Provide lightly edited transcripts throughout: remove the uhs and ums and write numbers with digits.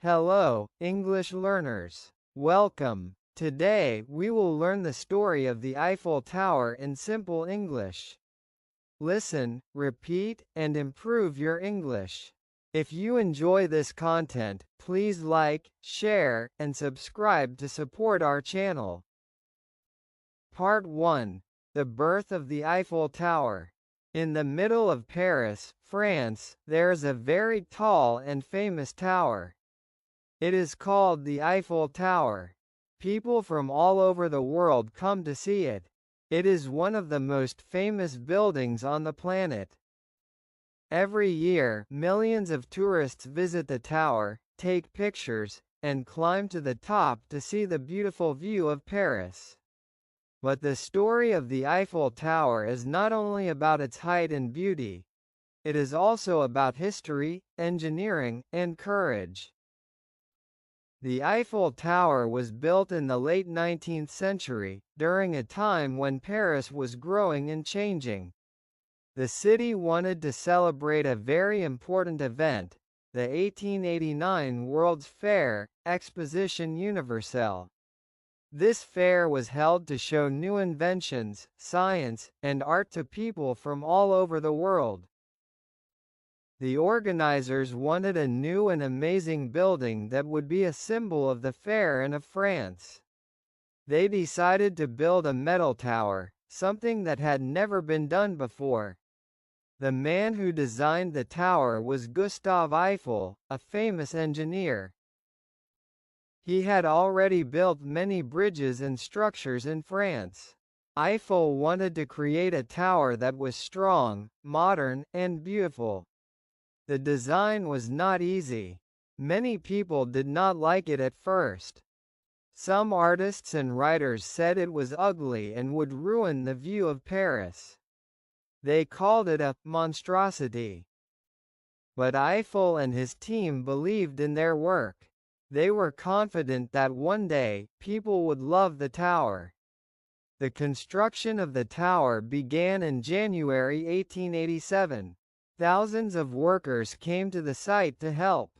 Hello, English learners. Welcome. Today, we will learn the story of the Eiffel Tower in simple English. Listen, repeat, and improve your English. If you enjoy this content, please like, share, and subscribe to support our channel. Part 1. The birth of the Eiffel Tower. In the middle of Paris, France, there is a very tall and famous tower. It is called the Eiffel Tower. People from all over the world come to see it. It is one of the most famous buildings on the planet. Every year, millions of tourists visit the tower, take pictures, and climb to the top to see the beautiful view of Paris. But the story of the Eiffel Tower is not only about its height and beauty. It is also about history, engineering, and courage. The Eiffel Tower was built in the late 19th century, during a time when Paris was growing and changing. The city wanted to celebrate a very important event, the 1889 World's Fair, Exposition Universelle. This fair was held to show new inventions, science, and art to people from all over the world. The organizers wanted a new and amazing building that would be a symbol of the fair and of France. They decided to build a metal tower, something that had never been done before. The man who designed the tower was Gustave Eiffel, a famous engineer. He had already built many bridges and structures in France. Eiffel wanted to create a tower that was strong, modern, and beautiful. The design was not easy. Many people did not like it at first. Some artists and writers said it was ugly and would ruin the view of Paris. They called it a monstrosity. But Eiffel and his team believed in their work. They were confident that one day, people would love the tower. The construction of the tower began in January 1887. Thousands of workers came to the site to help.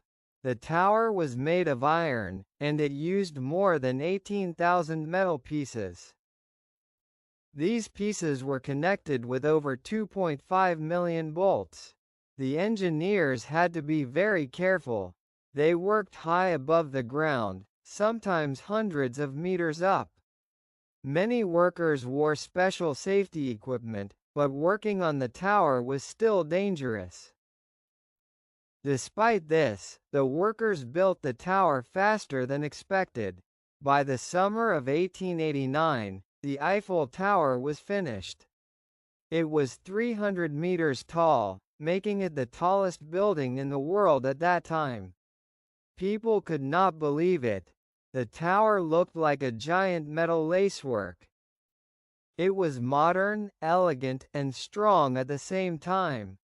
The tower was made of iron, and it used more than 18,000 metal pieces. These pieces were connected with over 2.5 million bolts. The engineers had to be very careful. They worked high above the ground, sometimes hundreds of meters up. Many workers wore special safety equipment, but working on the tower was still dangerous. Despite this, the workers built the tower faster than expected. By the summer of 1889, the Eiffel Tower was finished. It was 300 meters tall, making it the tallest building in the world at that time. People could not believe it. The tower looked like a giant metal lacework. It was modern, elegant, and strong at the same time.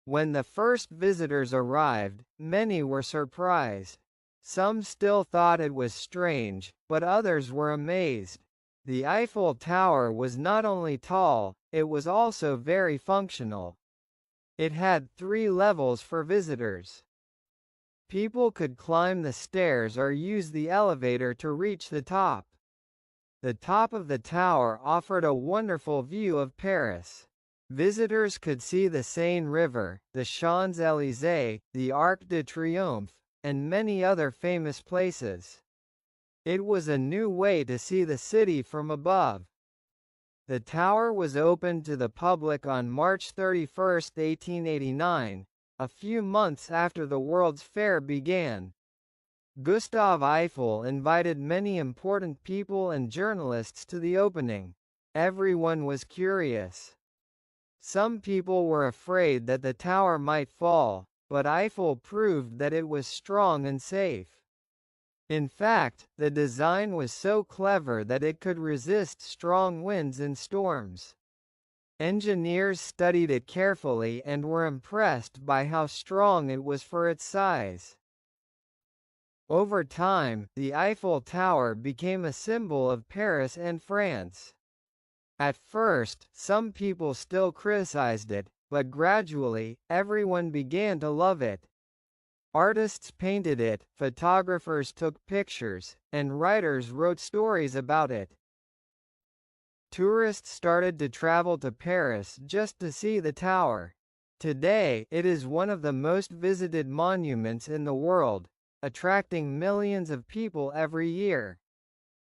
When the first visitors arrived, many were surprised. Some still thought it was strange, but others were amazed. The Eiffel Tower was not only tall, it was also very functional. It had 3 levels for visitors. People could climb the stairs or use the elevator to reach the top. The top of the tower offered a wonderful view of Paris. Visitors could see the Seine River, the Champs-Élysées, the Arc de Triomphe, and many other famous places. It was a new way to see the city from above. The tower was opened to the public on March 31, 1889, a few months after the World's Fair began. Gustave Eiffel invited many important people and journalists to the opening. Everyone was curious. Some people were afraid that the tower might fall, but Eiffel proved that it was strong and safe. In fact, the design was so clever that it could resist strong winds and storms. Engineers studied it carefully and were impressed by how strong it was for its size. Over time, the Eiffel Tower became a symbol of Paris and France. At first, some people still criticized it, but gradually, everyone began to love it. Artists painted it, photographers took pictures, and writers wrote stories about it. Tourists started to travel to Paris just to see the tower. Today, it is one of the most visited monuments in the world, attracting millions of people every year.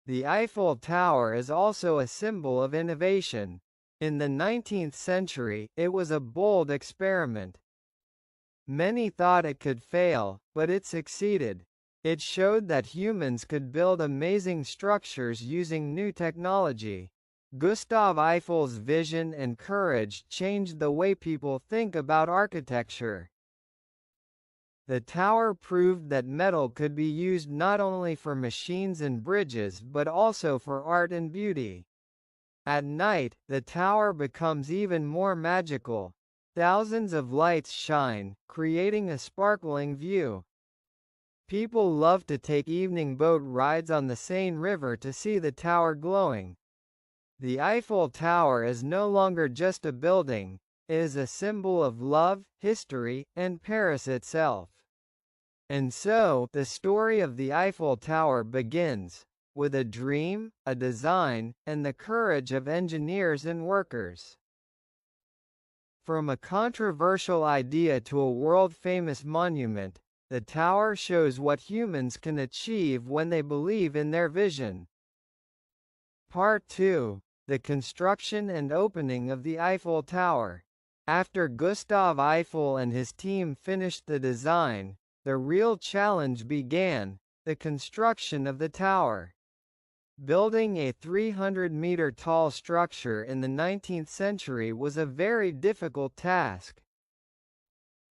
The Eiffel Tower is also a symbol of innovation. In the 19th century, it was a bold experiment. Many thought it could fail, but it succeeded. It showed that humans could build amazing structures using new technology. Gustave Eiffel's vision and courage changed the way people think about architecture. The tower proved that metal could be used not only for machines and bridges but also for art and beauty. At night, the tower becomes even more magical. Thousands of lights shine, creating a sparkling view. People love to take evening boat rides on the Seine River to see the tower glowing. The Eiffel Tower is no longer just a building, it is a symbol of love, history, and Paris itself. And so, the story of the Eiffel Tower begins, with a dream, a design, and the courage of engineers and workers. From a controversial idea to a world-famous monument, the tower shows what humans can achieve when they believe in their vision. Part 2. The construction and opening of the Eiffel Tower. After Gustave Eiffel and his team finished the design, the real challenge began, the construction of the tower. Building a 300-meter-tall structure in the 19th century was a very difficult task.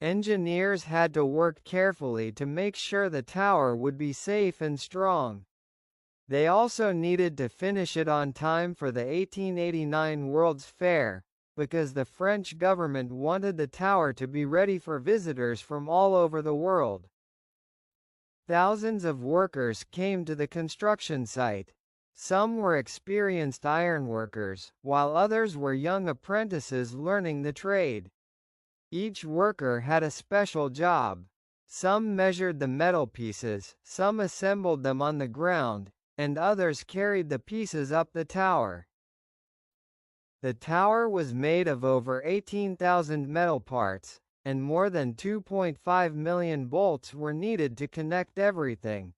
Engineers had to work carefully to make sure the tower would be safe and strong. They also needed to finish it on time for the 1889 World's Fair, because the French government wanted the tower to be ready for visitors from all over the world. Thousands of workers came to the construction site. Some were experienced ironworkers, while others were young apprentices learning the trade. Each worker had a special job. Some measured the metal pieces, some assembled them on the ground, and others carried the pieces up the tower. The tower was made of over 18,000 metal parts, and more than 2.5 million bolts were needed to connect everything.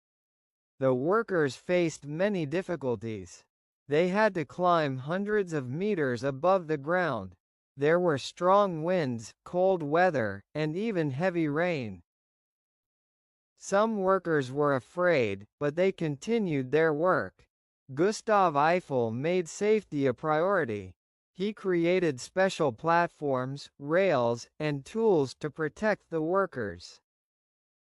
The workers faced many difficulties. They had to climb hundreds of meters above the ground. There were strong winds, cold weather, and even heavy rain. Some workers were afraid, but they continued their work. Gustave Eiffel made safety a priority. He created special platforms, rails, and tools to protect the workers.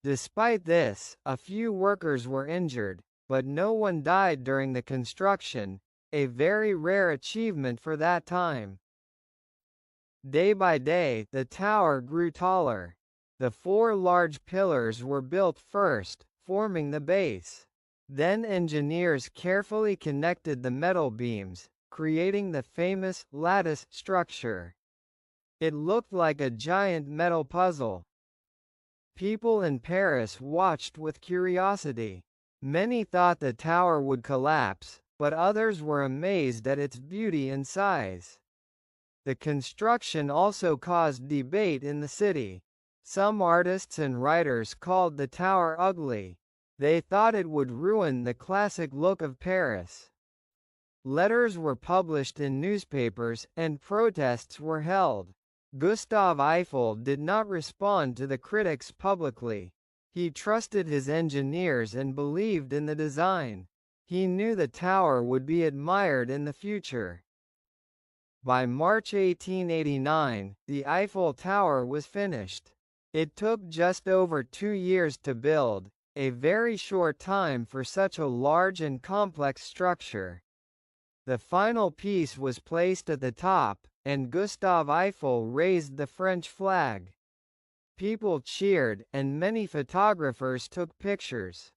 Despite this, a few workers were injured, but no one died during the construction, a very rare achievement for that time. Day by day, the tower grew taller. The 4 large pillars were built first, forming the base. Then engineers carefully connected the metal beams, creating the famous lattice structure. It looked like a giant metal puzzle. People in Paris watched with curiosity. Many thought the tower would collapse, but others were amazed at its beauty and size. The construction also caused debate in the city. Some artists and writers called the tower ugly. They thought it would ruin the classic look of Paris. Letters were published in newspapers, and protests were held. Gustave Eiffel did not respond to the critics publicly. He trusted his engineers and believed in the design. He knew the tower would be admired in the future. By March 1889, the Eiffel Tower was finished. It took just over 2 years to build, a very short time for such a large and complex structure. The final piece was placed at the top, and Gustave Eiffel raised the French flag. People cheered, and many photographers took pictures.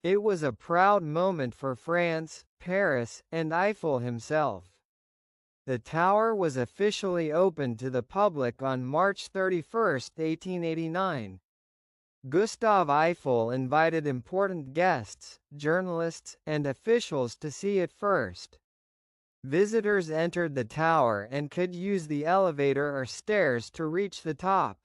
It was a proud moment for France, Paris, and Eiffel himself. The tower was officially opened to the public on March 31, 1889. Gustav Eiffel invited important guests, journalists, and officials to see it first. Visitors entered the tower and could use the elevator or stairs to reach the top.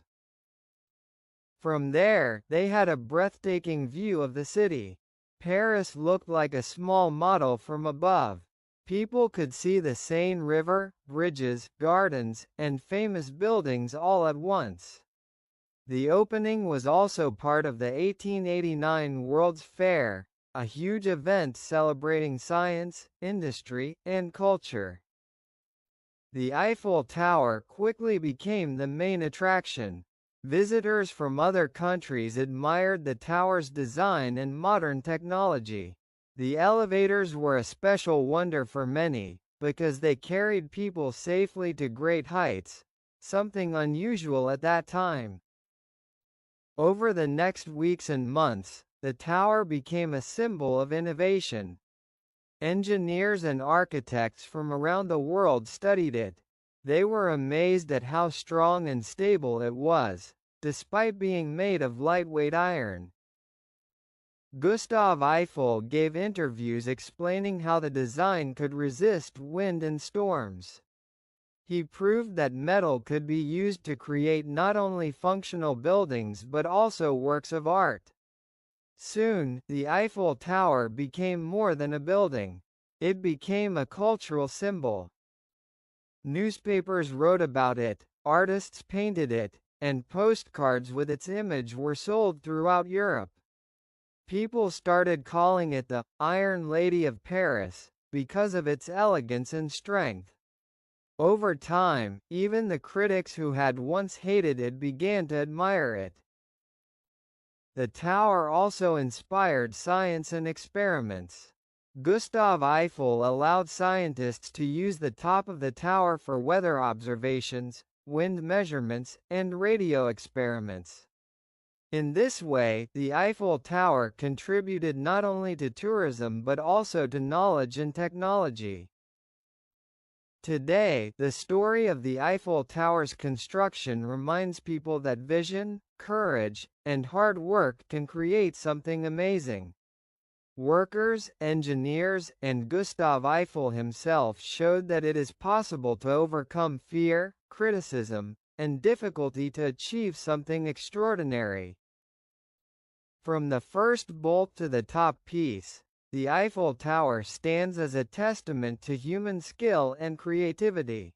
From there, they had a breathtaking view of the city. Paris looked like a small model from above. People could see the Seine River, bridges, gardens, and famous buildings all at once. The opening was also part of the 1889 World's Fair, a huge event celebrating science, industry, and culture. The Eiffel Tower quickly became the main attraction. Visitors from other countries admired the tower's design and modern technology. The elevators were a special wonder for many, because they carried people safely to great heights, something unusual at that time. Over the next weeks and months, the tower became a symbol of innovation. Engineers and architects from around the world studied it. They were amazed at how strong and stable it was, despite being made of lightweight iron. Gustav Eiffel gave interviews explaining how the design could resist wind and storms. He proved that metal could be used to create not only functional buildings but also works of art. Soon, the Eiffel Tower became more than a building. It became a cultural symbol. Newspapers wrote about it, artists painted it, and postcards with its image were sold throughout Europe. People started calling it the Iron Lady of Paris because of its elegance and strength. Over time, even the critics who had once hated it began to admire it. The tower also inspired science and experiments. Gustav Eiffel allowed scientists to use the top of the tower for weather observations, wind measurements, and radio experiments. In this way, the Eiffel Tower contributed not only to tourism but also to knowledge and technology. Today, the story of the Eiffel Tower's construction reminds people that vision, courage, and hard work can create something amazing. Workers, engineers, and Gustav Eiffel himself showed that it is possible to overcome fear, criticism, and difficulty to achieve something extraordinary. From the first bolt to the top piece, the Eiffel Tower stands as a testament to human skill and creativity.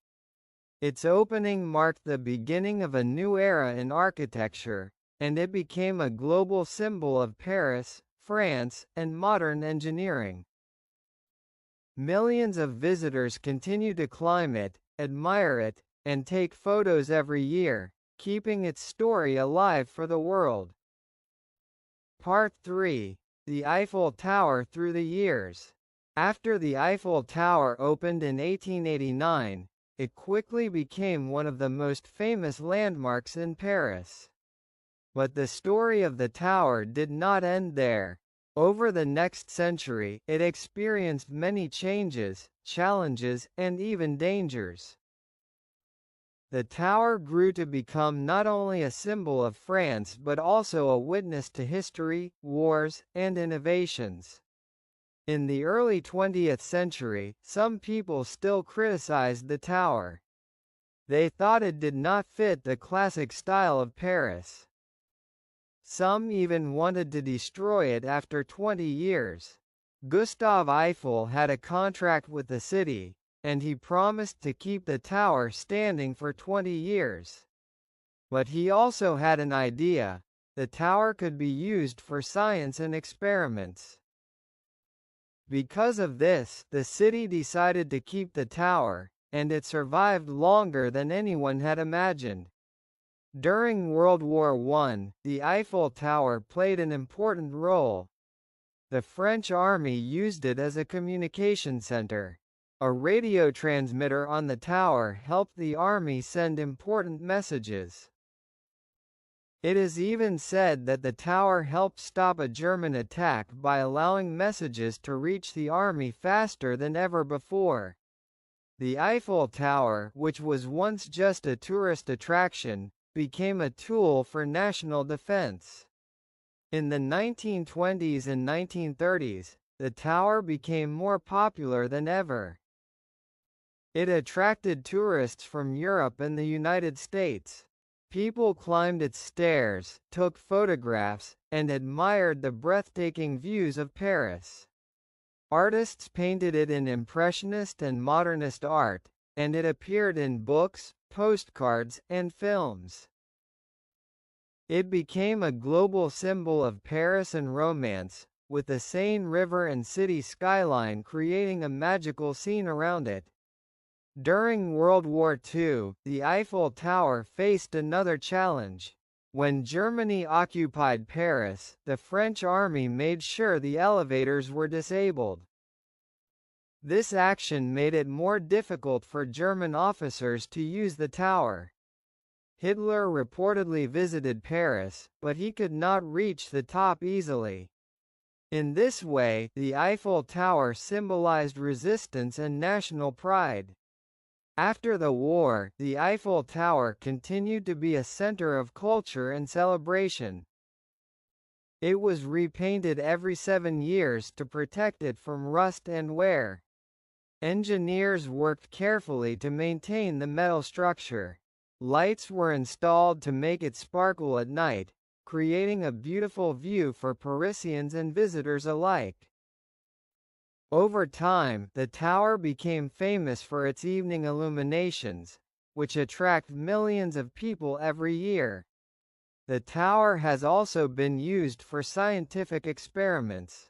Its opening marked the beginning of a new era in architecture, and it became a global symbol of Paris, France, and modern engineering. Millions of visitors continue to climb it, admire it, and take photos every year, keeping its story alive for the world. Part 3. The Eiffel Tower through the years. After the Eiffel Tower opened in 1889, it quickly became one of the most famous landmarks in Paris. But the story of the tower did not end there. Over the next century, it experienced many changes, challenges, and even dangers. The tower grew to become not only a symbol of France but also a witness to history, wars, and innovations. In the early 20th century, some people still criticized the tower. They thought it did not fit the classic style of Paris. Some even wanted to destroy it after 20 years. Gustav Eiffel had a contract with the city, and he promised to keep the tower standing for 20 years. But he also had an idea: the tower could be used for science and experiments. Because of this, the city decided to keep the tower, and it survived longer than anyone had imagined. During World War I, the Eiffel Tower played an important role. The French army used it as a communication center. A radio transmitter on the tower helped the army send important messages. It is even said that the tower helped stop a German attack by allowing messages to reach the army faster than ever before. The Eiffel Tower, which was once just a tourist attraction, became a tool for national defense. In the 1920s and 1930s, the tower became more popular than ever. It attracted tourists from Europe and the United States. People climbed its stairs, took photographs, and admired the breathtaking views of Paris. Artists painted it in Impressionist and Modernist art, and it appeared in books, postcards, and films. It became a global symbol of Paris and romance, with the Seine River and city skyline creating a magical scene around it. During World War II, the Eiffel Tower faced another challenge. When Germany occupied Paris, the French army made sure the elevators were disabled. This action made it more difficult for German officers to use the tower. Hitler reportedly visited Paris, but he could not reach the top easily. In this way, the Eiffel Tower symbolized resistance and national pride. After the war, the Eiffel Tower continued to be a center of culture and celebration. It was repainted every 7 years to protect it from rust and wear. Engineers worked carefully to maintain the metal structure. Lights were installed to make it sparkle at night, creating a beautiful view for Parisians and visitors alike. Over time, the tower became famous for its evening illuminations, which attract millions of people every year. The tower has also been used for scientific experiments.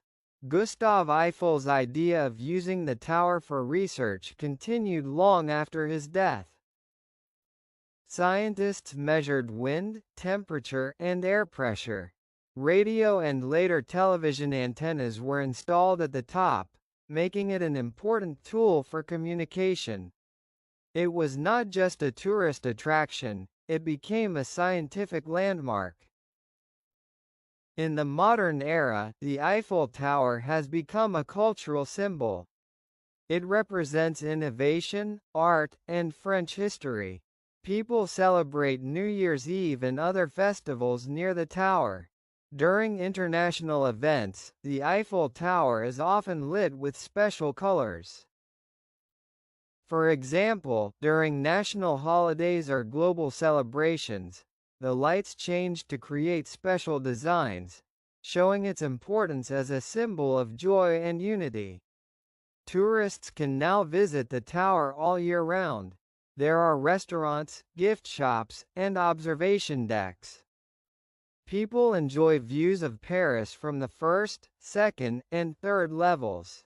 Gustave Eiffel's idea of using the tower for research continued long after his death. Scientists measured wind, temperature, and air pressure. Radio and later television antennas were installed at the top, making it an important tool for communication. It was not just a tourist attraction, it became a scientific landmark. In the modern era, the Eiffel Tower has become a cultural symbol. It represents innovation, art, and French history. People celebrate New Year's Eve and other festivals near the tower. During international events, the Eiffel Tower is often lit with special colors. For example, during national holidays or global celebrations, the lights change to create special designs, showing its importance as a symbol of joy and unity. Tourists can now visit the tower all year round. There are restaurants, gift shops, and observation decks. People enjoy views of Paris from the first, second, and third levels.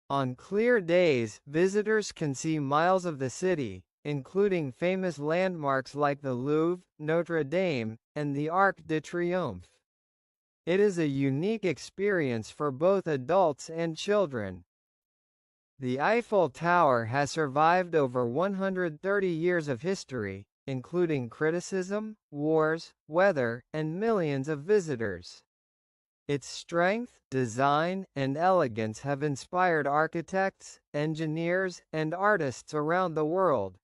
On clear days, visitors can see miles of the city, including famous landmarks like the Louvre, Notre Dame, and the Arc de Triomphe. It is a unique experience for both adults and children. The Eiffel Tower has survived over 130 years of history, including criticism, wars, weather, and millions of visitors. Its strength, design, and elegance have inspired architects, engineers, and artists around the world.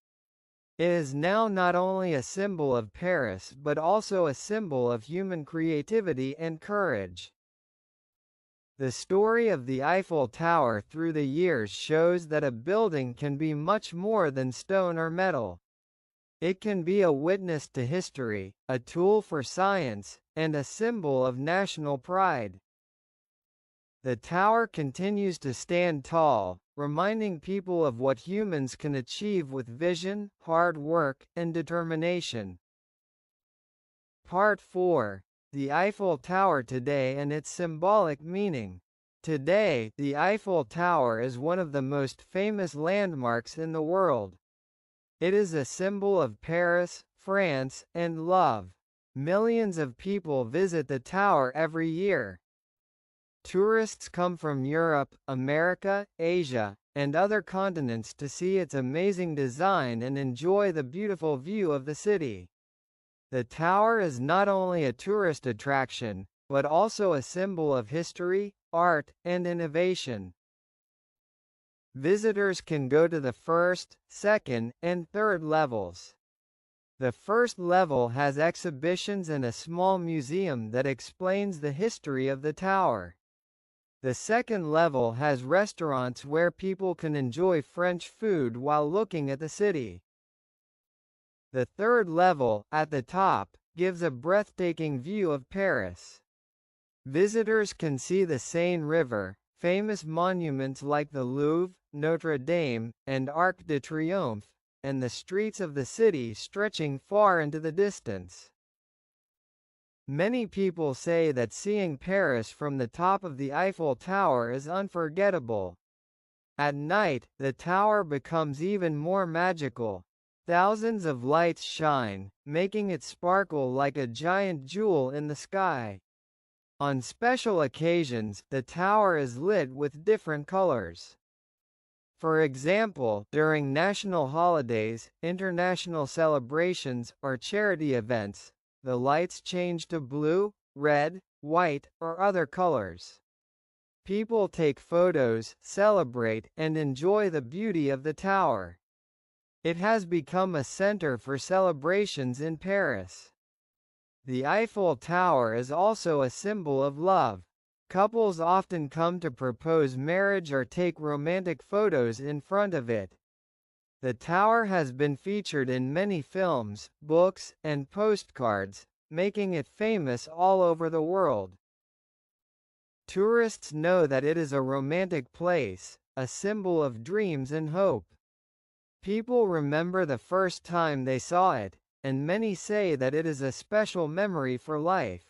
It is now not only a symbol of Paris but also a symbol of human creativity and courage. The story of the Eiffel Tower through the years shows that a building can be much more than stone or metal. It can be a witness to history, a tool for science, and a symbol of national pride. The tower continues to stand tall, reminding people of what humans can achieve with vision, hard work, and determination. Part 4. The Eiffel Tower today and its symbolic meaning. Today, the Eiffel Tower is one of the most famous landmarks in the world. It is a symbol of Paris, France, and love. Millions of people visit the tower every year. Tourists come from Europe, America, Asia, and other continents to see its amazing design and enjoy the beautiful view of the city. The tower is not only a tourist attraction, but also a symbol of history, art, and innovation. Visitors can go to the first, second, and third levels. The first level has exhibitions and a small museum that explains the history of the tower. The second level has restaurants where people can enjoy French food while looking at the city. The third level, at the top, gives a breathtaking view of Paris. Visitors can see the Seine River, famous monuments like the Louvre, Notre Dame, and Arc de Triomphe, and the streets of the city stretching far into the distance. Many people say that seeing Paris from the top of the Eiffel Tower is unforgettable. At night, the tower becomes even more magical. Thousands of lights shine, making it sparkle like a giant jewel in the sky. On special occasions, the tower is lit with different colors. For example, during national holidays, international celebrations, or charity events, the lights change to blue, red, white, or other colors. People take photos, celebrate, and enjoy the beauty of the tower. It has become a center for celebrations in Paris. The Eiffel Tower is also a symbol of love. Couples often come to propose marriage or take romantic photos in front of it. The tower has been featured in many films, books, and postcards, making it famous all over the world. Tourists know that it is a romantic place, a symbol of dreams and hope. People remember the first time they saw it, and many say that it is a special memory for life.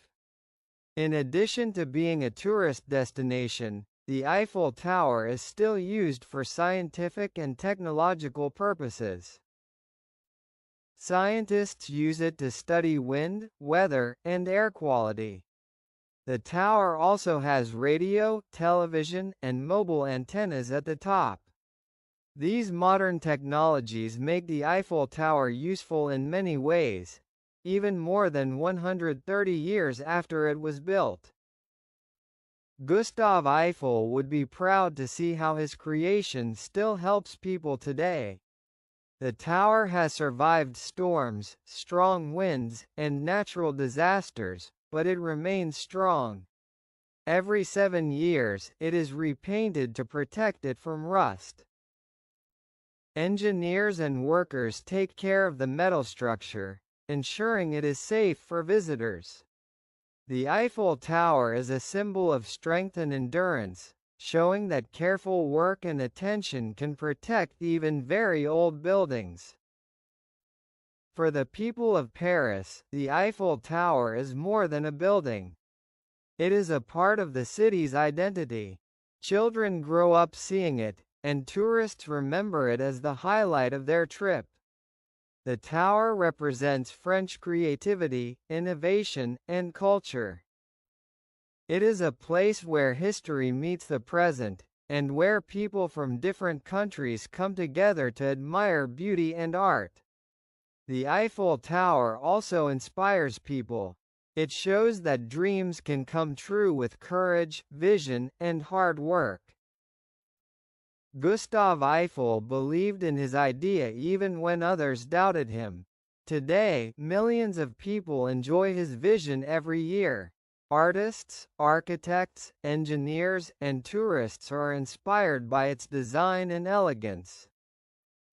In addition to being a tourist destination, the Eiffel Tower is still used for scientific and technological purposes. Scientists use it to study wind, weather, and air quality. The tower also has radio, television, and mobile antennas at the top. These modern technologies make the Eiffel Tower useful in many ways, even more than 130 years after it was built. Gustave Eiffel would be proud to see how his creation still helps people today. The tower has survived storms, strong winds, and natural disasters, but it remains strong. Every 7 years, it is repainted to protect it from rust. Engineers and workers take care of the metal structure, ensuring it is safe for visitors. The Eiffel Tower is a symbol of strength and endurance, showing that careful work and attention can protect even very old buildings. For the people of Paris, the Eiffel Tower is more than a building. It is a part of the city's identity. Children grow up seeing it, and tourists remember it as the highlight of their trip. The tower represents French creativity, innovation, and culture. It is a place where history meets the present, and where people from different countries come together to admire beauty and art. The Eiffel Tower also inspires people. It shows that dreams can come true with courage, vision, and hard work. Gustave Eiffel believed in his idea even when others doubted him. Today, millions of people enjoy his vision every year. Artists, architects, engineers, and tourists are inspired by its design and elegance.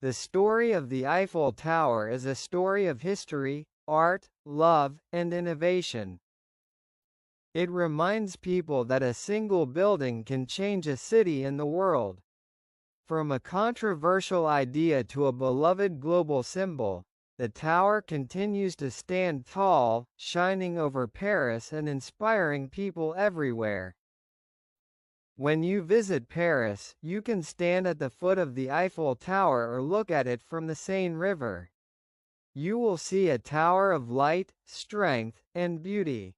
The story of the Eiffel Tower is a story of history, art, love, and innovation. It reminds people that a single building can change a city and the world. From a controversial idea to a beloved global symbol, the tower continues to stand tall, shining over Paris and inspiring people everywhere. When you visit Paris, you can stand at the foot of the Eiffel Tower or look at it from the Seine River. You will see a tower of light, strength, and beauty.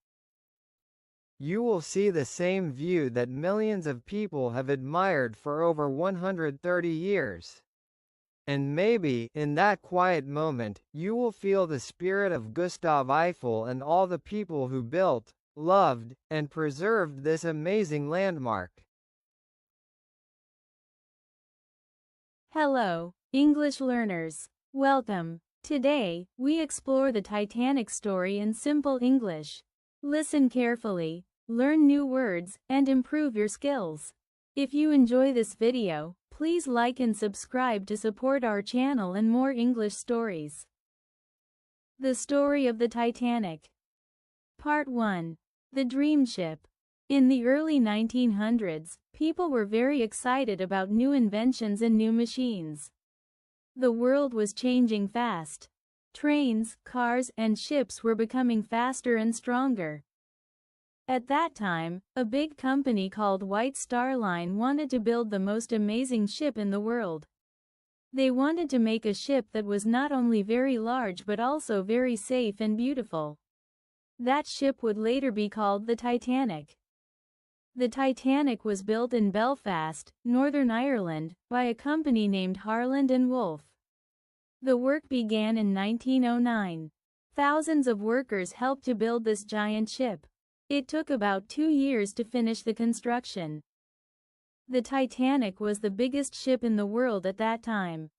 You will see the same view that millions of people have admired for over 130 years. And maybe, in that quiet moment, you will feel the spirit of Gustave Eiffel and all the people who built, loved, and preserved this amazing landmark. Hello, English learners. Welcome. Today, we explore the Titanic story in simple English. Listen carefully, learn new words, and improve your skills. If you enjoy this video, please like and subscribe to support our channel and more English stories. The story of the Titanic. Part 1. The Dream Ship. In the early 1900s, people were very excited about new inventions and new machines. The world was changing fast. Trains, cars, and ships were becoming faster and stronger. At that time, a big company called White Star Line wanted to build the most amazing ship in the world. They wanted to make a ship that was not only very large but also very safe and beautiful. That ship would later be called the Titanic. The Titanic was built in Belfast, Northern Ireland, by a company named Harland and Wolff. The work began in 1909. Thousands of workers helped to build this giant ship. It took about 2 years to finish the construction. The Titanic was the biggest ship in the world at that time.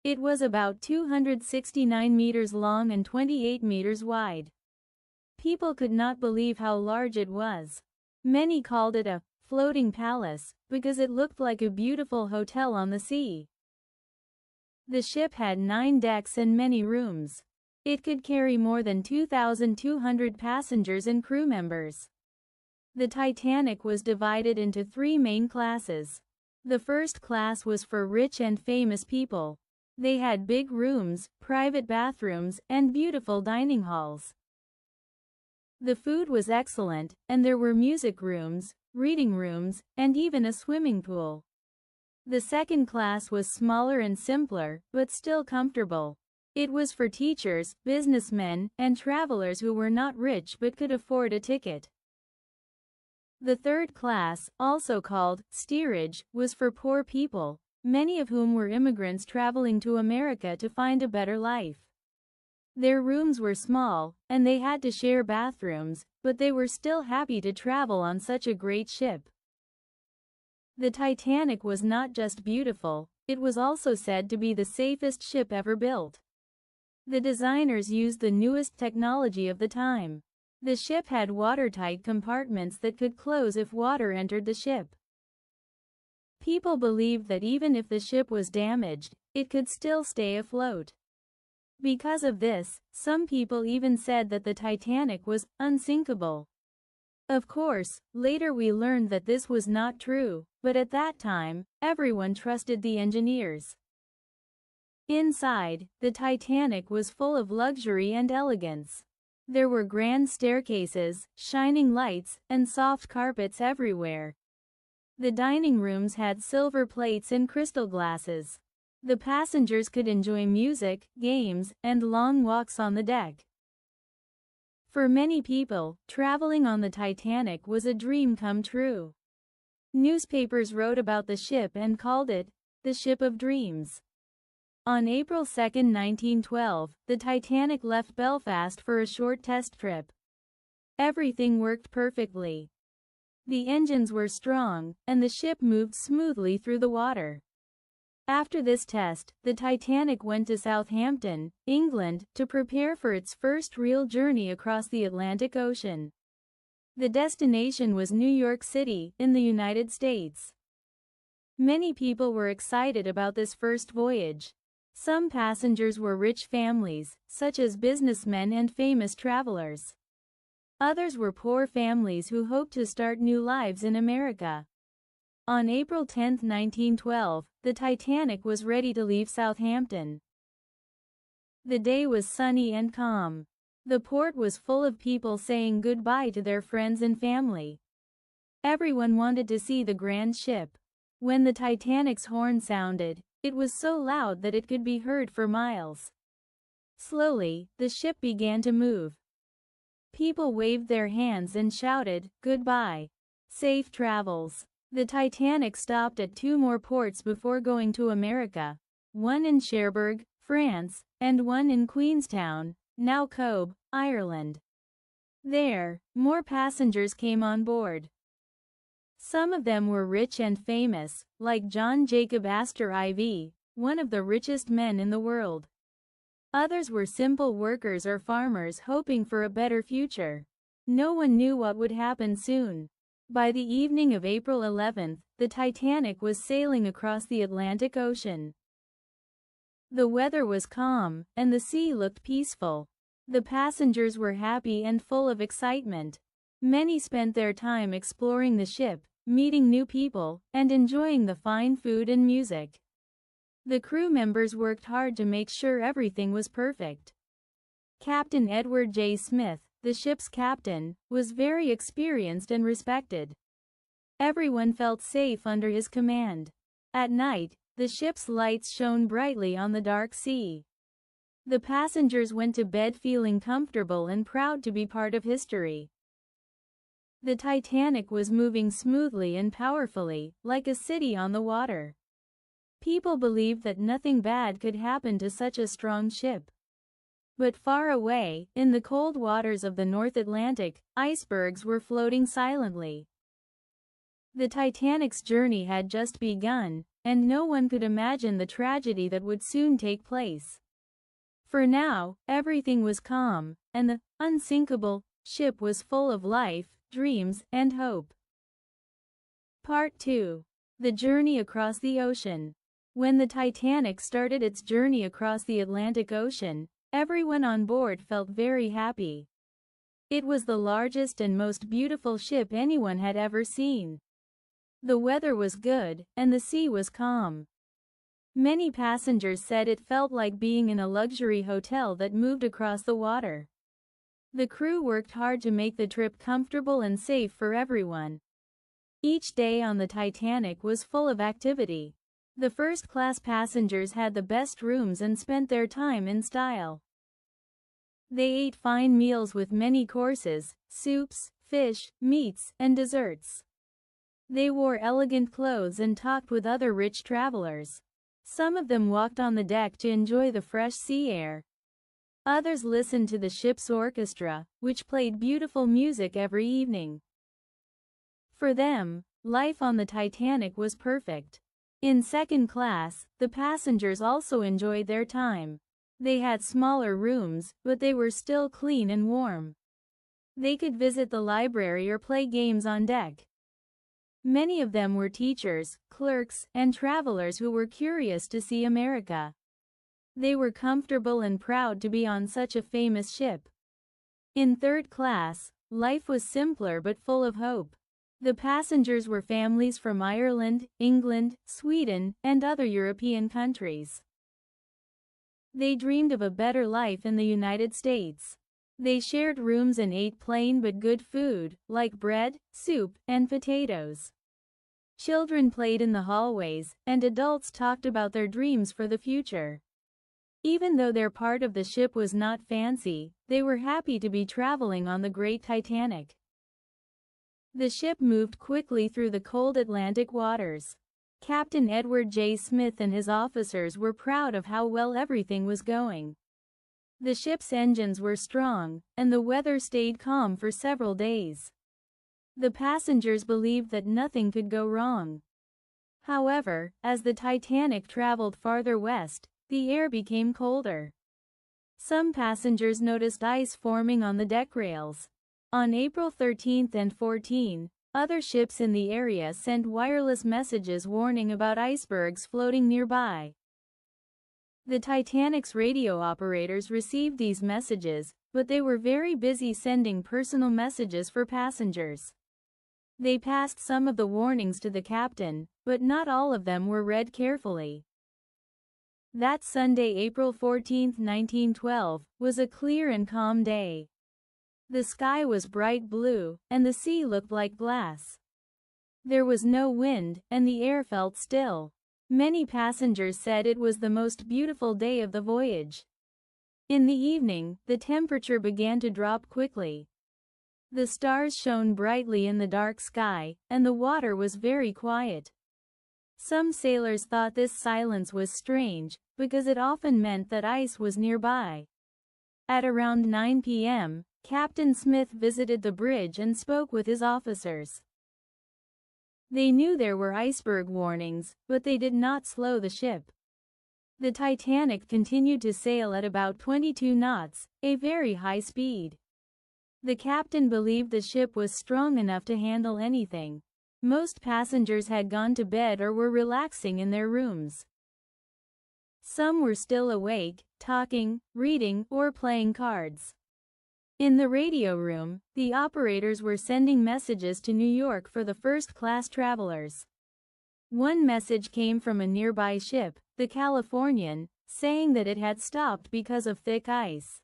It was about 269 meters long and 28 meters wide. People could not believe how large it was. Many called it a floating palace because it looked like a beautiful hotel on the sea. The ship had 9 decks and many rooms. It could carry more than 2,200 passengers and crew members. The Titanic was divided into 3 main classes. The first class was for rich and famous people. They had big rooms, private bathrooms, and beautiful dining halls. The food was excellent, and there were music rooms, reading rooms, and even a swimming pool. The second class was smaller and simpler, but still comfortable. It was for teachers, businessmen, and travelers who were not rich but could afford a ticket. The third class, also called steerage, was for poor people, many of whom were immigrants traveling to America to find a better life. Their rooms were small, and they had to share bathrooms, but they were still happy to travel on such a great ship. The Titanic was not just beautiful, it was also said to be the safest ship ever built. The designers used the newest technology of the time. The ship had watertight compartments that could close if water entered the ship. People believed that even if the ship was damaged, it could still stay afloat. Because of this, some people even said that the Titanic was unsinkable. Of course, later we learned that this was not true, but at that time, everyone trusted the engineers. Inside, the Titanic was full of luxury and elegance. There were grand staircases, shining lights, and soft carpets everywhere. The dining rooms had silver plates and crystal glasses. The passengers could enjoy music, games, and long walks on the deck. For many people, traveling on the Titanic was a dream come true. Newspapers wrote about the ship and called it the Ship of Dreams. On April 2, 1912, the Titanic left Belfast for a short test trip. Everything worked perfectly. The engines were strong, and the ship moved smoothly through the water. After this test, the Titanic went to Southampton, England, to prepare for its first real journey across the Atlantic Ocean. The destination was New York City, in the United States. Many people were excited about this first voyage. Some passengers were rich families, such as businessmen and famous travelers. Others were poor families who hoped to start new lives in America. On April 10, 1912, the Titanic was ready to leave Southampton. The day was sunny and calm. The port was full of people saying goodbye to their friends and family. Everyone wanted to see the grand ship. When the Titanic's horn sounded, it was so loud that it could be heard for miles. Slowly, the ship began to move. People waved their hands and shouted, "Goodbye. Safe travels." The Titanic stopped at 2 more ports before going to America, one in Cherbourg, France, and one in Queenstown, now Cobh, Ireland. There, more passengers came on board. Some of them were rich and famous, like John Jacob Astor IV, one of the richest men in the world. Others were simple workers or farmers hoping for a better future. No one knew what would happen soon. By the evening of April 11th, the Titanic was sailing across the Atlantic Ocean. The weather was calm, and the sea looked peaceful. The passengers were happy and full of excitement. Many spent their time exploring the ship, meeting new people, and enjoying the fine food and music. The crew members worked hard to make sure everything was perfect. Captain Edward J. Smith, the ship's captain, was very experienced and respected. Everyone felt safe under his command. At night, the ship's lights shone brightly on the dark sea. The passengers went to bed feeling comfortable and proud to be part of history. The Titanic was moving smoothly and powerfully, like a city on the water. People believed that nothing bad could happen to such a strong ship. But far away, in the cold waters of the North Atlantic, icebergs were floating silently. The Titanic's journey had just begun, and no one could imagine the tragedy that would soon take place. For now, everything was calm, and the unsinkable ship was full of life, dreams, and hope. Part 2. The Journey Across the Ocean. When the Titanic started its journey across the Atlantic Ocean, everyone on board felt very happy. It was the largest and most beautiful ship anyone had ever seen. The weather was good, and the sea was calm. Many passengers said it felt like being in a luxury hotel that moved across the water. The crew worked hard to make the trip comfortable and safe for everyone. Each day on the Titanic was full of activity. The first-class passengers had the best rooms and spent their time in style. They ate fine meals with many courses, soups, fish, meats, and desserts. They wore elegant clothes and talked with other rich travelers. Some of them walked on the deck to enjoy the fresh sea air. Others listened to the ship's orchestra, which played beautiful music every evening. For them, life on the Titanic was perfect. In second class, the passengers also enjoyed their time. They had smaller rooms, but they were still clean and warm. They could visit the library or play games on deck. Many of them were teachers, clerks, and travelers who were curious to see America. They were comfortable and proud to be on such a famous ship. In third class, life was simpler but full of hope. The passengers were families from Ireland, England, Sweden, and other European countries. They dreamed of a better life in the United States. They shared rooms and ate plain but good food, like bread, soup, and potatoes. Children played in the hallways, and adults talked about their dreams for the future. Even though their part of the ship was not fancy, they were happy to be traveling on the great Titanic. The ship moved quickly through the cold Atlantic waters. Captain Edward J. Smith and his officers were proud of how well everything was going. The ship's engines were strong, and the weather stayed calm for several days. The passengers believed that nothing could go wrong. However, as the Titanic traveled farther west, the air became colder. Some passengers noticed ice forming on the deck rails. On April 13 and 14, other ships in the area sent wireless messages warning about icebergs floating nearby. The Titanic's radio operators received these messages, but they were very busy sending personal messages for passengers. They passed some of the warnings to the captain, but not all of them were read carefully. That Sunday, April 14, 1912, was a clear and calm day. The sky was bright blue, and the sea looked like glass. There was no wind, and the air felt still. Many passengers said it was the most beautiful day of the voyage. In the evening, the temperature began to drop quickly. The stars shone brightly in the dark sky, and the water was very quiet. Some sailors thought this silence was strange, because it often meant that ice was nearby. At around 9 p.m., Captain Smith visited the bridge and spoke with his officers. They knew there were iceberg warnings, but they did not slow the ship. The Titanic continued to sail at about 22 knots, a very high speed. The captain believed the ship was strong enough to handle anything. Most passengers had gone to bed or were relaxing in their rooms. Some were still awake, talking, reading, or playing cards. In the radio room, the operators were sending messages to New York for the first-class travelers. One message came from a nearby ship, the Californian, saying that it had stopped because of thick ice.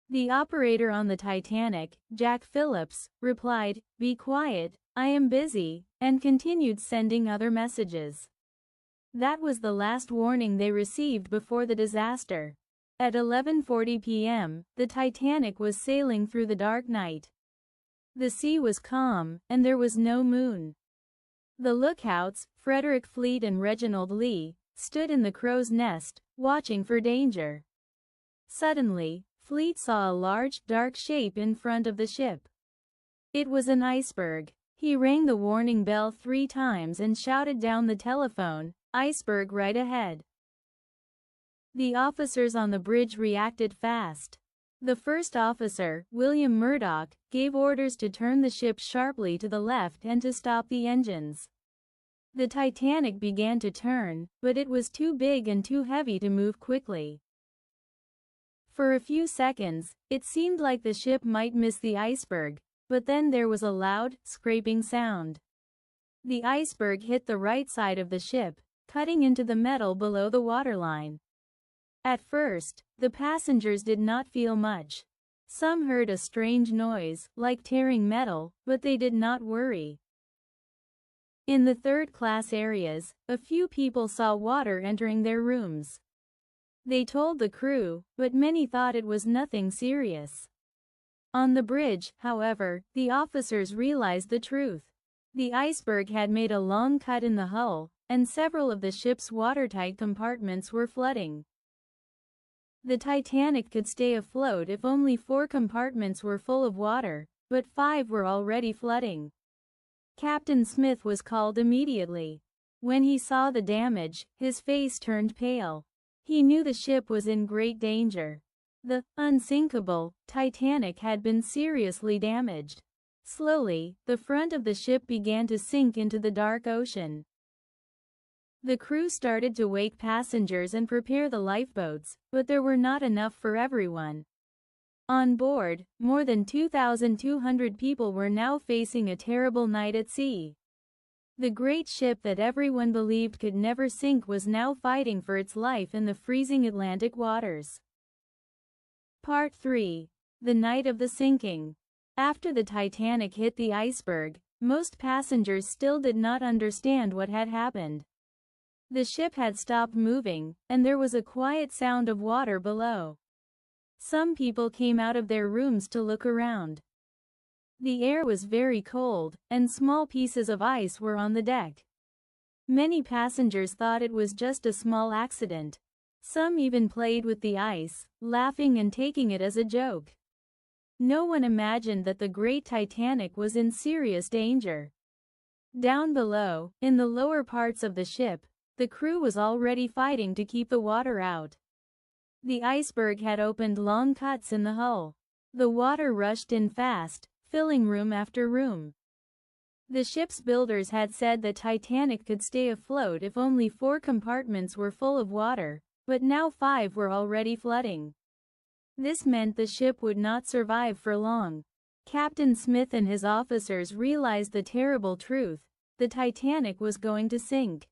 The operator on the Titanic, Jack Phillips, replied, "Be quiet, I am busy," and continued sending other messages. That was the last warning they received before the disaster. At 11:40 p.m., the Titanic was sailing through the dark night. The sea was calm, and there was no moon. The lookouts, Frederick Fleet and Reginald Lee, stood in the crow's nest, watching for danger. Suddenly, Fleet saw a large, dark shape in front of the ship. It was an iceberg. He rang the warning bell 3 times and shouted down the telephone, "Iceberg right ahead." The officers on the bridge reacted fast. The first officer, William Murdoch, gave orders to turn the ship sharply to the left and to stop the engines. The Titanic began to turn, but it was too big and too heavy to move quickly. For a few seconds, it seemed like the ship might miss the iceberg, but then there was a loud, scraping sound. The iceberg hit the right side of the ship, cutting into the metal below the waterline. At first, the passengers did not feel much. Some heard a strange noise, like tearing metal, but they did not worry. In the third-class areas, a few people saw water entering their rooms. They told the crew, but many thought it was nothing serious. On the bridge, however, the officers realized the truth. The iceberg had made a long cut in the hull, and several of the ship's watertight compartments were flooding. The Titanic could stay afloat if only 4 compartments were full of water, but 5 were already flooding. Captain Smith was called immediately. When he saw the damage, his face turned pale. He knew the ship was in great danger. The unsinkable Titanic had been seriously damaged. Slowly, the front of the ship began to sink into the dark ocean. The crew started to wake passengers and prepare the lifeboats, but there were not enough for everyone. On board, more than 2,200 people were now facing a terrible night at sea. The great ship that everyone believed could never sink was now fighting for its life in the freezing Atlantic waters. Part 3. The Night of the Sinking. After the Titanic hit the iceberg, most passengers still did not understand what had happened. The ship had stopped moving, and there was a quiet sound of water below. Some people came out of their rooms to look around. The air was very cold, and small pieces of ice were on the deck. Many passengers thought it was just a small accident. Some even played with the ice, laughing and taking it as a joke. No one imagined that the great Titanic was in serious danger. Down below, in the lower parts of the ship, the crew was already fighting to keep the water out. The iceberg had opened long cuts in the hull. The water rushed in fast, filling room after room. The ship's builders had said the Titanic could stay afloat if only 4 compartments were full of water, but now 5 were already flooding. This meant the ship would not survive for long. Captain Smith and his officers realized the terrible truth: the Titanic was going to sink.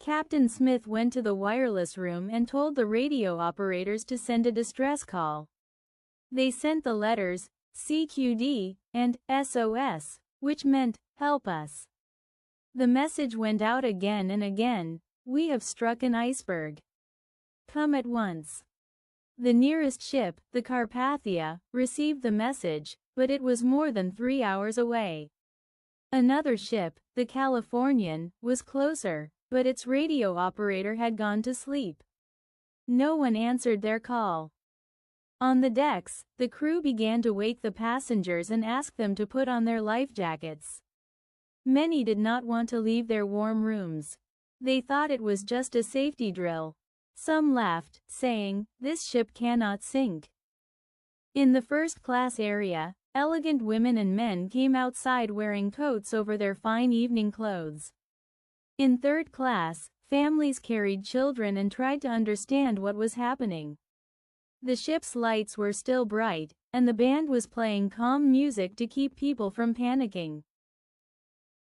Captain Smith went to the wireless room and told the radio operators to send a distress call. They sent the letters CQD and SOS, which meant, "Help us." The message went out again and again: "We have struck an iceberg. Come at once." The nearest ship, the Carpathia, received the message, but it was more than 3 hours away. Another ship, the Californian, was closer, but its radio operator had gone to sleep. No one answered their call. On the decks, the crew began to wake the passengers and ask them to put on their life jackets. Many did not want to leave their warm rooms. They thought it was just a safety drill. Some laughed, saying, "This ship cannot sink." In the first-class area, elegant women and men came outside wearing coats over their fine evening clothes. In third class, families carried children and tried to understand what was happening. The ship's lights were still bright, and the band was playing calm music to keep people from panicking.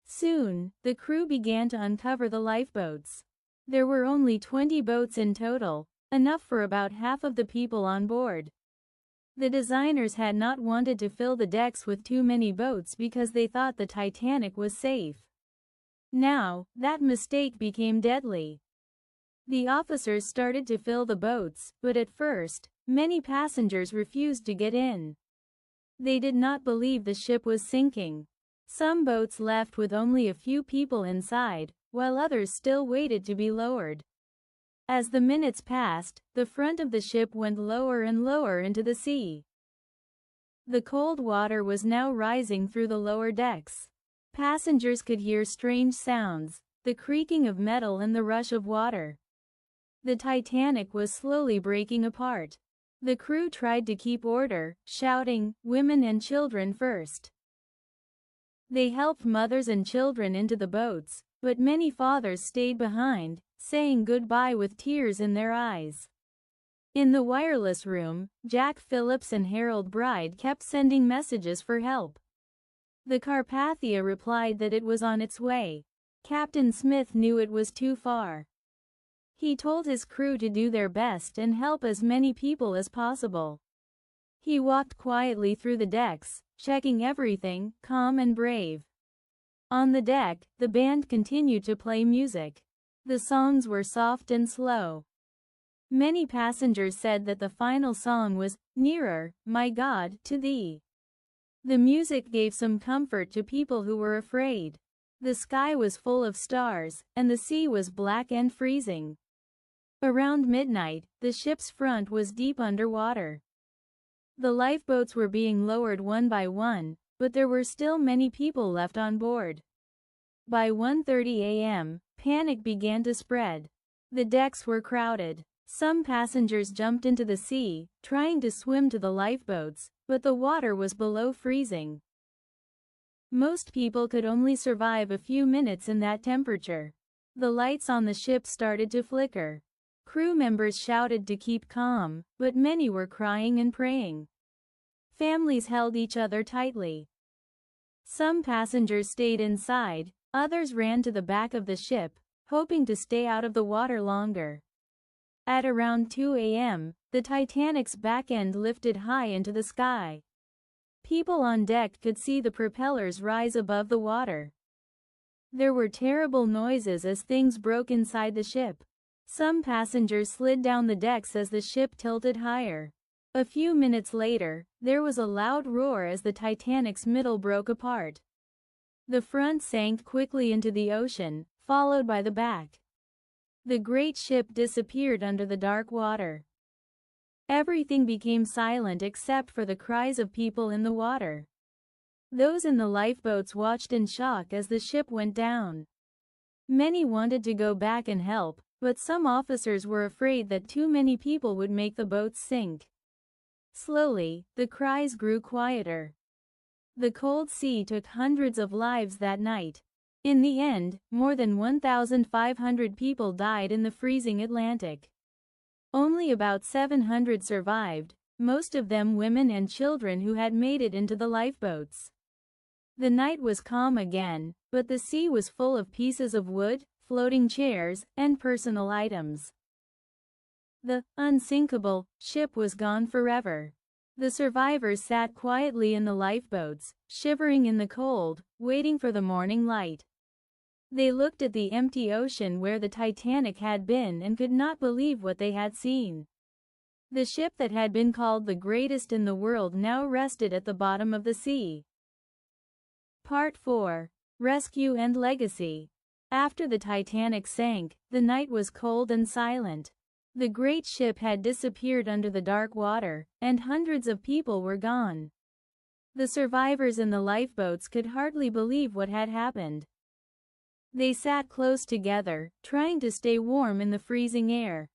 Soon, the crew began to uncover the lifeboats. There were only 20 boats in total, enough for about half of the people on board. The designers had not wanted to fill the decks with too many boats because they thought the Titanic was safe. Now, that mistake became deadly. The officers started to fill the boats, but at first, many passengers refused to get in. They did not believe the ship was sinking. Some boats left with only a few people inside, while others still waited to be lowered. As the minutes passed, the front of the ship went lower and lower into the sea. The cold water was now rising through the lower decks. Passengers could hear strange sounds, the creaking of metal and the rush of water. The Titanic was slowly breaking apart. The crew tried to keep order, shouting, "Women and children first." They helped mothers and children into the boats, but many fathers stayed behind, saying goodbye with tears in their eyes. In the wireless room, Jack Phillips and Harold Bride kept sending messages for help. The Carpathia replied that it was on its way. Captain Smith knew it was too far. He told his crew to do their best and help as many people as possible. He walked quietly through the decks, checking everything, calm and brave. On the deck, the band continued to play music. The songs were soft and slow. Many passengers said that the final song was, "Nearer, my God, to Thee." The music gave some comfort to people who were afraid. The sky was full of stars, and the sea was black and freezing. Around midnight, the ship's front was deep underwater. The lifeboats were being lowered one by one, but there were still many people left on board. By 1:30 a.m., panic began to spread. The decks were crowded. Some passengers jumped into the sea, trying to swim to the lifeboats, but the water was below freezing. Most people could only survive a few minutes in that temperature. The lights on the ship started to flicker. Crew members shouted to keep calm, but many were crying and praying. Families held each other tightly. Some passengers stayed inside, others ran to the back of the ship, hoping to stay out of the water longer. At around 2 a.m., the Titanic's back end lifted high into the sky. People on deck could see the propellers rise above the water. There were terrible noises as things broke inside the ship. Some passengers slid down the decks as the ship tilted higher. A few minutes later, there was a loud roar as the Titanic's middle broke apart. The front sank quickly into the ocean, followed by the back. The great ship disappeared under the dark water. Everything became silent except for the cries of people in the water. Those in the lifeboats watched in shock as the ship went down. Many wanted to go back and help, but some officers were afraid that too many people would make the boats sink. Slowly, the cries grew quieter. The cold sea took hundreds of lives that night. In the end, more than 1,500 people died in the freezing Atlantic. Only about 700 survived, most of them women and children who had made it into the lifeboats. The night was calm again, but the sea was full of pieces of wood, floating chairs, and personal items. The unsinkable ship was gone forever. The survivors sat quietly in the lifeboats, shivering in the cold, waiting for the morning light. They looked at the empty ocean where the Titanic had been and could not believe what they had seen. The ship that had been called the greatest in the world now rested at the bottom of the sea. Part 4. Rescue and Legacy. After the Titanic sank, the night was cold and silent. The great ship had disappeared under the dark water, and hundreds of people were gone. The survivors in the lifeboats could hardly believe what had happened. They sat close together, trying to stay warm in the freezing air.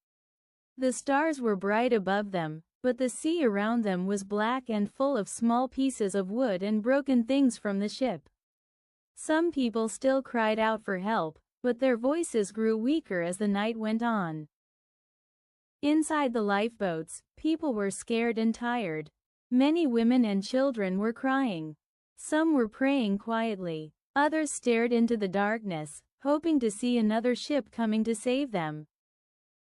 The stars were bright above them, but the sea around them was black and full of small pieces of wood and broken things from the ship. Some people still cried out for help, but their voices grew weaker as the night went on. Inside the lifeboats, people were scared and tired. Many women and children were crying. Some were praying quietly. Others stared into the darkness, hoping to see another ship coming to save them.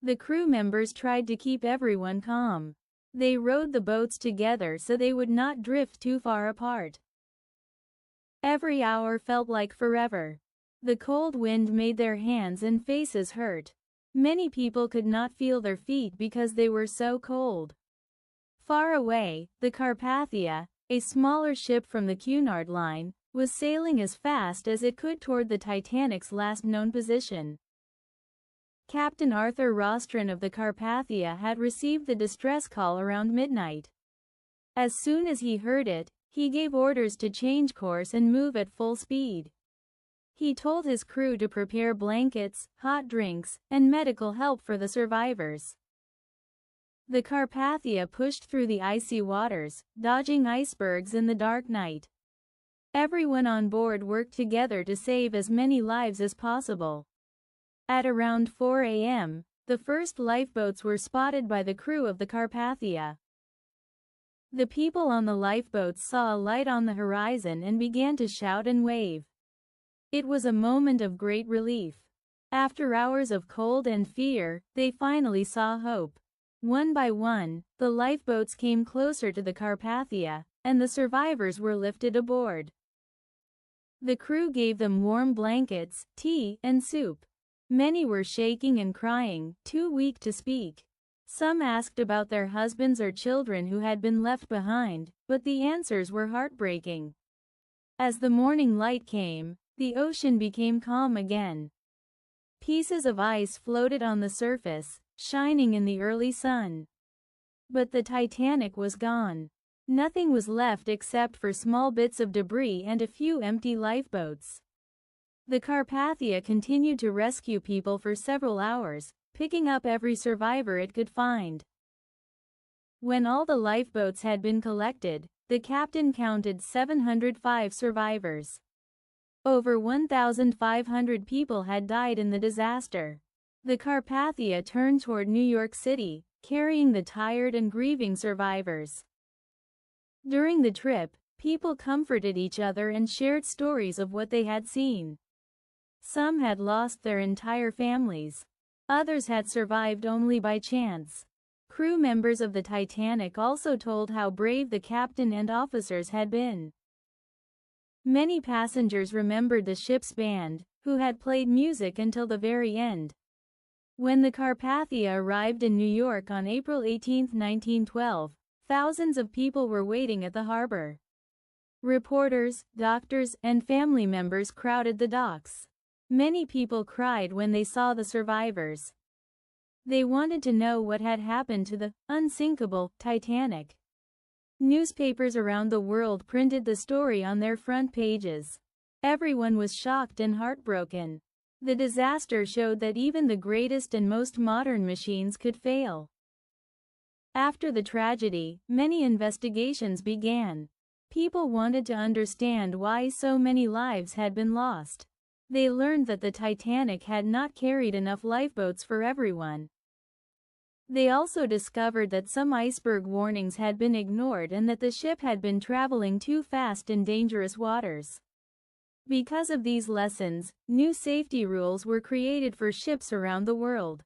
The crew members tried to keep everyone calm. They rowed the boats together so they would not drift too far apart. Every hour felt like forever. The cold wind made their hands and faces hurt. Many people could not feel their feet because they were so cold. Far away, the Carpathia, a smaller ship from the Cunard Line, was sailing as fast as it could toward the Titanic's last known position. Captain Arthur Rostron of the Carpathia had received the distress call around midnight. As soon as he heard it, he gave orders to change course and move at full speed. He told his crew to prepare blankets, hot drinks, and medical help for the survivors. The Carpathia pushed through the icy waters, dodging icebergs in the dark night. Everyone on board worked together to save as many lives as possible. At around 4 a.m., the first lifeboats were spotted by the crew of the Carpathia. The people on the lifeboats saw a light on the horizon and began to shout and wave. It was a moment of great relief. After hours of cold and fear, they finally saw hope. One by one, the lifeboats came closer to the Carpathia, and the survivors were lifted aboard. The crew gave them warm blankets, tea, and soup. Many were shaking and crying, too weak to speak. Some asked about their husbands or children who had been left behind, but the answers were heartbreaking. As the morning light came, the ocean became calm again. Pieces of ice floated on the surface, shining in the early sun. But the Titanic was gone. Nothing was left except for small bits of debris and a few empty lifeboats. The Carpathia continued to rescue people for several hours, picking up every survivor it could find. When all the lifeboats had been collected, the captain counted 705 survivors. Over 1,500 people had died in the disaster. The Carpathia turned toward New York City, carrying the tired and grieving survivors. During the trip, people comforted each other and shared stories of what they had seen. Some had lost their entire families. Others had survived only by chance. Crew members of the Titanic also told how brave the captain and officers had been. Many passengers remembered the ship's band, who had played music until the very end. When the Carpathia arrived in New York on April 18, 1912, thousands of people were waiting at the harbor. Reporters, doctors, and family members crowded the docks. Many people cried when they saw the survivors. They wanted to know what had happened to the unsinkable Titanic. Newspapers around the world printed the story on their front pages. Everyone was shocked and heartbroken. The disaster showed that even the greatest and most modern machines could fail. After the tragedy, many investigations began. People wanted to understand why so many lives had been lost. They learned that the Titanic had not carried enough lifeboats for everyone. They also discovered that some iceberg warnings had been ignored and that the ship had been traveling too fast in dangerous waters. Because of these lessons, new safety rules were created for ships around the world.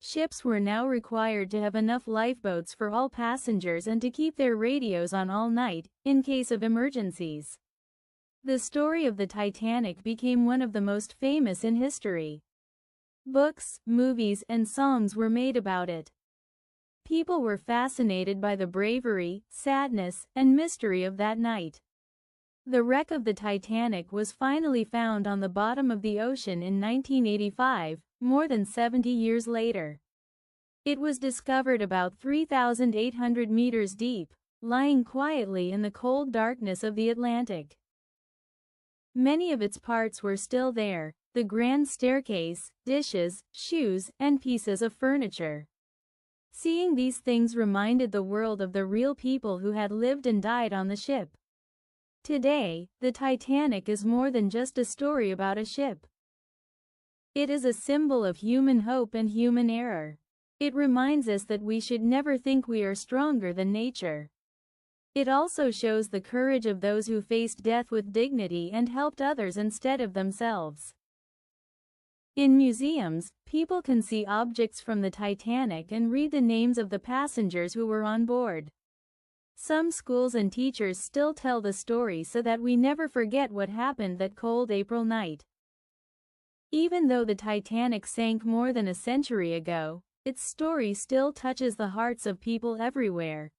Ships were now required to have enough lifeboats for all passengers and to keep their radios on all night, in case of emergencies. The story of the Titanic became one of the most famous in history. Books, movies, and songs were made about it. People were fascinated by the bravery, sadness, and mystery of that night. The wreck of the Titanic was finally found on the bottom of the ocean in 1985, more than 70 years later. It was discovered about 3,800 meters deep, lying quietly in the cold darkness of the Atlantic. Many of its parts were still there: the grand staircase, dishes, shoes, and pieces of furniture. Seeing these things reminded the world of the real people who had lived and died on the ship. Today, the Titanic is more than just a story about a ship. It is a symbol of human hope and human error. It reminds us that we should never think we are stronger than nature. It also shows the courage of those who faced death with dignity and helped others instead of themselves. In museums, people can see objects from the Titanic and read the names of the passengers who were on board. Some schools and teachers still tell the story so that we never forget what happened that cold April night. Even though the Titanic sank more than a century ago, its story still touches the hearts of people everywhere.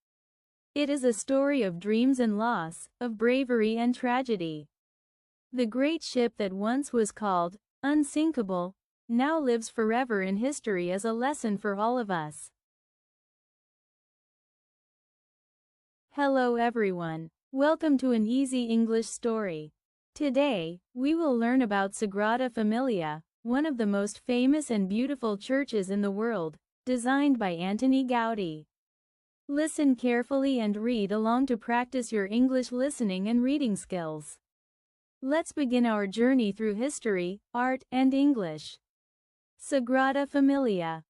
It is a story of dreams and loss, of bravery and tragedy. The great ship that once was called unsinkable now lives forever in history as a lesson for all of us. Hello everyone. Welcome to an easy English story. Today, we will learn about Sagrada Familia, one of the most famous and beautiful churches in the world, designed by Antoni Gaudí. Listen carefully and read along to practice your English listening and reading skills. Let's begin our journey through history, art, and English. Sagrada Familia.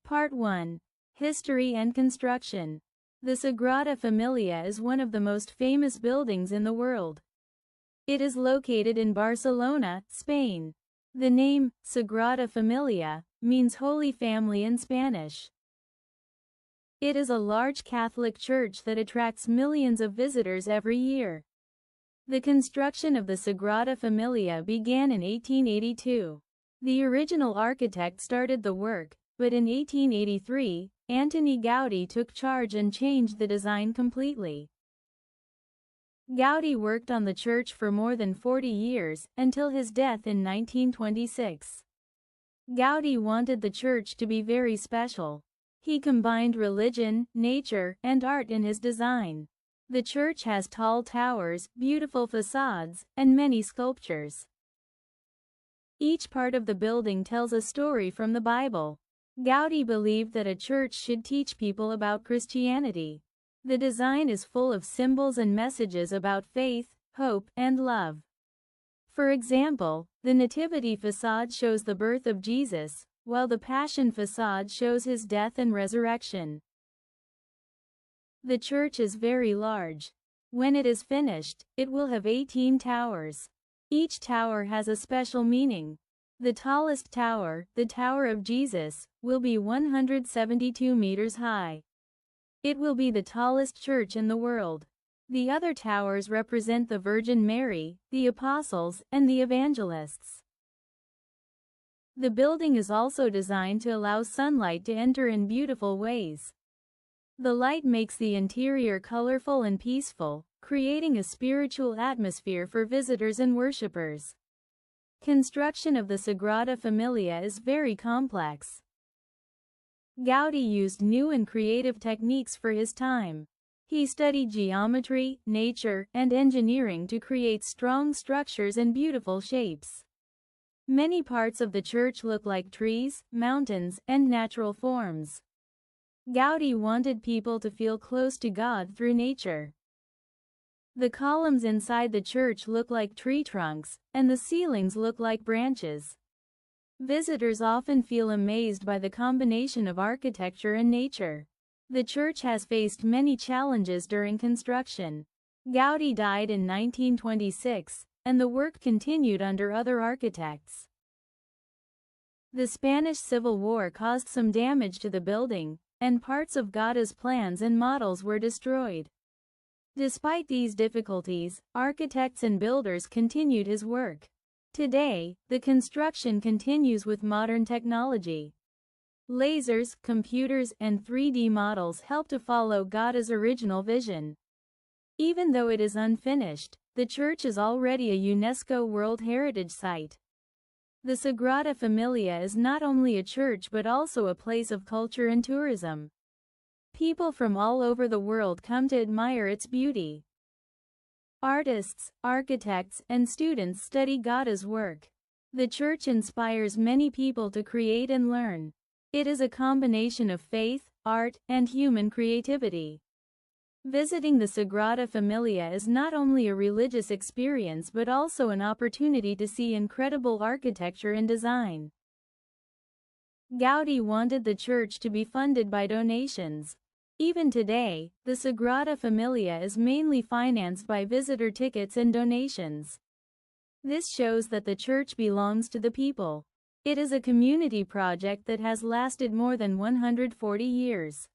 Part 1. History and Construction. The Sagrada Familia is one of the most famous buildings in the world. It is located in Barcelona, Spain. The name, Sagrada Familia, means Holy Family in Spanish. It is a large Catholic church that attracts millions of visitors every year. The construction of the Sagrada Familia began in 1882. The original architect started the work, but in 1883, Antoni Gaudí took charge and changed the design completely. Gaudí worked on the church for more than 40 years, until his death in 1926. Gaudí wanted the church to be very special. He combined religion, nature, and art in his design. The church has tall towers, beautiful facades, and many sculptures. Each part of the building tells a story from the Bible. Gaudí believed that a church should teach people about Christianity. The design is full of symbols and messages about faith, hope, and love. For example, the Nativity facade shows the birth of Jesus, while the Passion facade shows his death and resurrection. The church is very large. When it is finished, it will have 18 towers. Each tower has a special meaning. The tallest tower, the Tower of Jesus, will be 172 meters high. It will be the tallest church in the world. The other towers represent the Virgin Mary, the Apostles, and the Evangelists. The building is also designed to allow sunlight to enter in beautiful ways. The light makes the interior colorful and peaceful, creating a spiritual atmosphere for visitors and worshippers. Construction of the Sagrada Familia is very complex. Gaudí used new and creative techniques for his time. He studied geometry, nature, and engineering to create strong structures and beautiful shapes. Many parts of the church look like trees, mountains, and natural forms. Gaudí wanted people to feel close to God through nature. The columns inside the church look like tree trunks, and the ceilings look like branches. Visitors often feel amazed by the combination of architecture and nature. The church has faced many challenges during construction. Gaudí died in 1926, and the work continued under other architects. The Spanish Civil War caused some damage to the building, and parts of Gaudí's plans and models were destroyed. Despite these difficulties, architects and builders continued his work. Today, the construction continues with modern technology. Lasers, computers, and 3D models help to follow Gaudí's original vision. Even though it is unfinished, the church is already a UNESCO World Heritage Site. The Sagrada Familia is not only a church but also a place of culture and tourism. People from all over the world come to admire its beauty. Artists, architects, and students study Gaudi's work. The church inspires many people to create and learn. It is a combination of faith, art, and human creativity. Visiting the Sagrada Familia is not only a religious experience but also an opportunity to see incredible architecture and design. Gaudi wanted the church to be funded by donations. Even today, the Sagrada Familia is mainly financed by visitor tickets and donations. This shows that the church belongs to the people. It is a community project that has lasted more than 140 years.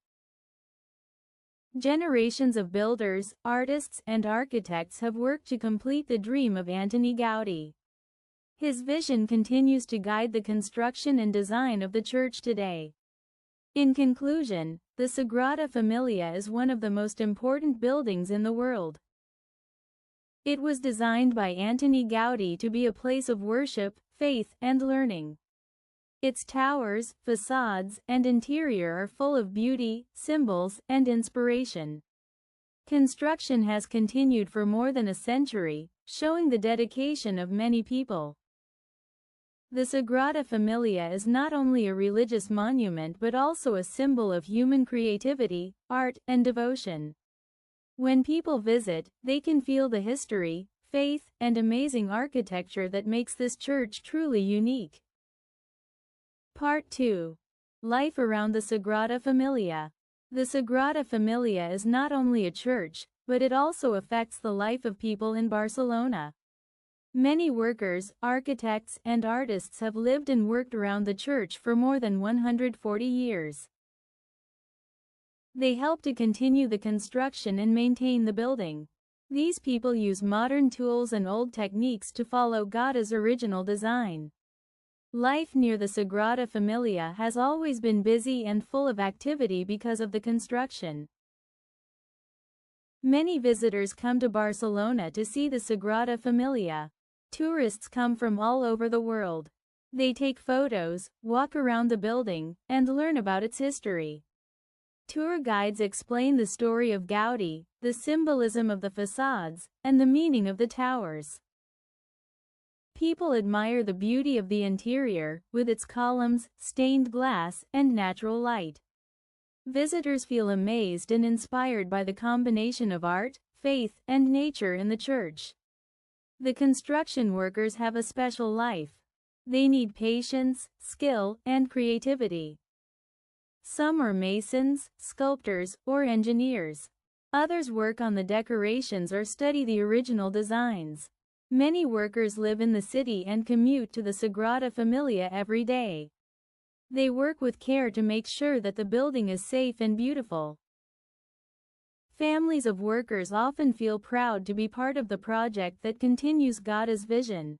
Generations of builders, artists, and architects have worked to complete the dream of Antoni Gaudi. His vision continues to guide the construction and design of the church today. In conclusion, the Sagrada Familia is one of the most important buildings in the world. It was designed by Antoni Gaudi to be a place of worship, faith, and learning. Its towers, facades, and interior are full of beauty, symbols, and inspiration. Construction has continued for more than a century, showing the dedication of many people. The Sagrada Familia is not only a religious monument but also a symbol of human creativity, art, and devotion. When people visit, they can feel the history, faith, and amazing architecture that makes this church truly unique. Part 2. Life around the Sagrada Familia. The Sagrada Familia is not only a church, but it also affects the life of people in Barcelona. Many workers, architects, and artists have lived and worked around the church for more than 140 years. They help to continue the construction and maintain the building. These people use modern tools and old techniques to follow Gaudi's original design. Life near the Sagrada Familia has always been busy and full of activity because of the construction. Many visitors come to Barcelona to see the Sagrada Familia. Tourists come from all over the world. They take photos, walk around the building, and learn about its history. Tour guides explain the story of Gaudi, the symbolism of the facades, and the meaning of the towers. People admire the beauty of the interior, with its columns, stained glass, and natural light. Visitors feel amazed and inspired by the combination of art, faith, and nature in the church. The construction workers have a special life. They need patience, skill, and creativity. Some are masons, sculptors, or engineers. Others work on the decorations or study the original designs. Many workers live in the city and commute to the Sagrada Familia every day. They work with care to make sure that the building is safe and beautiful. Families of workers often feel proud to be part of the project that continues Gaudi's vision.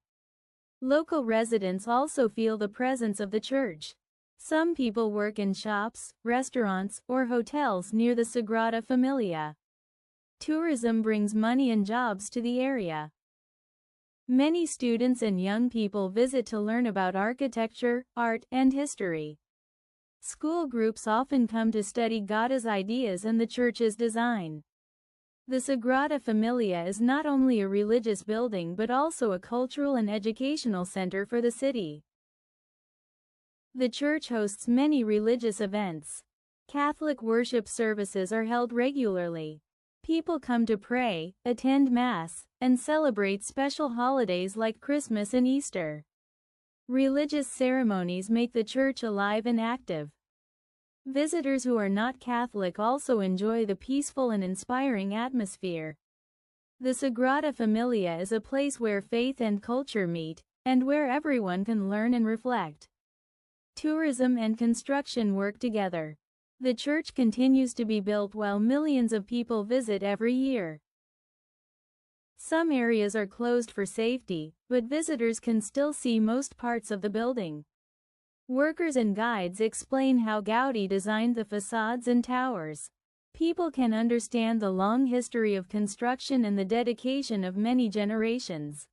Local residents also feel the presence of the church. Some people work in shops, restaurants, or hotels near the Sagrada Familia. Tourism brings money and jobs to the area. Many students and young people visit to learn about architecture, art, and history. School groups often come to study Gaudi's ideas and the church's design. The Sagrada Familia is not only a religious building but also a cultural and educational center for the city. The church hosts many religious events. Catholic worship services are held regularly. People come to pray, attend Mass, and celebrate special holidays like Christmas and Easter. Religious ceremonies make the church alive and active. Visitors who are not Catholic also enjoy the peaceful and inspiring atmosphere. The Sagrada Familia is a place where faith and culture meet, and where everyone can learn and reflect. Tourism and construction work together. The church continues to be built while millions of people visit every year. Some areas are closed for safety, but visitors can still see most parts of the building. Workers and guides explain how Gaudi designed the facades and towers. People can understand the long history of construction and the dedication of many generations.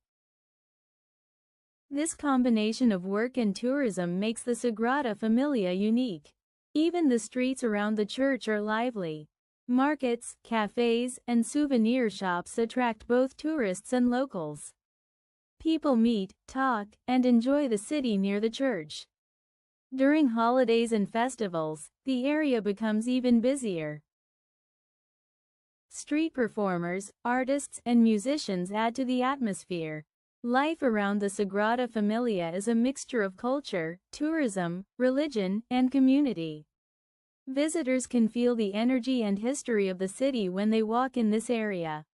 This combination of work and tourism makes the Sagrada Familia unique. Even the streets around the church are lively. Markets, cafes, and souvenir shops attract both tourists and locals. People meet, talk, and enjoy the city near the church. During holidays and festivals, the area becomes even busier. Street performers, artists, and musicians add to the atmosphere. Life around the Sagrada Familia is a mixture of culture, tourism, religion, and community. Visitors can feel the energy and history of the city when they walk in this area.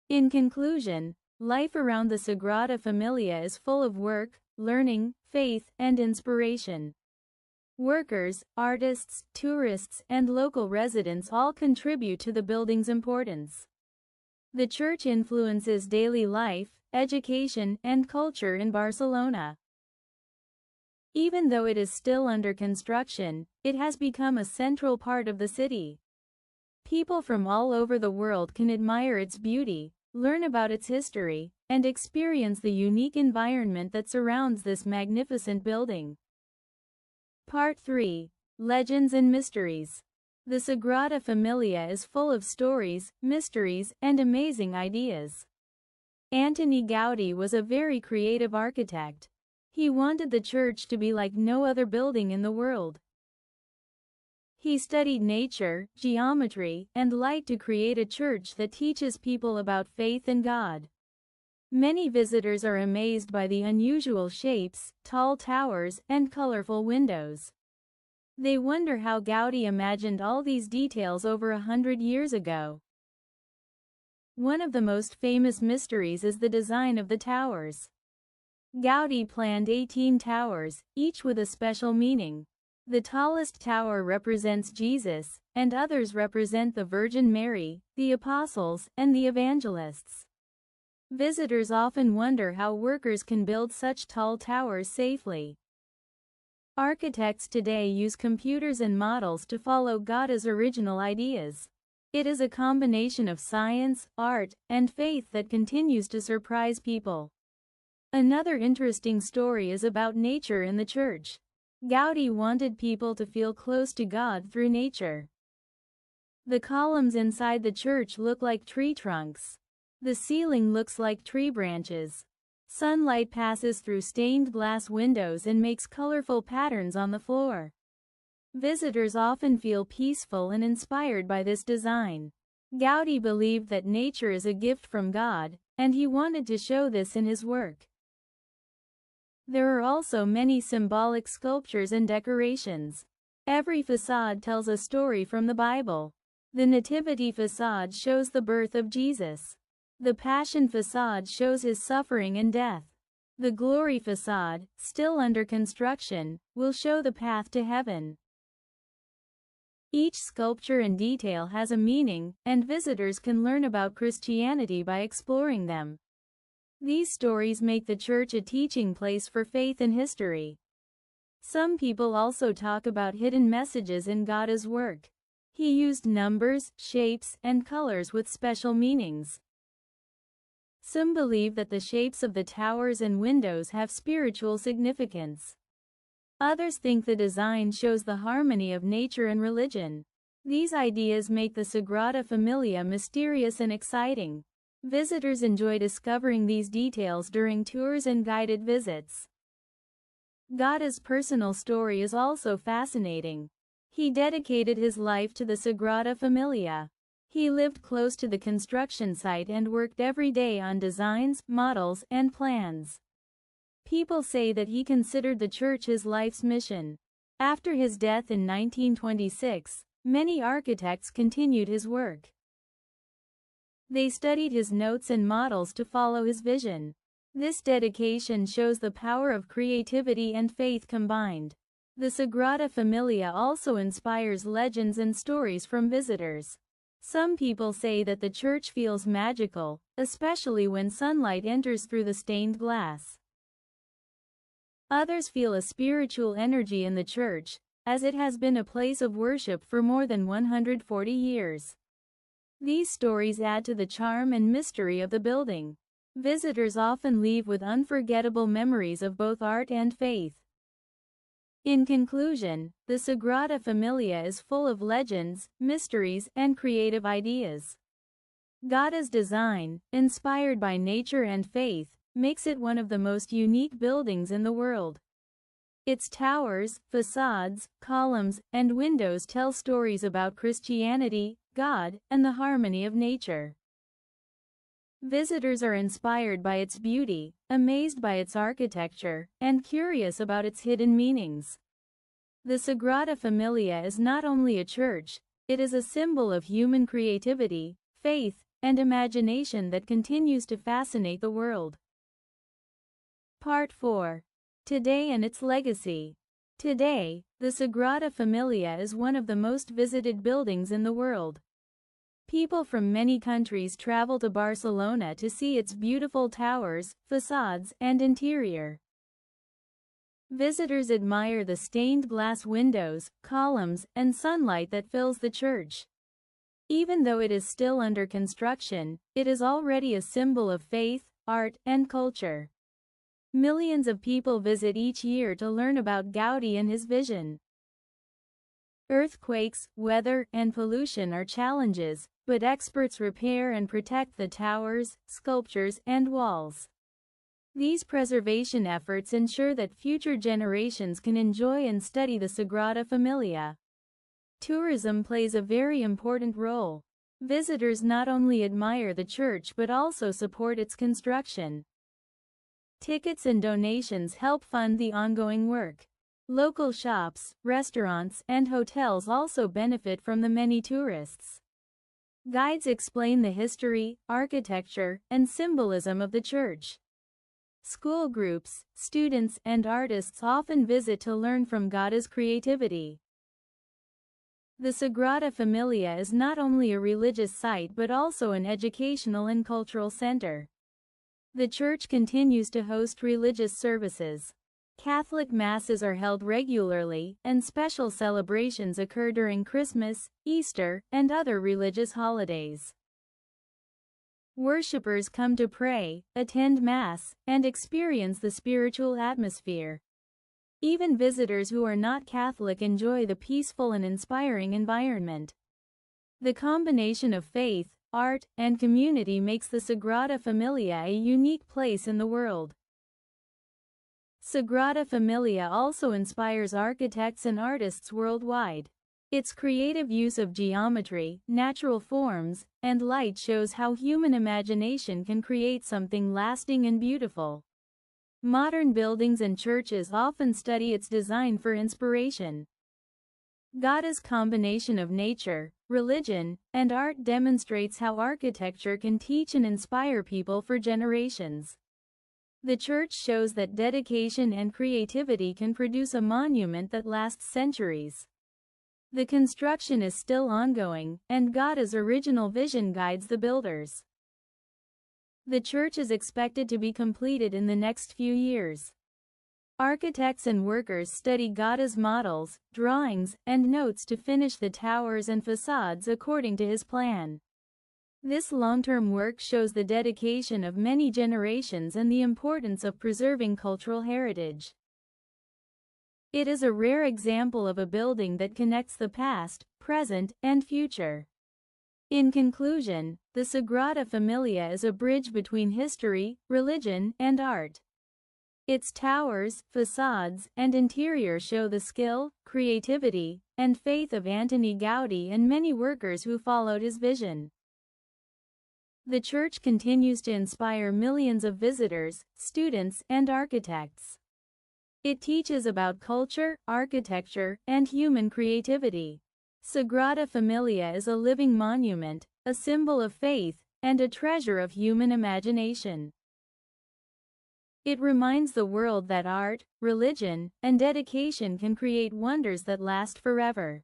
In conclusion, life around the Sagrada Familia is full of work, learning, faith, and inspiration. Workers, artists, tourists, and local residents all contribute to the building's importance. The church influences daily life, education, and culture in Barcelona. Even though it is still under construction, it has become a central part of the city. People from all over the world can admire its beauty, learn about its history, and experience the unique environment that surrounds this magnificent building. Part 3. Legends and Mysteries. The Sagrada Familia is full of stories, mysteries, and amazing ideas. Antoni Gaudí was a very creative architect. He wanted the church to be like no other building in the world. He studied nature, geometry, and light to create a church that teaches people about faith and God. Many visitors are amazed by the unusual shapes, tall towers, and colorful windows. They wonder how Gaudí imagined all these details over 100 years ago. One of the most famous mysteries is the design of the towers. Gaudí planned 18 towers, each with a special meaning. The tallest tower represents Jesus, and others represent the Virgin Mary, the Apostles, and the Evangelists. Visitors often wonder how workers can build such tall towers safely. Architects today use computers and models to follow Gaudí's original ideas. It is a combination of science, art, and faith that continues to surprise people. Another interesting story is about nature in the church. Gaudí wanted people to feel close to God through nature. The columns inside the church look like tree trunks. The ceiling looks like tree branches. Sunlight passes through stained glass windows and makes colorful patterns on the floor. Visitors often feel peaceful and inspired by this design. Gaudí believed that nature is a gift from God, and he wanted to show this in his work. There are also many symbolic sculptures and decorations. Every facade tells a story from the Bible. The Nativity facade shows the birth of Jesus. The Passion facade shows his suffering and death. The Glory facade, still under construction, will show the path to heaven. Each sculpture and detail has a meaning, and visitors can learn about Christianity by exploring them. These stories make the church a teaching place for faith and history. Some people also talk about hidden messages in Gaudí's work. He used numbers, shapes, and colors with special meanings. Some believe that the shapes of the towers and windows have spiritual significance. Others think the design shows the harmony of nature and religion. These ideas make the Sagrada Familia mysterious and exciting. Visitors enjoy discovering these details during tours and guided visits. Gaudí's personal story is also fascinating. He dedicated his life to the Sagrada Familia. He lived close to the construction site and worked every day on designs, models, and plans. People say that he considered the church his life's mission. After his death in 1926, many architects continued his work. They studied his notes and models to follow his vision. This dedication shows the power of creativity and faith combined. The Sagrada Familia also inspires legends and stories from visitors. Some people say that the church feels magical, especially when sunlight enters through the stained glass. Others feel a spiritual energy in the church, as it has been a place of worship for more than 140 years. These stories add to the charm and mystery of the building. Visitors often leave with unforgettable memories of both art and faith. In conclusion, the Sagrada Familia is full of legends, mysteries, and creative ideas. Gauda's design, inspired by nature and faith, makes it one of the most unique buildings in the world. Its towers, facades, columns, and windows tell stories about Christianity, God, and the harmony of nature. Visitors are inspired by its beauty, amazed by its architecture, and curious about its hidden meanings. The Sagrada Familia is not only a church, it is a symbol of human creativity, faith, and imagination that continues to fascinate the world. Part 4. Today and its legacy. Today, the Sagrada Familia is one of the most visited buildings in the world. People from many countries travel to Barcelona to see its beautiful towers, facades, and interior. Visitors admire the stained glass windows, columns, and sunlight that fills the church. Even though it is still under construction, it is already a symbol of faith, art, and culture. Millions of people visit each year to learn about Gaudí and his vision. Earthquakes, weather, and pollution are challenges, but experts repair and protect the towers, sculptures, and walls. These preservation efforts ensure that future generations can enjoy and study the Sagrada Familia. Tourism plays a very important role. Visitors not only admire the church but also support its construction. Tickets and donations help fund the ongoing work. Local shops, restaurants, and hotels also benefit from the many tourists. Guides explain the history, architecture, and symbolism of the church. School groups, students, and artists often visit to learn from Gauda's creativity. The Sagrada Familia is not only a religious site but also an educational and cultural center. The church continues to host religious services. Catholic masses are held regularly, and special celebrations occur during Christmas, Easter, and other religious holidays. Worshippers come to pray, attend Mass, and experience the spiritual atmosphere. Even visitors who are not Catholic enjoy the peaceful and inspiring environment. The combination of faith, art, and community makes the Sagrada Familia a unique place in the world. Sagrada Familia also inspires architects and artists worldwide. Its creative use of geometry, natural forms, and light shows how human imagination can create something lasting and beautiful. Modern buildings and churches often study its design for inspiration. Gauda's combination of nature, religion, and art demonstrates how architecture can teach and inspire people for generations. The church shows that dedication and creativity can produce a monument that lasts centuries. The construction is still ongoing, and Gauda's original vision guides the builders. The church is expected to be completed in the next few years. Architects and workers study Gauda's models, drawings, and notes to finish the towers and facades according to his plan. This long-term work shows the dedication of many generations and the importance of preserving cultural heritage. It is a rare example of a building that connects the past, present, and future. In conclusion, the Sagrada Familia is a bridge between history, religion, and art. Its towers, facades, and interior show the skill, creativity, and faith of Antoni Gaudí and many workers who followed his vision. The church continues to inspire millions of visitors, students, and architects. It teaches about culture, architecture, and human creativity. Sagrada Familia is a living monument, a symbol of faith, and a treasure of human imagination. It reminds the world that art, religion, and dedication can create wonders that last forever.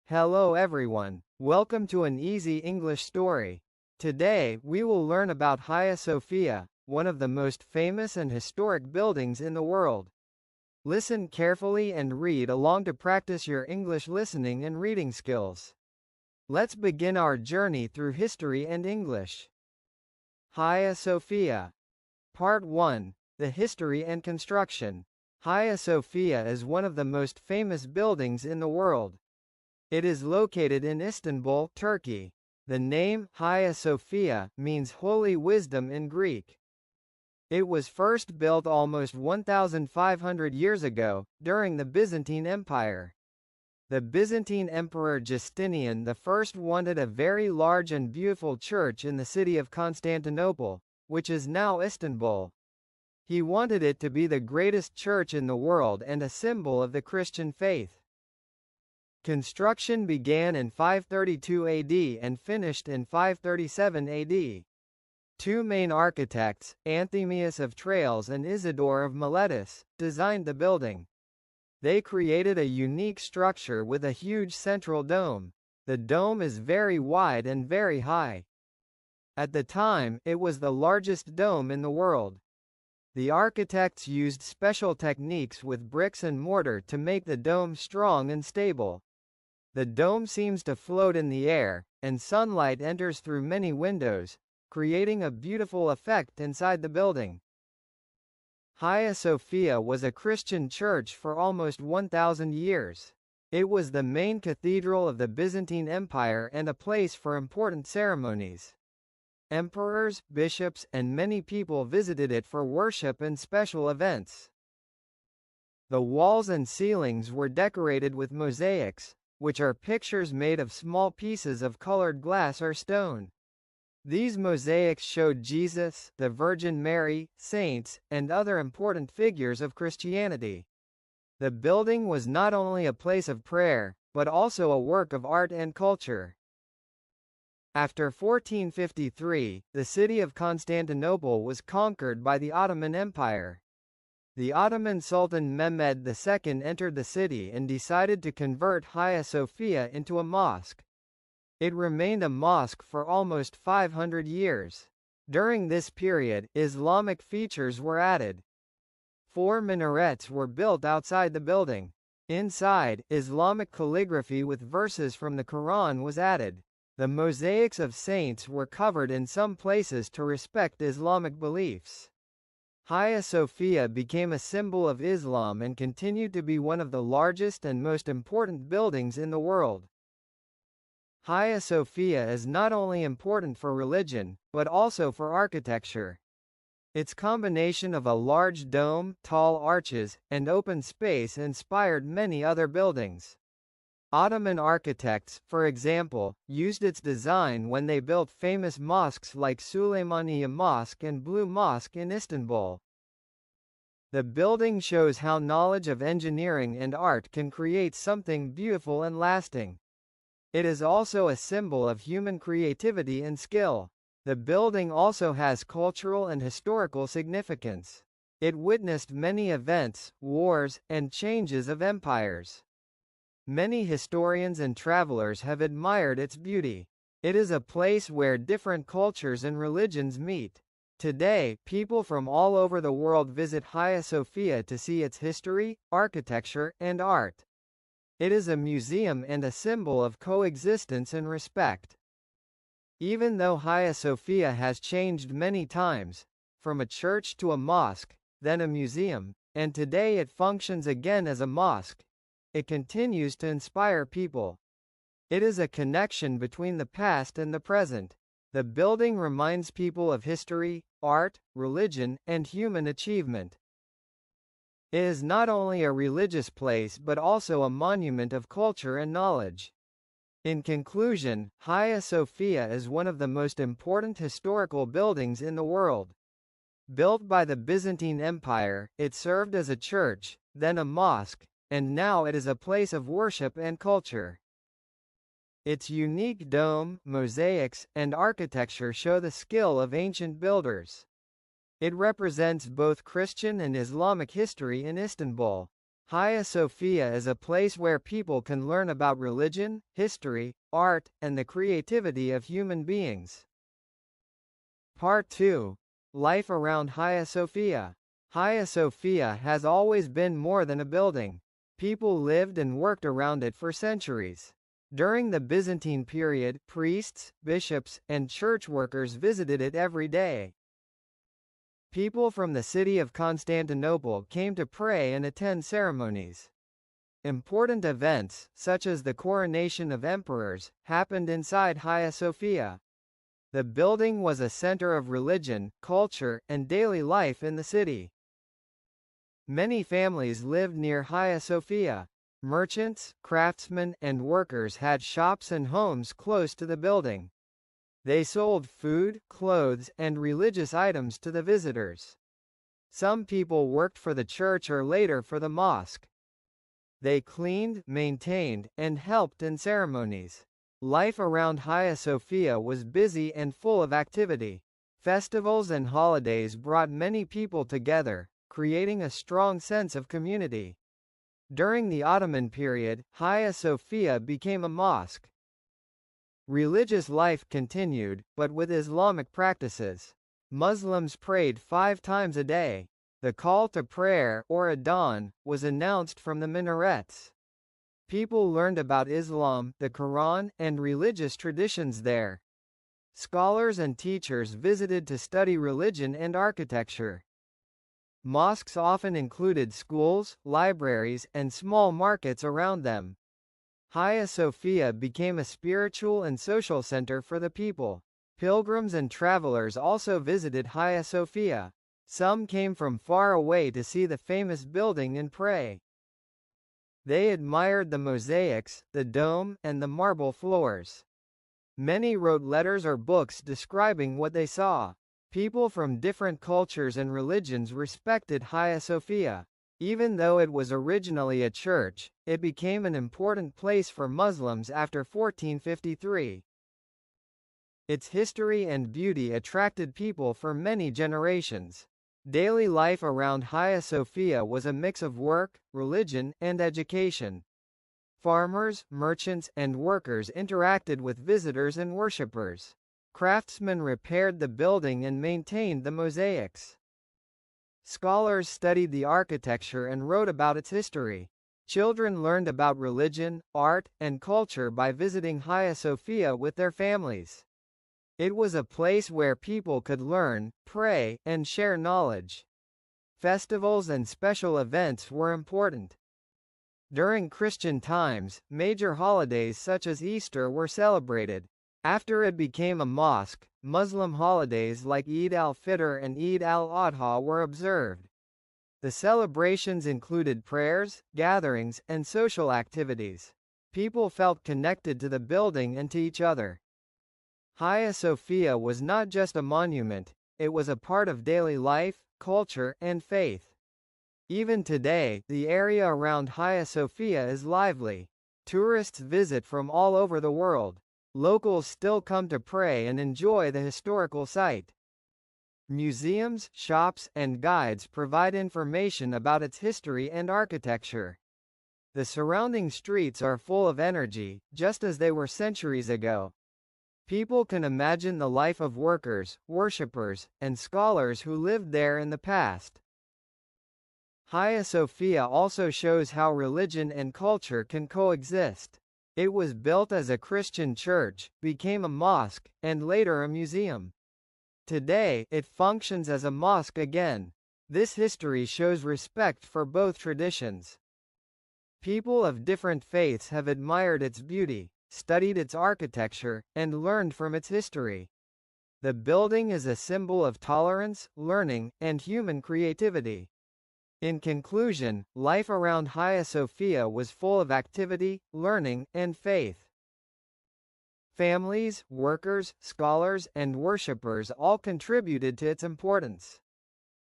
Hello everyone, welcome to an easy English story. Today, we will learn about Hagia Sophia, one of the most famous and historic buildings in the world. Listen carefully and read along to practice your English listening and reading skills. Let's begin our journey through history and English. Hagia Sophia. Part 1. The history and construction. Hagia Sophia is one of the most famous buildings in the world. It is located in Istanbul, Turkey. The name Hagia Sophia means holy wisdom in Greek. It was first built almost 1,500 years ago, during the Byzantine Empire. The Byzantine Emperor Justinian I wanted a very large and beautiful church in the city of Constantinople, which is now Istanbul. He wanted it to be the greatest church in the world and a symbol of the Christian faith. Construction began in 532 AD and finished in 537 AD. Two main architects, Anthemius of Tralles and Isidore of Miletus, designed the building. They created a unique structure with a huge central dome. The dome is very wide and very high. At the time, it was the largest dome in the world. The architects used special techniques with bricks and mortar to make the dome strong and stable. The dome seems to float in the air, and sunlight enters through many windows, creating a beautiful effect inside the building. Hagia Sophia was a Christian church for almost 1,000 years. It was the main cathedral of the Byzantine Empire and a place for important ceremonies. Emperors, bishops, and many people visited it for worship and special events. The walls and ceilings were decorated with mosaics, which are pictures made of small pieces of colored glass or stone. These mosaics showed Jesus, the Virgin Mary, saints, and other important figures of Christianity. The building was not only a place of prayer, but also a work of art and culture. After 1453, the city of Constantinople was conquered by the Ottoman Empire. The Ottoman Sultan Mehmed II entered the city and decided to convert Hagia Sophia into a mosque. It remained a mosque for almost 500 years. During this period, Islamic features were added. 4 minarets were built outside the building. Inside, Islamic calligraphy with verses from the Quran was added. The mosaics of saints were covered in some places to respect Islamic beliefs. Hagia Sophia became a symbol of Islam and continued to be one of the largest and most important buildings in the world. Hagia Sophia is not only important for religion, but also for architecture. Its combination of a large dome, tall arches, and open space inspired many other buildings. Ottoman architects, for example, used its design when they built famous mosques like Süleymaniye Mosque and Blue Mosque in Istanbul. The building shows how knowledge of engineering and art can create something beautiful and lasting. It is also a symbol of human creativity and skill. The building also has cultural and historical significance. It witnessed many events, wars, and changes of empires. Many historians and travelers have admired its beauty. It is a place where different cultures and religions meet. Today, people from all over the world visit Hagia Sophia to see its history, architecture, and art. It is a museum and a symbol of coexistence and respect. Even though Hagia Sophia has changed many times, from a church to a mosque, then a museum, and today it functions again as a mosque, it continues to inspire people. It is a connection between the past and the present. The building reminds people of history, art, religion, and human achievement. It is not only a religious place but also a monument of culture and knowledge. In conclusion, Hagia Sophia is one of the most important historical buildings in the world. Built by the Byzantine Empire, it served as a church, then a mosque, and now it is a place of worship and culture. Its unique dome, mosaics, and architecture show the skill of ancient builders. It represents both Christian and Islamic history in Istanbul. Hagia Sophia is a place where people can learn about religion, history, art, and the creativity of human beings. Part 2. Life around Hagia Sophia. Hagia Sophia has always been more than a building. People lived and worked around it for centuries. During the Byzantine period, priests, bishops, and church workers visited it every day. People from the city of Constantinople came to pray and attend ceremonies. Important events, such as the coronation of emperors, happened inside Hagia Sophia. The building was a center of religion, culture, and daily life in the city. Many families lived near Hagia Sophia. Merchants, craftsmen, and workers had shops and homes close to the building. They sold food, clothes, and religious items to the visitors. Some people worked for the church or later for the mosque. They cleaned, maintained, and helped in ceremonies. Life around Hagia Sophia was busy and full of activity. Festivals and holidays brought many people together, creating a strong sense of community. During the Ottoman period, Hagia Sophia became a mosque. Religious life continued, but with Islamic practices. Muslims prayed 5 times a day. The call to prayer, or adhan, was announced from the minarets. People learned about Islam, the Quran, and religious traditions there. Scholars and teachers visited to study religion and architecture. Mosques often included schools, libraries, and small markets around them. Hagia Sophia became a spiritual and social center for the people. Pilgrims and travelers also visited Hagia Sophia. Some came from far away to see the famous building and pray. They admired the mosaics, the dome, and the marble floors. Many wrote letters or books describing what they saw. People from different cultures and religions respected Hagia Sophia. Even though it was originally a church, it became an important place for Muslims after 1453. Its history and beauty attracted people for many generations. Daily life around Hagia Sophia was a mix of work, religion, and education. Farmers, merchants, and workers interacted with visitors and worshippers. Craftsmen repaired the building and maintained the mosaics. Scholars studied the architecture and wrote about its history. Children learned about religion, art, and culture by visiting Hagia Sophia with their families. It was a place where people could learn, pray, and share knowledge. Festivals and special events were important. During Christian times, major holidays such as Easter were celebrated. After it became a mosque, Muslim holidays like Eid al-Fitr and Eid al-Adha were observed. The celebrations included prayers, gatherings, and social activities. People felt connected to the building and to each other. Hagia Sophia was not just a monument, it was a part of daily life, culture, and faith. Even today, the area around Hagia Sophia is lively. Tourists visit from all over the world. Locals still come to pray and enjoy the historical site. Museums, shops, and guides provide information about its history and architecture. The surrounding streets are full of energy, just as they were centuries ago. People can imagine the life of workers, worshippers, and scholars who lived there in the past. Hagia Sophia also shows how religion and culture can coexist. It was built as a Christian church, became a mosque, and later a museum. Today, it functions as a mosque again. This history shows respect for both traditions. People of different faiths have admired its beauty, studied its architecture, and learned from its history. The building is a symbol of tolerance, learning, and human creativity. In conclusion, life around Hagia Sophia was full of activity, learning, and faith. Families, workers, scholars, and worshippers all contributed to its importance.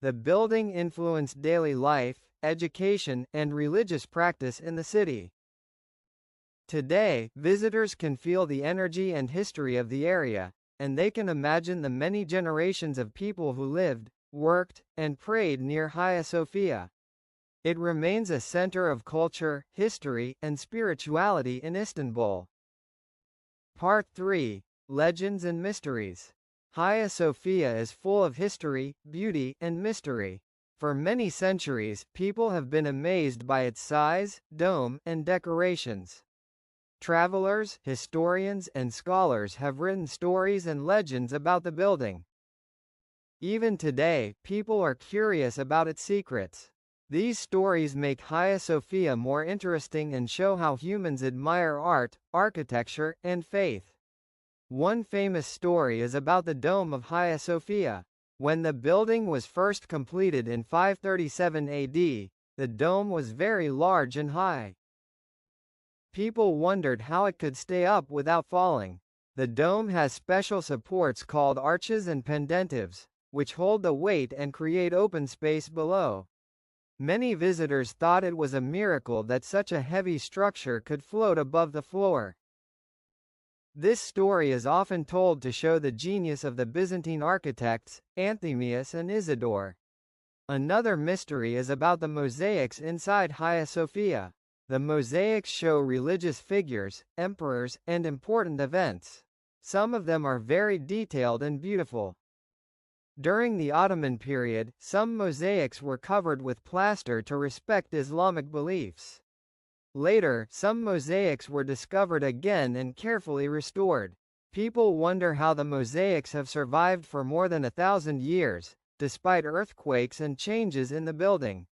The building influenced daily life, education, and religious practice in the city. Today, visitors can feel the energy and history of the area, and they can imagine the many generations of people who lived, worked, and prayed near Hagia Sophia. It remains a center of culture, history, and spirituality in Istanbul. Part 3. Legends and Mysteries. Hagia Sophia is full of history, beauty, and mystery. For many centuries, people have been amazed by its size, dome, and decorations. Travelers, historians, and scholars have written stories and legends about the building. Even today, people are curious about its secrets. These stories make Hagia Sophia more interesting and show how humans admire art, architecture, and faith. One famous story is about the Dome of Hagia Sophia. When the building was first completed in 537 AD, the dome was very large and high. People wondered how it could stay up without falling. The dome has special supports called arches and pendentives, which hold the weight and create open space below. Many visitors thought it was a miracle that such a heavy structure could float above the floor. This story is often told to show the genius of the Byzantine architects, Anthemius and Isidore. Another mystery is about the mosaics inside Hagia Sophia. The mosaics show religious figures, emperors, and important events. Some of them are very detailed and beautiful. During the Ottoman period, some mosaics were covered with plaster to respect Islamic beliefs. Later, some mosaics were discovered again and carefully restored. People wonder how the mosaics have survived for more than 1,000 years, despite earthquakes and changes in the building.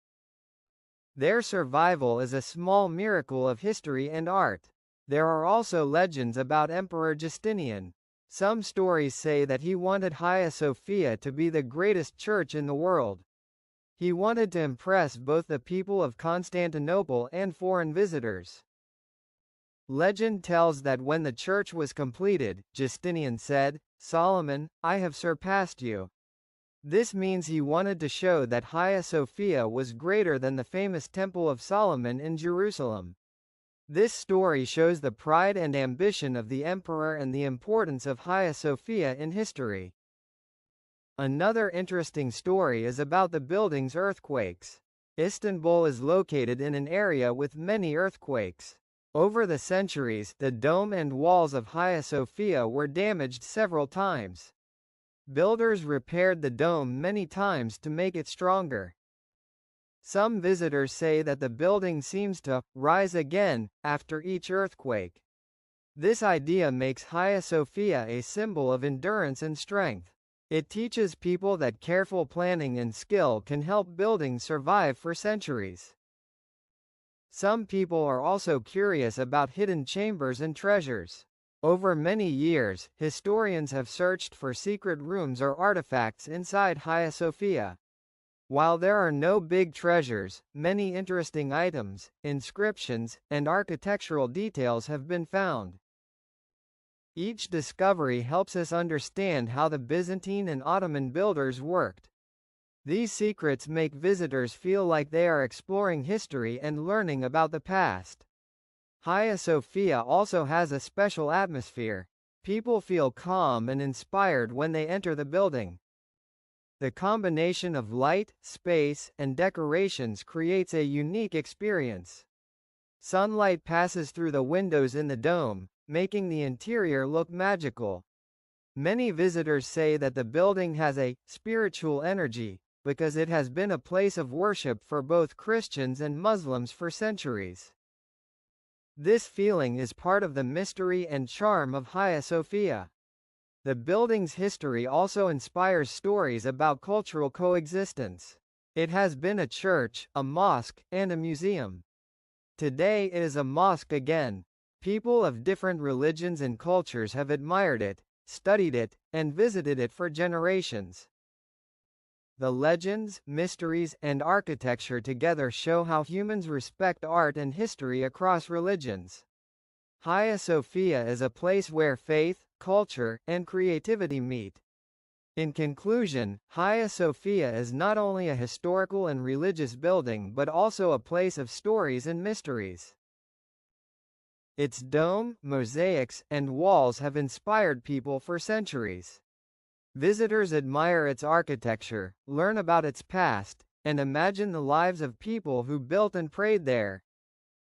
Their survival is a small miracle of history and art. There are also legends about Emperor Justinian. Some stories say that he wanted Hagia Sophia to be the greatest church in the world. He wanted to impress both the people of Constantinople and foreign visitors. Legend tells that when the church was completed, Justinian said, "Solomon, I have surpassed you." This means he wanted to show that Hagia Sophia was greater than the famous Temple of Solomon in Jerusalem. This story shows the pride and ambition of the emperor and the importance of Hagia Sophia in history. Another interesting story is about the building's earthquakes. Istanbul is located in an area with many earthquakes. Over the centuries, the dome and walls of Hagia Sophia were damaged several times. Builders repaired the dome many times to make it stronger. Some visitors say that the building seems to rise again after each earthquake. This idea makes Hagia Sophia a symbol of endurance and strength. It teaches people that careful planning and skill can help buildings survive for centuries. Some people are also curious about hidden chambers and treasures. Over many years, historians have searched for secret rooms or artifacts inside Hagia Sophia. While there are no big treasures, many interesting items, inscriptions, and architectural details have been found. Each discovery helps us understand how the Byzantine and Ottoman builders worked. These secrets make visitors feel like they are exploring history and learning about the past. Hagia Sophia also has a special atmosphere. People feel calm and inspired when they enter the building. The combination of light, space, and decorations creates a unique experience. Sunlight passes through the windows in the dome, making the interior look magical. Many visitors say that the building has a spiritual energy, because it has been a place of worship for both Christians and Muslims for centuries. This feeling is part of the mystery and charm of Hagia Sophia. The building's history also inspires stories about cultural coexistence. It has been a church, a mosque, and a museum. Today it is a mosque again. People of different religions and cultures have admired it, studied it, and visited it for generations. The legends, mysteries, and architecture together show how humans respect art and history across religions. Hagia Sophia is a place where faith, culture, and creativity meet. In conclusion, Hagia Sophia is not only a historical and religious building but also a place of stories and mysteries. Its dome, mosaics, and walls have inspired people for centuries. Visitors admire its architecture, learn about its past, and imagine the lives of people who built and prayed there.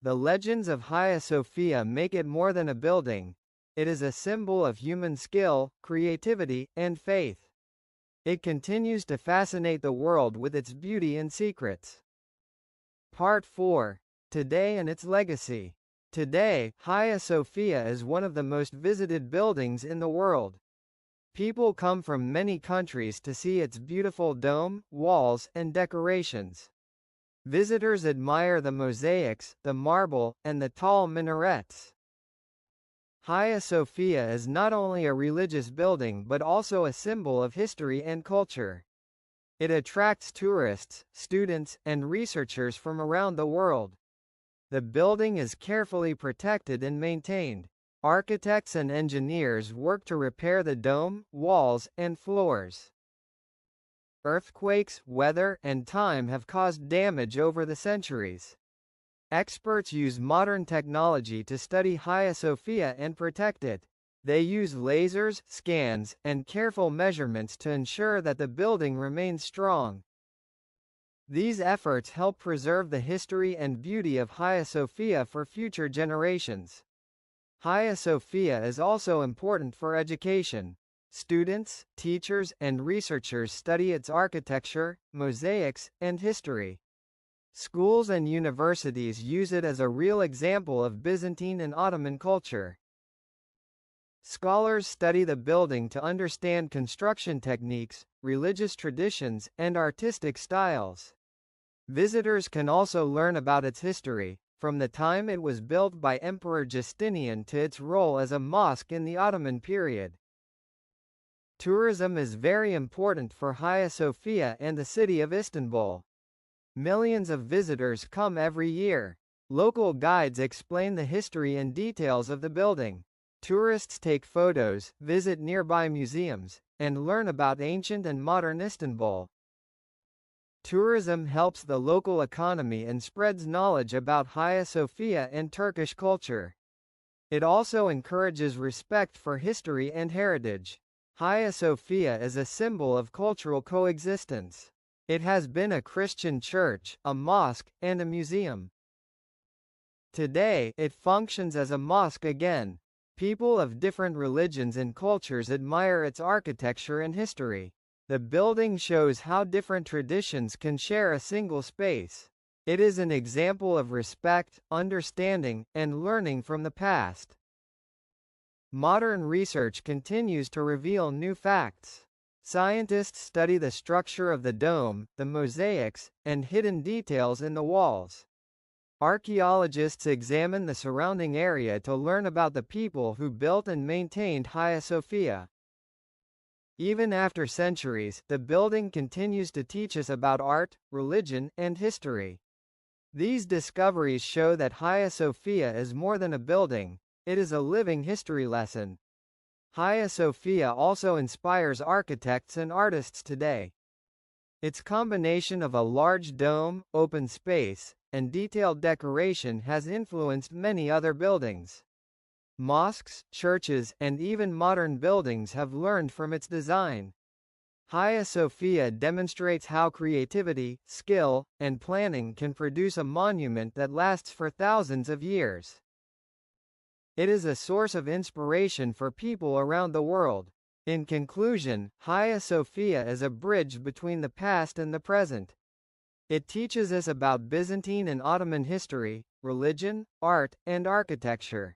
The legends of Hagia Sophia make it more than a building. It is a symbol of human skill, creativity, and faith. It continues to fascinate the world with its beauty and secrets. Part 4. Today and its legacy. Today, Hagia Sophia is one of the most visited buildings in the world. People come from many countries to see its beautiful dome, walls, and decorations. Visitors admire the mosaics, the marble, and the tall minarets. Hagia Sophia is not only a religious building but also a symbol of history and culture. It attracts tourists, students, and researchers from around the world. The building is carefully protected and maintained. Architects and engineers work to repair the dome, walls, and floors. Earthquakes, weather, and time have caused damage over the centuries. Experts use modern technology to study Hagia Sophia and protect it. They use lasers, scans, and careful measurements to ensure that the building remains strong. These efforts help preserve the history and beauty of Hagia Sophia for future generations. Hagia Sophia is also important for education. Students, teachers, and researchers study its architecture, mosaics, and history. Schools and universities use it as a real example of Byzantine and Ottoman culture. Scholars study the building to understand construction techniques, religious traditions, and artistic styles. Visitors can also learn about its history, from the time it was built by Emperor Justinian to its role as a mosque in the Ottoman period. Tourism is very important for Hagia Sophia and the city of Istanbul. Millions of visitors come every year. Local guides explain the history and details of the building. Tourists take photos, visit nearby museums, and learn about ancient and modern Istanbul. Tourism helps the local economy and spreads knowledge about Hagia Sophia and Turkish culture. It also encourages respect for history and heritage. Hagia Sophia is a symbol of cultural coexistence. It has been a Christian church, a mosque, and a museum. Today, it functions as a mosque again. People of different religions and cultures admire its architecture and history. The building shows how different traditions can share a single space. It is an example of respect, understanding, and learning from the past. Modern research continues to reveal new facts. Scientists study the structure of the dome, the mosaics, and hidden details in the walls. Archaeologists examine the surrounding area to learn about the people who built and maintained Hagia Sophia. Even after centuries, the building continues to teach us about art, religion, and history. These discoveries show that Hagia Sophia is more than a building, it is a living history lesson. Hagia Sophia also inspires architects and artists today. Its combination of a large dome, open space, and detailed decoration has influenced many other buildings. Mosques, churches, and even modern buildings have learned from its design. Hagia Sophia demonstrates how creativity, skill, and planning can produce a monument that lasts for thousands of years. It is a source of inspiration for people around the world. In conclusion, Hagia Sophia is a bridge between the past and the present. It teaches us about Byzantine and Ottoman history, religion, art, and architecture.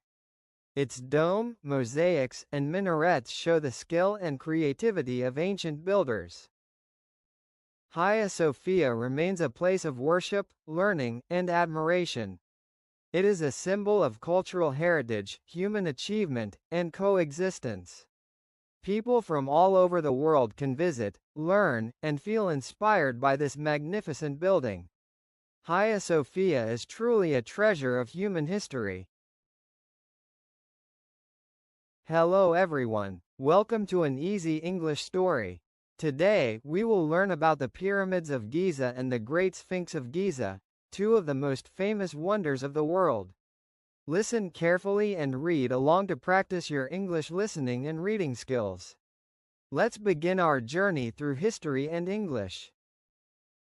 Its dome, mosaics, and minarets show the skill and creativity of ancient builders. Hagia Sophia remains a place of worship, learning, and admiration. It is a symbol of cultural heritage, human achievement, and coexistence. People from all over the world can visit, learn, and feel inspired by this magnificent building. Hagia Sophia is truly a treasure of human history. Hello everyone, welcome to an easy English story. Today, we will learn about the Pyramids of Giza and the Great Sphinx of Giza, two of the most famous wonders of the world. Listen carefully and read along to practice your English listening and reading skills. Let's begin our journey through history and English.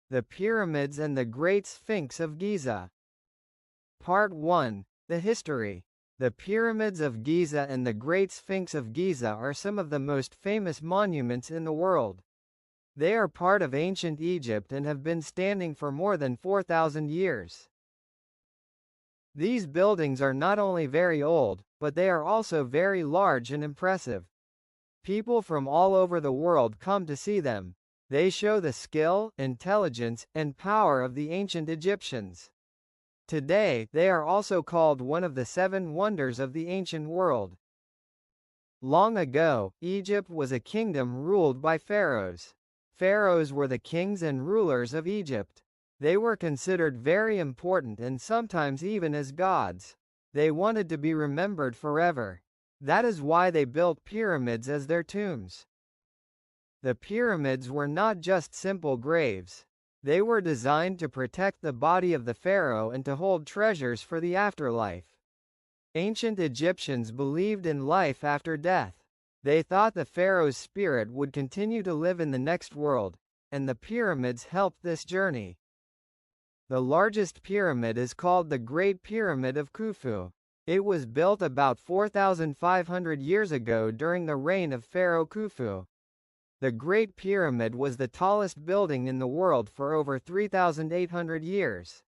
The Pyramids and the Great Sphinx of Giza. Part 1. The History. The Pyramids of Giza and the Great Sphinx of Giza are some of the most famous monuments in the world. They are part of ancient Egypt and have been standing for more than 4,000 years. These buildings are not only very old, but they are also very large and impressive. People from all over the world come to see them. They show the skill, intelligence, and power of the ancient Egyptians. Today, they are also called one of the seven wonders of the ancient world. Long ago, Egypt was a kingdom ruled by pharaohs. Pharaohs were the kings and rulers of Egypt. They were considered very important and sometimes even as gods. They wanted to be remembered forever. That is why they built pyramids as their tombs. The pyramids were not just simple graves. They were designed to protect the body of the pharaoh and to hold treasures for the afterlife. Ancient Egyptians believed in life after death. They thought the pharaoh's spirit would continue to live in the next world, and the pyramids helped this journey. The largest pyramid is called the Great Pyramid of Khufu. It was built about 4,500 years ago during the reign of Pharaoh Khufu. The Great Pyramid was the tallest building in the world for over 3,800 years.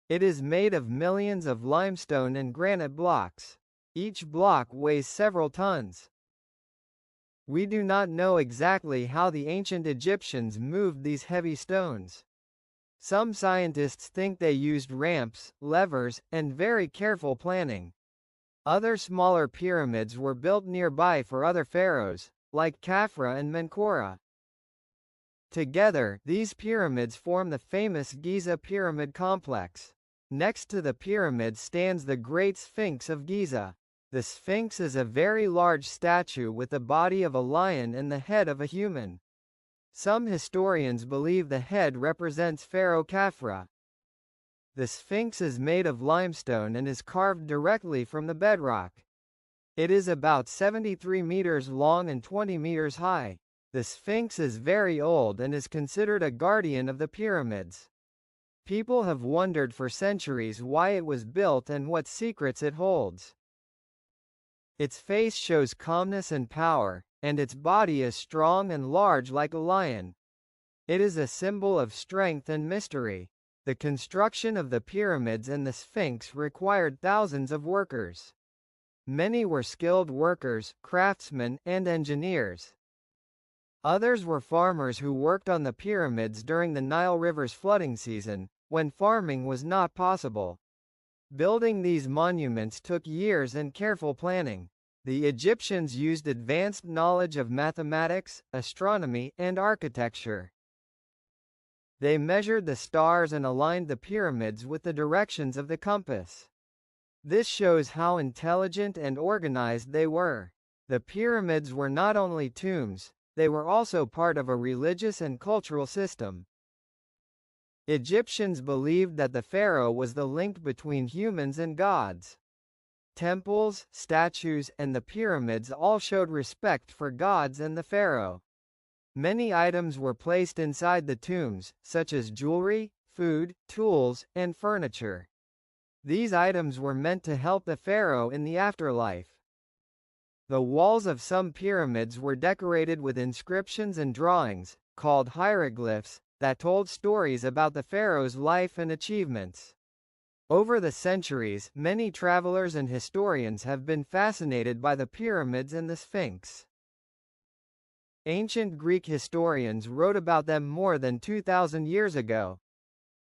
It is made of millions of limestone and granite blocks. Each block weighs several tons. We do not know exactly how the ancient Egyptians moved these heavy stones. Some scientists think they used ramps, levers, and very careful planning. Other smaller pyramids were built nearby for other pharaohs, like Khafra and Menkaure. Together, these pyramids form the famous Giza Pyramid Complex. Next to the pyramid stands the Great Sphinx of Giza. The Sphinx is a very large statue with the body of a lion and the head of a human. Some historians believe the head represents Pharaoh Khafra. The Sphinx is made of limestone and is carved directly from the bedrock. It is about 73 meters long and 20 meters high. The Sphinx is very old and is considered a guardian of the pyramids. People have wondered for centuries why it was built and what secrets it holds. Its face shows calmness and power, and its body is strong and large like a lion. It is a symbol of strength and mystery. The construction of the pyramids and the Sphinx required thousands of workers. Many were skilled workers, craftsmen, and engineers. Others were farmers who worked on the pyramids during the Nile River's flooding season, when farming was not possible. Building these monuments took years and careful planning. The Egyptians used advanced knowledge of mathematics, astronomy, and architecture. They measured the stars and aligned the pyramids with the directions of the compass. This shows how intelligent and organized they were. The pyramids were not only tombs, they were also part of a religious and cultural system. Egyptians believed that the pharaoh was the link between humans and gods. Temples, statues, and the pyramids all showed respect for gods and the pharaoh. Many items were placed inside the tombs, such as jewelry, food, tools, and furniture. These items were meant to help the pharaoh in the afterlife. The walls of some pyramids were decorated with inscriptions and drawings, called hieroglyphs, that told stories about the pharaoh's life and achievements. Over the centuries, many travelers and historians have been fascinated by the pyramids and the Sphinx. Ancient Greek historians wrote about them more than 2,000 years ago.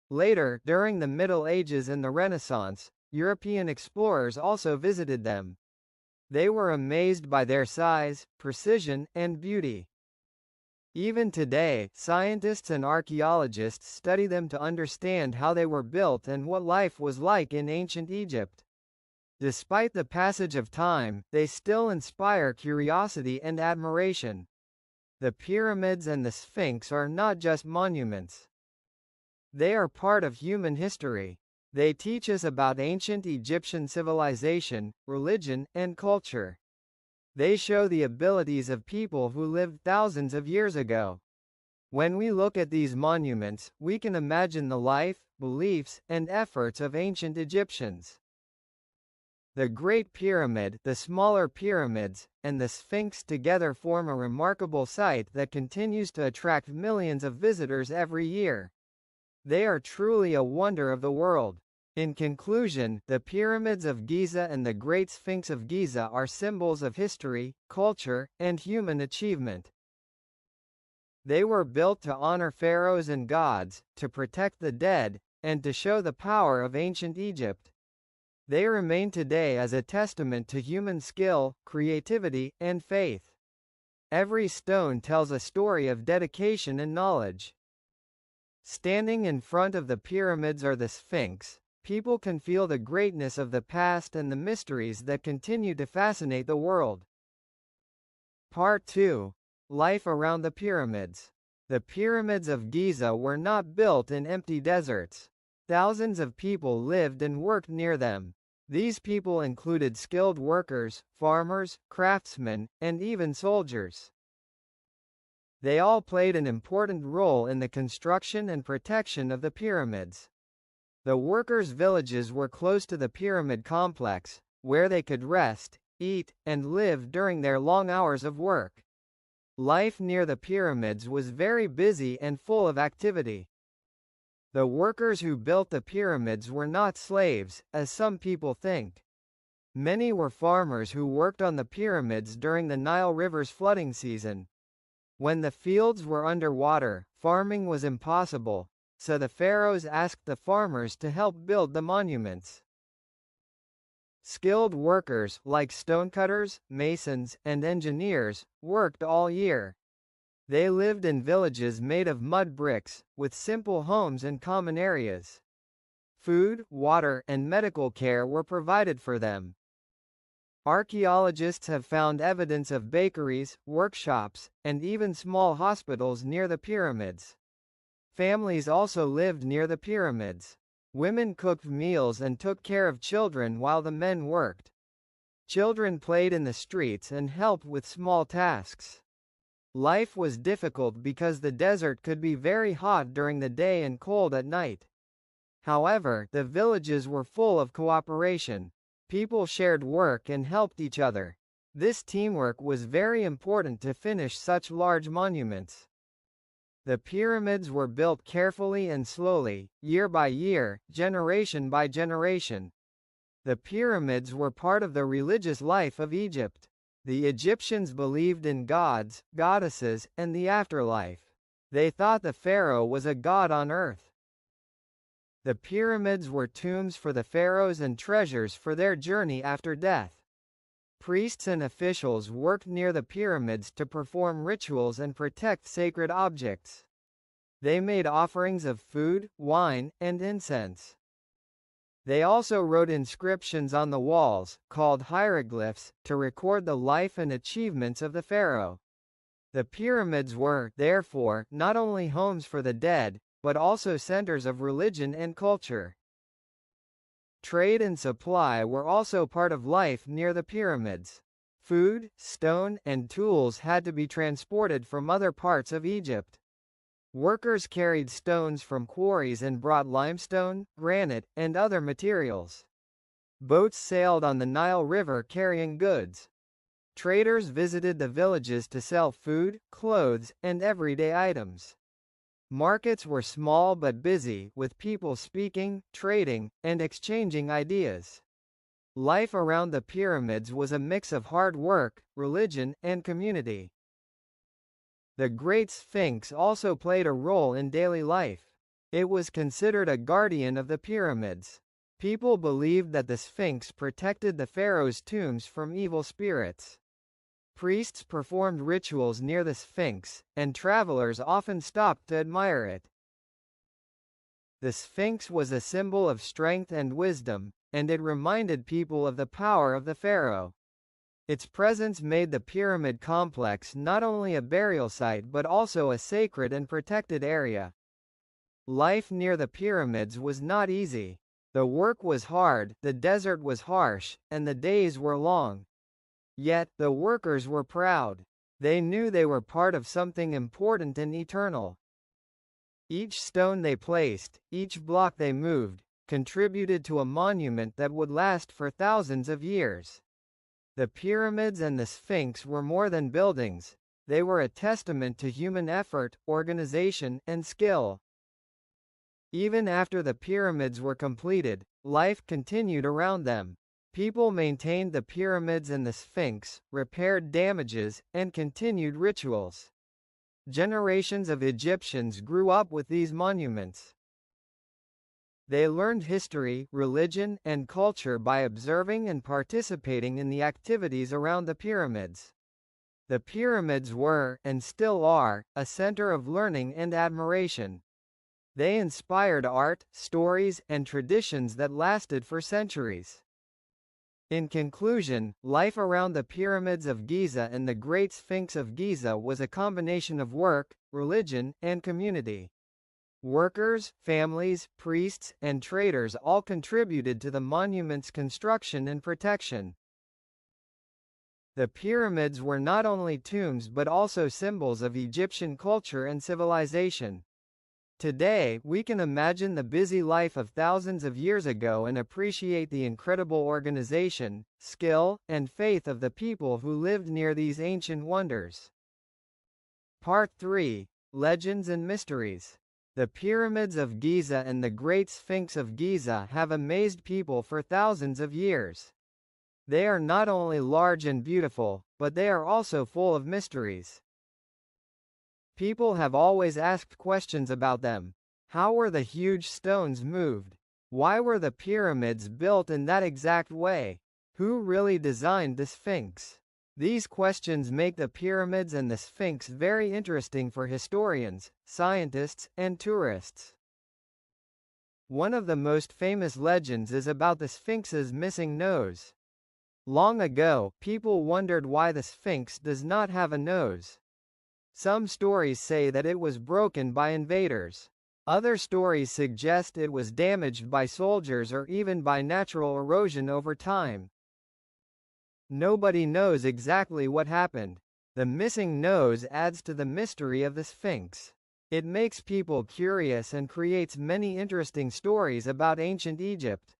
Later, during the Middle Ages and the Renaissance, European explorers also visited them. They were amazed by their size, precision, and beauty. Even today, scientists and archaeologists study them to understand how they were built and what life was like in ancient Egypt. Despite the passage of time, they still inspire curiosity and admiration. The pyramids and the Sphinx are not just monuments. They are part of human history. They teach us about ancient Egyptian civilization, religion, and culture. They show the abilities of people who lived thousands of years ago. When we look at these monuments, we can imagine the life, beliefs, and efforts of ancient Egyptians. The Great Pyramid, the smaller pyramids, and the Sphinx together form a remarkable sight that continues to attract millions of visitors every year. They are truly a wonder of the world. In conclusion, the pyramids of Giza and the Great Sphinx of Giza are symbols of history, culture, and human achievement. They were built to honor pharaohs and gods, to protect the dead, and to show the power of ancient Egypt. They remain today as a testament to human skill, creativity, and faith. Every stone tells a story of dedication and knowledge. Standing in front of the pyramids or the Sphinx, people can feel the greatness of the past and the mysteries that continue to fascinate the world. Part 2. Life around the pyramids. The pyramids of Giza were not built in empty deserts. Thousands of people lived and worked near them. These people included skilled workers, farmers, craftsmen, and even soldiers. They all played an important role in the construction and protection of the pyramids. The workers' villages were close to the pyramid complex, where they could rest, eat, and live during their long hours of work. Life near the pyramids was very busy and full of activity. The workers who built the pyramids were not slaves, as some people think. Many were farmers who worked on the pyramids during the Nile River's flooding season. When the fields were underwater, farming was impossible, so the pharaohs asked the farmers to help build the monuments. Skilled workers, like stonecutters, masons, and engineers, worked all year. They lived in villages made of mud bricks, with simple homes and common areas. Food, water, and medical care were provided for them. Archaeologists have found evidence of bakeries, workshops, and even small hospitals near the pyramids. Families also lived near the pyramids. Women cooked meals and took care of children while the men worked. Children played in the streets and helped with small tasks. Life was difficult because the desert could be very hot during the day and cold at night. However, the villages were full of cooperation. People shared work and helped each other. This teamwork was very important to finish such large monuments. The pyramids were built carefully and slowly, year by year, generation by generation. The pyramids were part of the religious life of Egypt. The Egyptians believed in gods, goddesses, and the afterlife. They thought the pharaoh was a god on earth. The pyramids were tombs for the pharaohs and treasures for their journey after death. Priests and officials worked near the pyramids to perform rituals and protect sacred objects. They made offerings of food, wine, and incense. They also wrote inscriptions on the walls, called hieroglyphs, to record the life and achievements of the pharaoh. The pyramids were, therefore, not only homes for the dead, but also centers of religion and culture. Trade and supply were also part of life near the pyramids. Food, stone, and tools had to be transported from other parts of Egypt. Workers carried stones from quarries and brought limestone, granite, and other materials. Boats sailed on the Nile River carrying goods. Traders visited the villages to sell food, clothes, and everyday items. Markets were small but busy, with people speaking, trading, and exchanging ideas. Life around the pyramids was a mix of hard work, religion, and community. The Great Sphinx also played a role in daily life. It was considered a guardian of the pyramids. People believed that the Sphinx protected the pharaoh's tombs from evil spirits. Priests performed rituals near the Sphinx, and travelers often stopped to admire it. The Sphinx was a symbol of strength and wisdom, and it reminded people of the power of the pharaoh. Its presence made the pyramid complex not only a burial site but also a sacred and protected area. Life near the pyramids was not easy. The work was hard, the desert was harsh, and the days were long. Yet, the workers were proud. They knew they were part of something important and eternal. Each stone they placed, each block they moved, contributed to a monument that would last for thousands of years. The pyramids and the Sphinx were more than buildings. They were a testament to human effort, organization, and skill. Even after the pyramids were completed, life continued around them. People maintained the pyramids and the Sphinx, repaired damages, and continued rituals. Generations of Egyptians grew up with these monuments. They learned history, religion, and culture by observing and participating in the activities around the pyramids. The pyramids were, and still are, a center of learning and admiration. They inspired art, stories, and traditions that lasted for centuries. In conclusion, life around the pyramids of Giza and the Great Sphinx of Giza was a combination of work, religion, and community. Workers, families, priests, and traders all contributed to the monument's construction and protection. The pyramids were not only tombs but also symbols of Egyptian culture and civilization. Today, we can imagine the busy life of thousands of years ago and appreciate the incredible organization, skill, and faith of the people who lived near these ancient wonders. Part 3. Legends and Mysteries. The Pyramids of Giza and the Great Sphinx of Giza have amazed people for thousands of years. They are not only large and beautiful, but they are also full of mysteries. People have always asked questions about them. How were the huge stones moved? Why were the pyramids built in that exact way? Who really designed the Sphinx? These questions make the pyramids and the Sphinx very interesting for historians, scientists, and tourists. One of the most famous legends is about the Sphinx's missing nose. Long ago, people wondered why the Sphinx does not have a nose. Some stories say that it was broken by invaders. Other stories suggest it was damaged by soldiers or even by natural erosion over time. Nobody knows exactly what happened. The missing nose adds to the mystery of the Sphinx. It makes people curious and creates many interesting stories about ancient Egypt.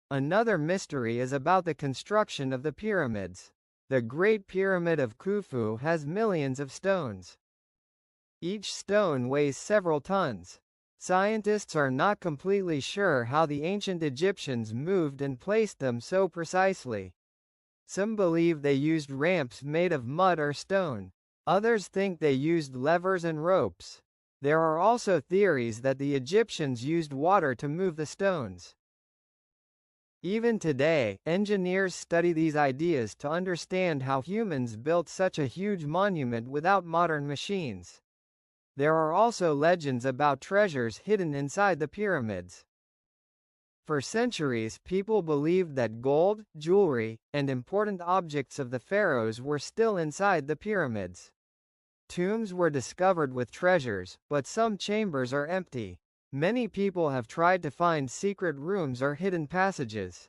Another mystery is about the construction of the pyramids. The Great Pyramid of Khufu has millions of stones. Each stone weighs several tons. Scientists are not completely sure how the ancient Egyptians moved and placed them so precisely. Some believe they used ramps made of mud or stone. Others think they used levers and ropes. There are also theories that the Egyptians used water to move the stones. Even today, engineers study these ideas to understand how humans built such a huge monument without modern machines. There are also legends about treasures hidden inside the pyramids. For centuries, people believed that gold, jewelry, and important objects of the pharaohs were still inside the pyramids. Tombs were discovered with treasures, but some chambers are empty. Many people have tried to find secret rooms or hidden passages.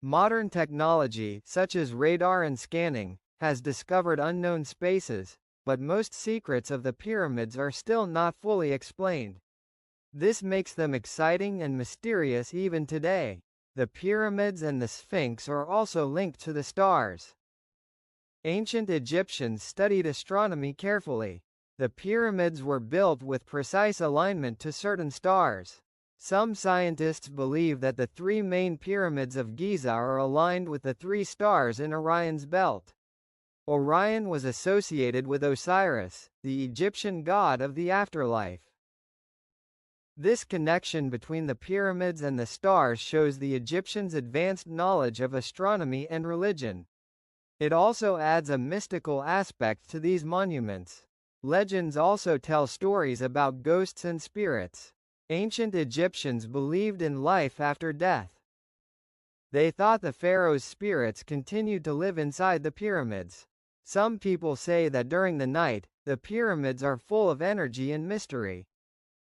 Modern technology, such as radar and scanning, has discovered unknown spaces, but most secrets of the pyramids are still not fully explained. This makes them exciting and mysterious even today. The pyramids and the Sphinx are also linked to the stars. Ancient Egyptians studied astronomy carefully. The pyramids were built with precise alignment to certain stars. Some scientists believe that the three main pyramids of Giza are aligned with the three stars in Orion's belt. Orion was associated with Osiris, the Egyptian god of the afterlife. This connection between the pyramids and the stars shows the Egyptians' advanced knowledge of astronomy and religion. It also adds a mystical aspect to these monuments. Legends also tell stories about ghosts and spirits. Ancient Egyptians believed in life after death. They thought the pharaoh's spirits continued to live inside the pyramids. Some people say that during the night, the pyramids are full of energy and mystery.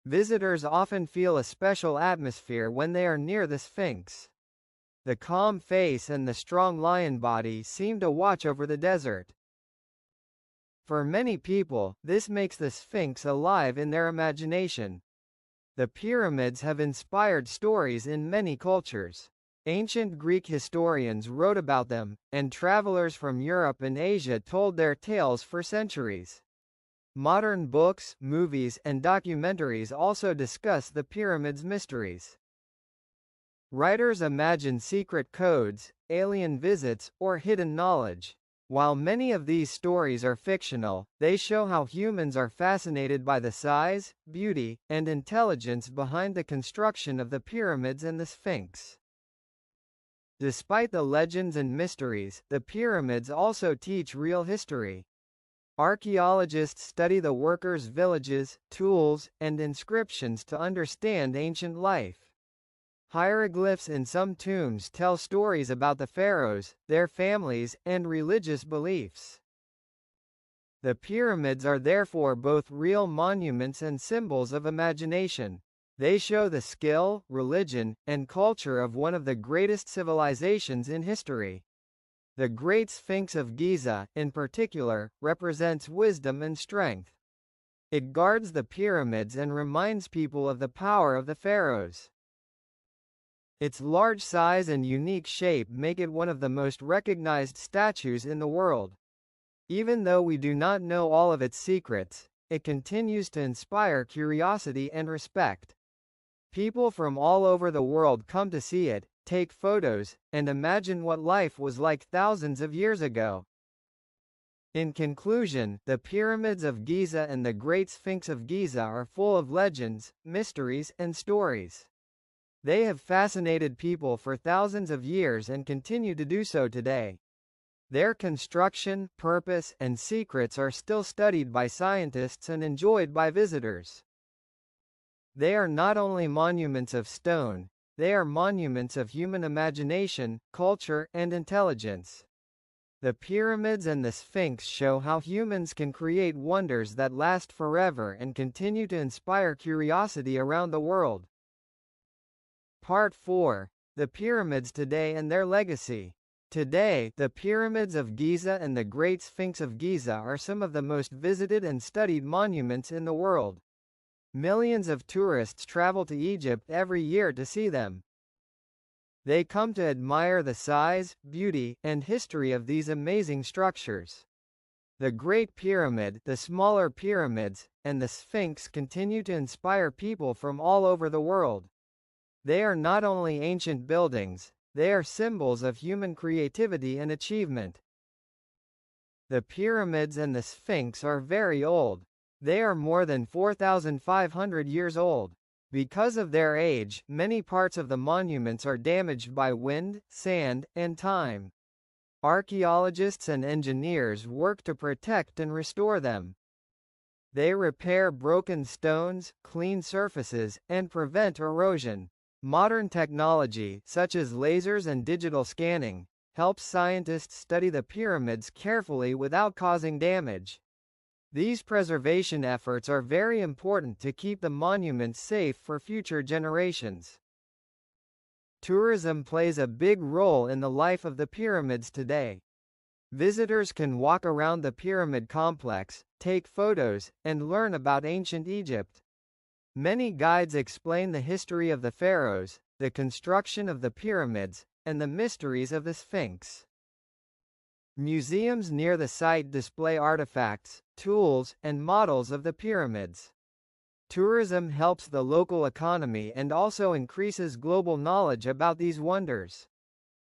Visitors often feel a special atmosphere when they are near the Sphinx. The calm face and the strong lion body seem to watch over the desert. For many people, this makes the Sphinx alive in their imagination. The pyramids have inspired stories in many cultures. Ancient Greek historians wrote about them, and travelers from Europe and Asia told their tales for centuries. Modern books, movies, and documentaries also discuss the pyramids' mysteries. Writers imagine secret codes, alien visits, or hidden knowledge. While many of these stories are fictional, they show how humans are fascinated by the size, beauty, and intelligence behind the construction of the pyramids and the Sphinx. Despite the legends and mysteries, the pyramids also teach real history. Archaeologists study the workers' villages, tools, and inscriptions to understand ancient life. Hieroglyphs in some tombs tell stories about the pharaohs, their families, and religious beliefs. The pyramids are therefore both real monuments and symbols of imagination. They show the skill, religion, and culture of one of the greatest civilizations in history. The Great Sphinx of Giza, in particular, represents wisdom and strength. It guards the pyramids and reminds people of the power of the pharaohs. Its large size and unique shape make it one of the most recognized statues in the world. Even though we do not know all of its secrets, it continues to inspire curiosity and respect. People from all over the world come to see it, take photos, and imagine what life was like thousands of years ago. In conclusion, the pyramids of Giza and the Great Sphinx of Giza are full of legends, mysteries, and stories. They have fascinated people for thousands of years and continue to do so today. Their construction, purpose, and secrets are still studied by scientists and enjoyed by visitors. They are not only monuments of stone, they are monuments of human imagination, culture, and intelligence. The pyramids and the Sphinx show how humans can create wonders that last forever and continue to inspire curiosity around the world. Part 4. The Pyramids Today and Their Legacy. Today, the Pyramids of Giza and the Great Sphinx of Giza are some of the most visited and studied monuments in the world. Millions of tourists travel to Egypt every year to see them. They come to admire the size, beauty, and history of these amazing structures. The Great Pyramid, the smaller pyramids, and the Sphinx continue to inspire people from all over the world. They are not only ancient buildings, they are symbols of human creativity and achievement. The pyramids and the Sphinx are very old. They are more than 4,500 years old. Because of their age, many parts of the monuments are damaged by wind, sand, and time. Archaeologists and engineers work to protect and restore them. They repair broken stones, clean surfaces, and prevent erosion. Modern technology, such as lasers and digital scanning, helps scientists study the pyramids carefully without causing damage. These preservation efforts are very important to keep the monuments safe for future generations. Tourism plays a big role in the life of the pyramids today. Visitors can walk around the pyramid complex, take photos, and learn about ancient Egypt. Many guides explain the history of the pharaohs, the construction of the pyramids, and the mysteries of the Sphinx. Museums near the site display artifacts, tools, and models of the pyramids. Tourism helps the local economy and also increases global knowledge about these wonders.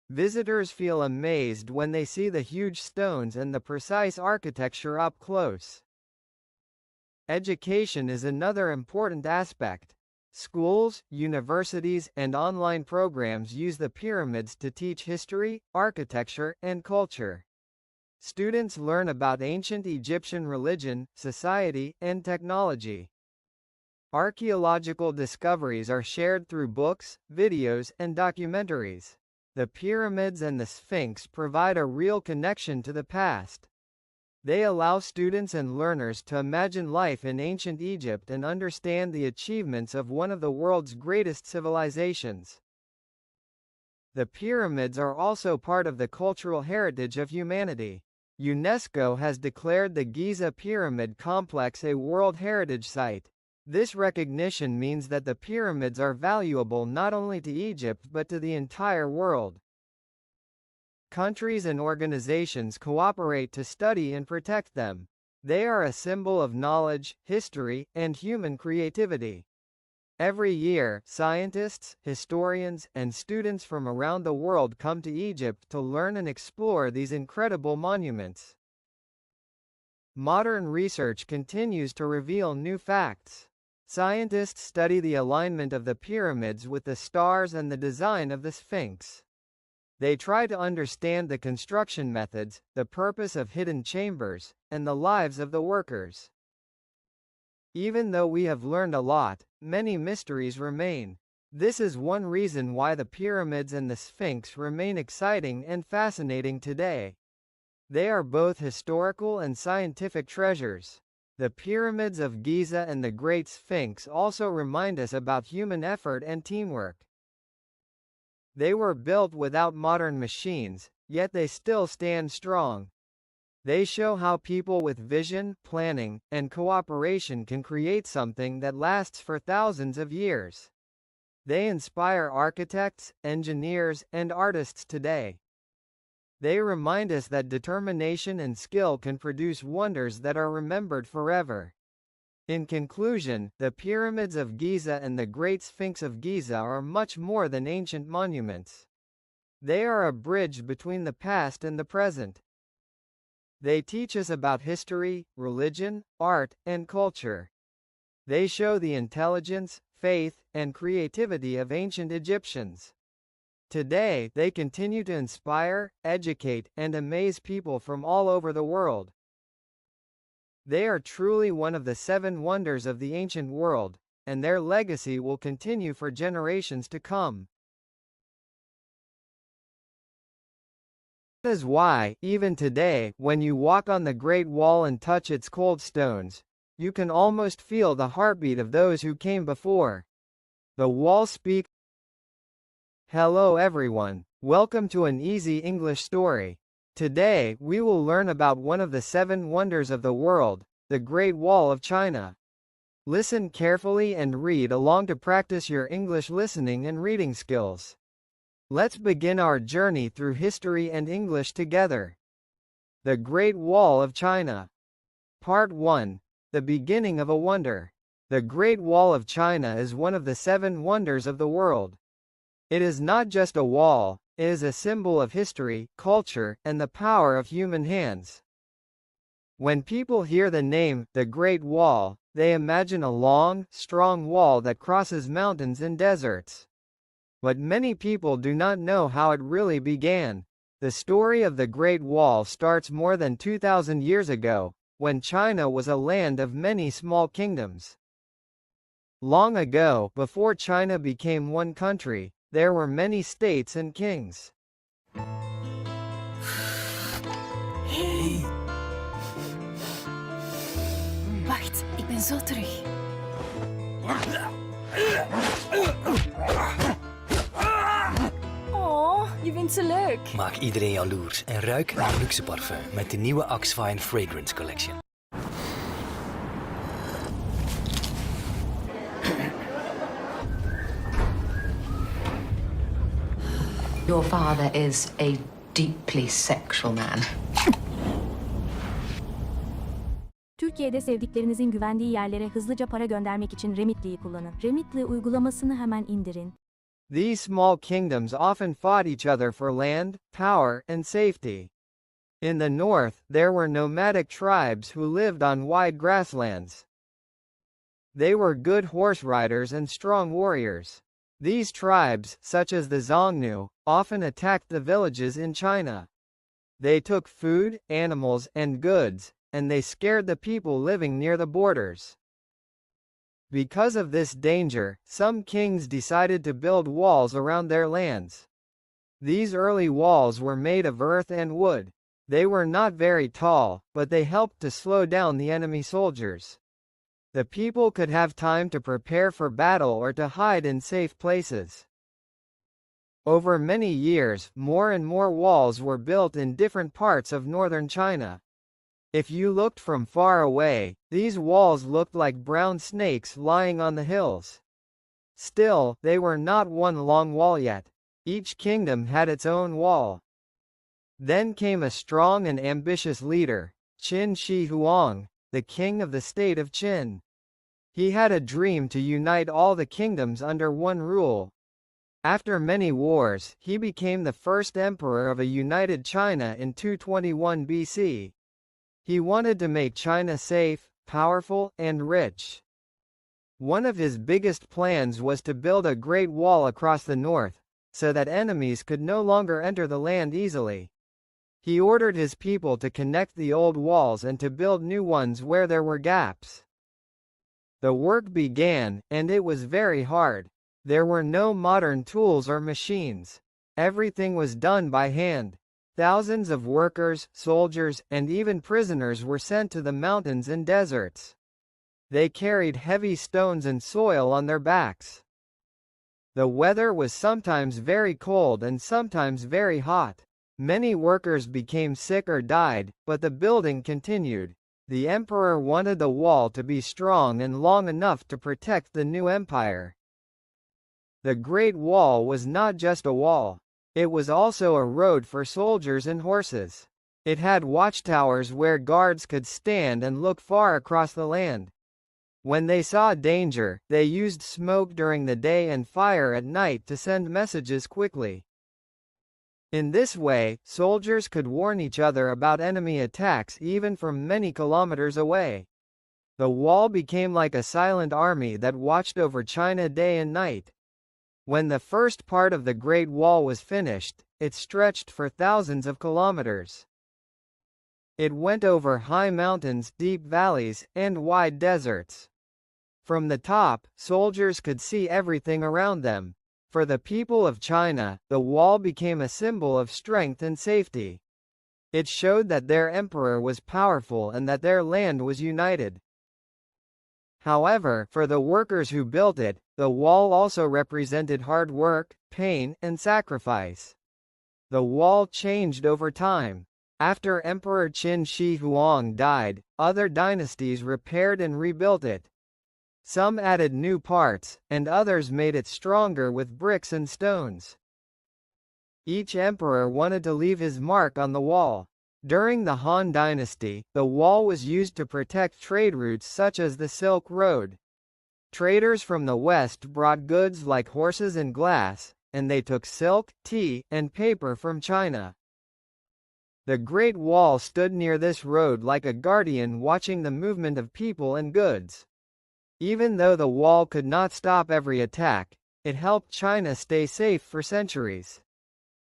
Visitors feel amazed when they see the huge stones and the precise architecture up close. Education is another important aspect. Schools, universities, and online programs use the pyramids to teach history, architecture, and culture. Students learn about ancient Egyptian religion, society, and technology. Archaeological discoveries are shared through books, videos, and documentaries. The pyramids and the Sphinx provide a real connection to the past. They allow students and learners to imagine life in ancient Egypt and understand the achievements of one of the world's greatest civilizations. The pyramids are also part of the cultural heritage of humanity. UNESCO has declared the Giza Pyramid Complex a World Heritage Site. This recognition means that the pyramids are valuable not only to Egypt but to the entire world. Countries and organizations cooperate to study and protect them. They are a symbol of knowledge, history, and human creativity. Every year, scientists, historians, and students from around the world come to Egypt to learn and explore these incredible monuments. Modern research continues to reveal new facts. Scientists study the alignment of the pyramids with the stars and the design of the Sphinx. They try to understand the construction methods, the purpose of hidden chambers, and the lives of the workers. Even though we have learned a lot, many mysteries remain. This is one reason why the pyramids and the Sphinx remain exciting and fascinating today. They are both historical and scientific treasures. The pyramids of Giza and the Great Sphinx also remind us about human effort and teamwork. They were built without modern machines, yet they still stand strong. They show how people with vision, planning, and cooperation can create something that lasts for thousands of years. They inspire architects, engineers, and artists today. They remind us that determination and skill can produce wonders that are remembered forever. In conclusion, the pyramids of Giza and the Great Sphinx of Giza are much more than ancient monuments. They are a bridge between the past and the present. They teach us about history, religion, art, and culture. They show the intelligence, faith, and creativity of ancient Egyptians. Today, they continue to inspire, educate, and amaze people from all over the world. They are truly one of the 7 wonders of the ancient world, and their legacy will continue for generations to come. That is why, even today, when you walk on the Great Wall and touch its cold stones, you can almost feel the heartbeat of those who came before. The wall speaks. Hello everyone, welcome to an easy English story. Today, we will learn about one of the 7 wonders of the world, the Great Wall of China. Listen carefully and read along to practice your English listening and reading skills. Let's begin our journey through history and English together. The Great Wall of China. Part 1. The beginning of a wonder. The Great Wall of China is one of the 7 wonders of the world. It is not just a wall, it is a symbol of history, culture, and the power of human hands. When people hear the name, the Great Wall, they imagine a long, strong wall that crosses mountains and deserts. But many people do not know how it really began. The story of the Great Wall starts more than 2,000 years ago, when China was a land of many small kingdoms. Long ago, before China became one country, there were many states and kings. Hey. Wacht, ik ben zo terug. Oh, je vindt ze leuk. Maak iedereen jaloers en ruik naar luxe parfum met de nieuwe Axfine Fragrance Collection. Your father is a deeply sexual man. Türkiye'de sevdiklerinizin güvendiği yerlere hızlıca para göndermek için Remitly'yi kullanın. Remitly uygulamasını hemen indirin. These small kingdoms often fought each other for land, power, and safety. In the north, there were nomadic tribes who lived on wide grasslands. They were good horse riders and strong warriors. These tribes, such as the Xiongnu, often attacked the villages in China. They took food, animals, and goods, and they scared the people living near the borders. Because of this danger, some kings decided to build walls around their lands. These early walls were made of earth and wood. They were not very tall, but they helped to slow down the enemy soldiers. The people could have time to prepare for battle or to hide in safe places. Over many years, more and more walls were built in different parts of northern China. If you looked from far away, these walls looked like brown snakes lying on the hills. Still, they were not one long wall yet. Each kingdom had its own wall. Then came a strong and ambitious leader, Qin Shi Huang, the king of the state of Qin. He had a dream to unite all the kingdoms under one rule. After many wars, he became the first emperor of a united China in 221 BC. He wanted to make China safe, powerful, and rich. One of his biggest plans was to build a great wall across the north, so that enemies could no longer enter the land easily. He ordered his people to connect the old walls and to build new ones where there were gaps. The work began, and it was very hard. There were no modern tools or machines. Everything was done by hand. Thousands of workers, soldiers, and even prisoners were sent to the mountains and deserts. They carried heavy stones and soil on their backs. The weather was sometimes very cold and sometimes very hot. Many workers became sick or died, but the building continued. The emperor wanted the wall to be strong and long enough to protect the new empire. The Great Wall was not just a wall. It was also a road for soldiers and horses. It had watchtowers where guards could stand and look far across the land. When they saw danger, they used smoke during the day and fire at night to send messages quickly. In this way, soldiers could warn each other about enemy attacks even from many kilometers away. The wall became like a silent army that watched over China day and night. When the first part of the Great Wall was finished, it stretched for thousands of kilometers. It went over high mountains, deep valleys, and wide deserts. From the top, soldiers could see everything around them. For the people of China, the wall became a symbol of strength and safety. It showed that their emperor was powerful and that their land was united. However, for the workers who built it, the wall also represented hard work, pain, and sacrifice. The wall changed over time. After Emperor Qin Shi Huang died, other dynasties repaired and rebuilt it. Some added new parts, and others made it stronger with bricks and stones. Each emperor wanted to leave his mark on the wall. During the Han Dynasty, the wall was used to protect trade routes such as the Silk Road. Traders from the West brought goods like horses and glass, and they took silk, tea, and paper from China. The Great Wall stood near this road like a guardian watching the movement of people and goods. Even though the wall could not stop every attack, it helped China stay safe for centuries.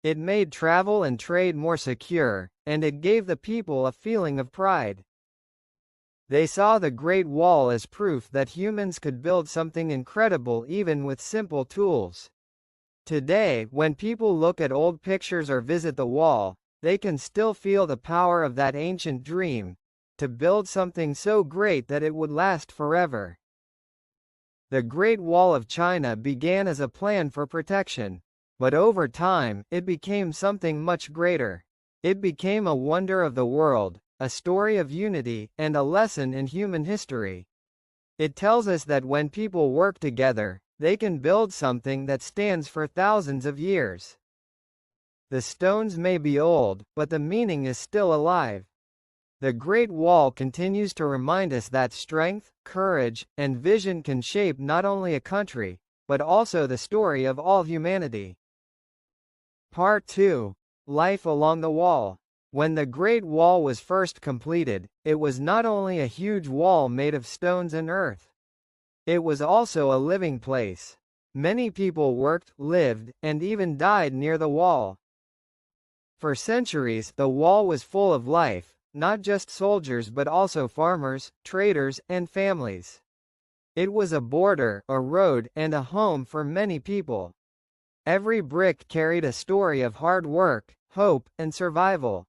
It made travel and trade more secure, and it gave the people a feeling of pride. They saw the Great Wall as proof that humans could build something incredible even with simple tools. Today, when people look at old pictures or visit the wall, they can still feel the power of that ancient dream, to build something so great that it would last forever. The Great Wall of China began as a plan for protection, but over time, it became something much greater. It became a wonder of the world, a story of unity, and a lesson in human history. It tells us that when people work together, they can build something that stands for thousands of years. The stones may be old, but the meaning is still alive. The Great Wall continues to remind us that strength, courage, and vision can shape not only a country, but also the story of all humanity. Part 2. Life along the wall. When the Great Wall was first completed, it was not only a huge wall made of stones and earth. It was also a living place. Many people worked, lived, and even died near the wall. For centuries, the wall was full of life, not just soldiers but also farmers, traders, and families. It was a border, a road, and a home for many people. Every brick carried a story of hard work, hope, and survival.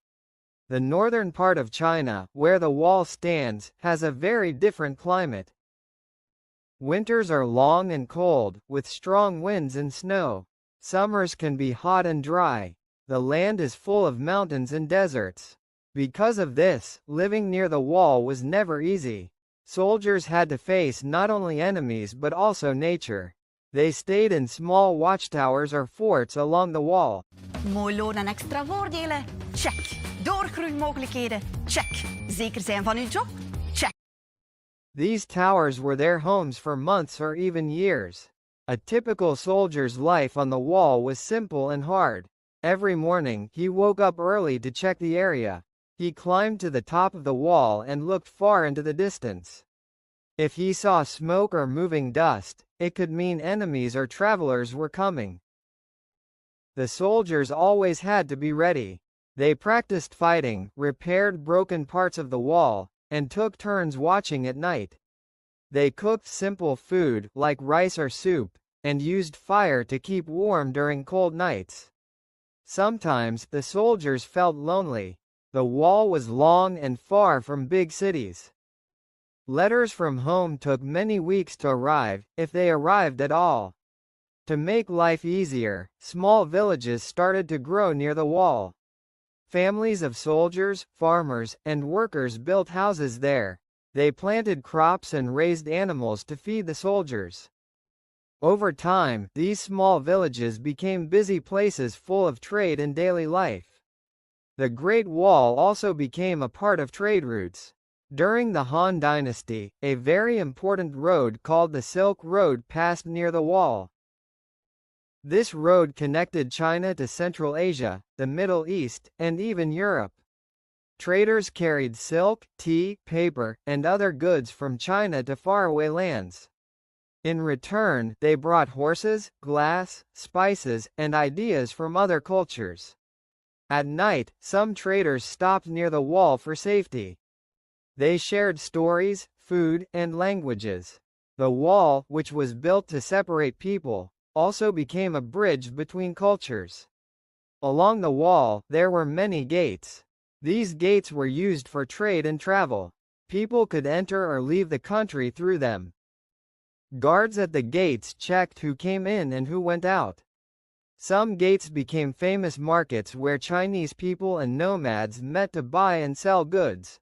The northern part of China, where the wall stands, has a very different climate. Winters are long and cold, with strong winds and snow. Summers can be hot and dry. The land is full of mountains and deserts. Because of this, living near the wall was never easy. Soldiers had to face not only enemies but also nature. They stayed in small watchtowers or forts along the wall. Mooi loon en extra voordelen? Check. Doorgroeimogelijkheden? Check. Zeker zijn van uw job? These towers were their homes for months or even years. A typical soldier's life on the wall was simple and hard. Every morning, he woke up early to check the area. He climbed to the top of the wall and looked far into the distance. If he saw smoke or moving dust, it could mean enemies or travelers were coming. The soldiers always had to be ready. They practiced fighting, repaired broken parts of the wall, and took turns watching at night. They cooked simple food, like rice or soup, and used fire to keep warm during cold nights. Sometimes, the soldiers felt lonely. The wall was long and far from big cities. Letters from home took many weeks to arrive, if they arrived at all. To make life easier, small villages started to grow near the wall. Families of soldiers, farmers, and workers built houses there. They planted crops and raised animals to feed the soldiers. Over time, these small villages became busy places full of trade and daily life. The Great Wall also became a part of trade routes. During the Han Dynasty, a very important road called the Silk Road passed near the wall. This road connected China to Central Asia, the Middle East, and even Europe. Traders carried silk, tea, paper, and other goods from China to faraway lands. In return, they brought horses, glass, spices, and ideas from other cultures. At night, some traders stopped near the wall for safety. They shared stories, food, and languages. The wall, which was built to separate people, also became a bridge between cultures. Along the wall, there were many gates. These gates were used for trade and travel. People could enter or leave the country through them. Guards at the gates checked who came in and who went out. Some gates became famous markets where Chinese people and nomads met to buy and sell goods.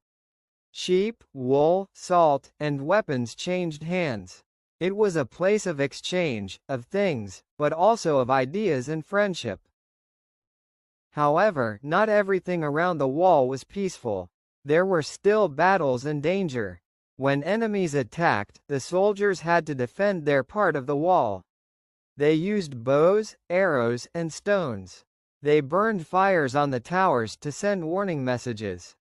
Sheep, wool, salt, and weapons changed hands. It was a place of exchange, of things, but also of ideas and friendship. However, not everything around the wall was peaceful. There were still battles and danger. When enemies attacked, the soldiers had to defend their part of the wall. They used bows, arrows, and stones. They burned fires on the towers to send warning messages.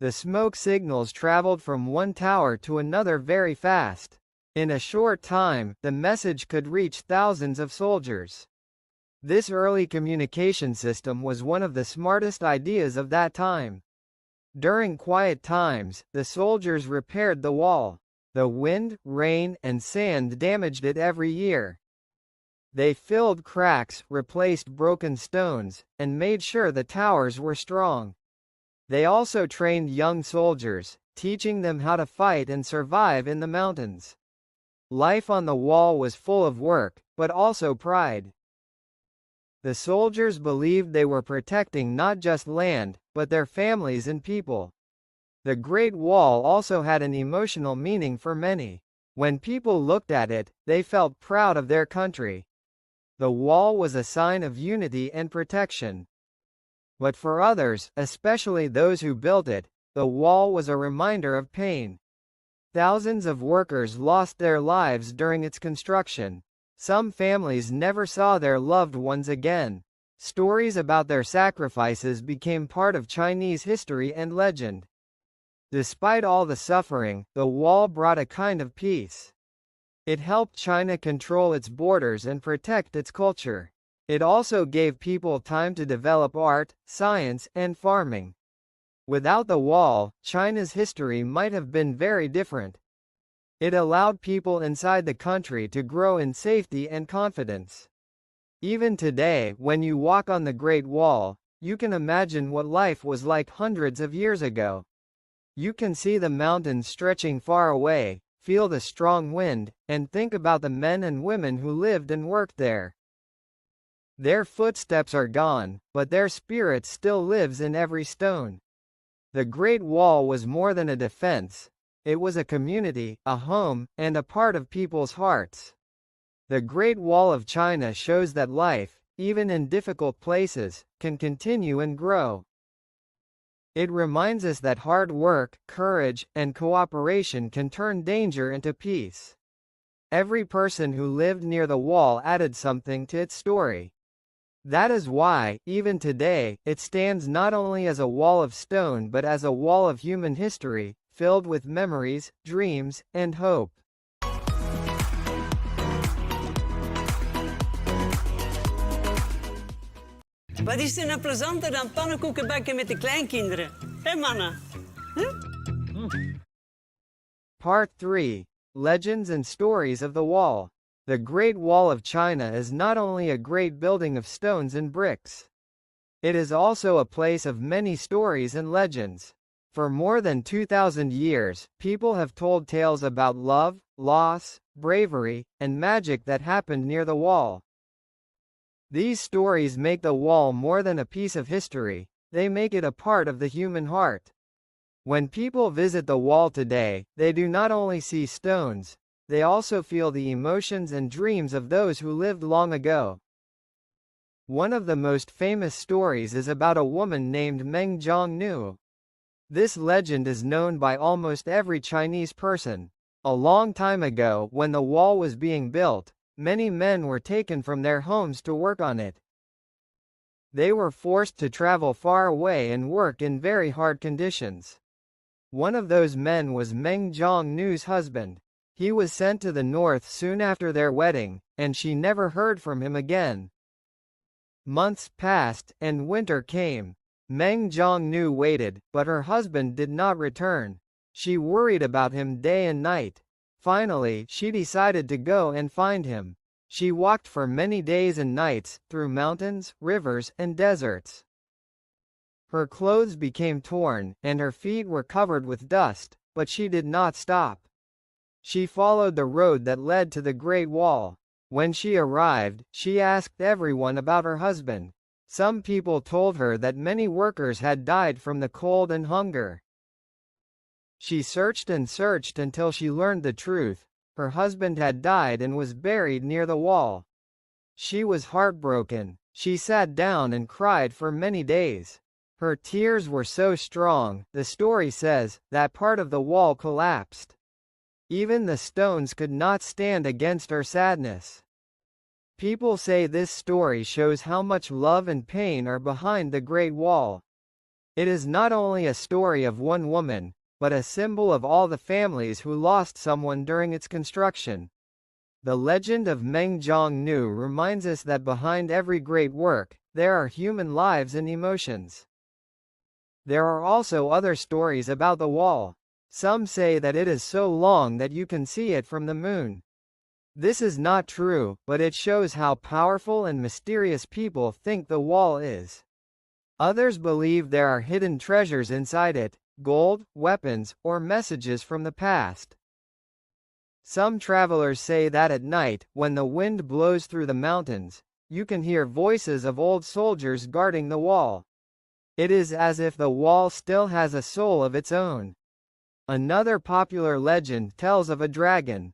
The smoke signals traveled from one tower to another very fast. In a short time, the message could reach thousands of soldiers. This early communication system was one of the smartest ideas of that time. During quiet times, the soldiers repaired the wall. The wind, rain, and sand damaged it every year. They filled cracks, replaced broken stones, and made sure the towers were strong. They also trained young soldiers, teaching them how to fight and survive in the mountains. Life on the wall was full of work, but also pride. The soldiers believed they were protecting not just land, but their families and people. The Great Wall also had an emotional meaning for many. When people looked at it, they felt proud of their country. The wall was a sign of unity and protection. But for others, especially those who built it, the wall was a reminder of pain. Thousands of workers lost their lives during its construction. Some families never saw their loved ones again. Stories about their sacrifices became part of Chinese history and legend. Despite all the suffering, the wall brought a kind of peace. It helped China control its borders and protect its culture. It also gave people time to develop art, science, and farming. Without the wall, China's history might have been very different. It allowed people inside the country to grow in safety and confidence. Even today, when you walk on the Great Wall, you can imagine what life was like hundreds of years ago. You can see the mountains stretching far away, feel the strong wind, and think about the men and women who lived and worked there. Their footsteps are gone, but their spirit still lives in every stone. The Great Wall was more than a defense. It was a community, a home, and a part of people's hearts. The Great Wall of China shows that life, even in difficult places, can continue and grow. It reminds us that hard work, courage, and cooperation can turn danger into peace. Every person who lived near the wall added something to its story. That is why, even today, it stands not only as a wall of stone but as a wall of human history, filled with memories, dreams, and hope. Wat is er nou plezanter dan pannenkoeken bakken met de kleinkinderen? Hé, mannen? Part 3. Legends and Stories of the Wall. The Great Wall of China is not only a great building of stones and bricks. It is also a place of many stories and legends. For more than 2,000 years, people have told tales about love, loss, bravery, and magic that happened near the wall. These stories make the wall more than a piece of history, they make it a part of the human heart. When people visit the wall today, they do not only see stones, they also feel the emotions and dreams of those who lived long ago. One of the most famous stories is about a woman named Meng Zhongnu. This legend is known by almost every Chinese person. A long time ago, when the wall was being built, many men were taken from their homes to work on it. They were forced to travel far away and work in very hard conditions. One of those men was Meng Zhongnu's husband. He was sent to the north soon after their wedding, and she never heard from him again. Months passed, and winter came. Meng Zhongnu waited, but her husband did not return. She worried about him day and night. Finally, she decided to go and find him. She walked for many days and nights, through mountains, rivers, and deserts. Her clothes became torn, and her feet were covered with dust, but she did not stop. She followed the road that led to the Great Wall. When she arrived, she asked everyone about her husband. Some people told her that many workers had died from the cold and hunger. She searched and searched until she learned the truth. Her husband had died and was buried near the wall. She was heartbroken. She sat down and cried for many days. Her tears were so strong, the story says, that part of the wall collapsed. Even the stones could not stand against her sadness. People say this story shows how much love and pain are behind the Great Wall. It is not only a story of one woman, but a symbol of all the families who lost someone during its construction. The legend of Meng Zhongnu reminds us that behind every great work, there are human lives and emotions. There are also other stories about the wall. Some say that it is so long that you can see it from the moon. This is not true, but it shows how powerful and mysterious people think the wall is. Others believe there are hidden treasures inside it, gold, weapons, or messages from the past. Some travelers say that at night, when the wind blows through the mountains, you can hear voices of old soldiers guarding the wall. It is as if the wall still has a soul of its own. Another popular legend tells of a dragon.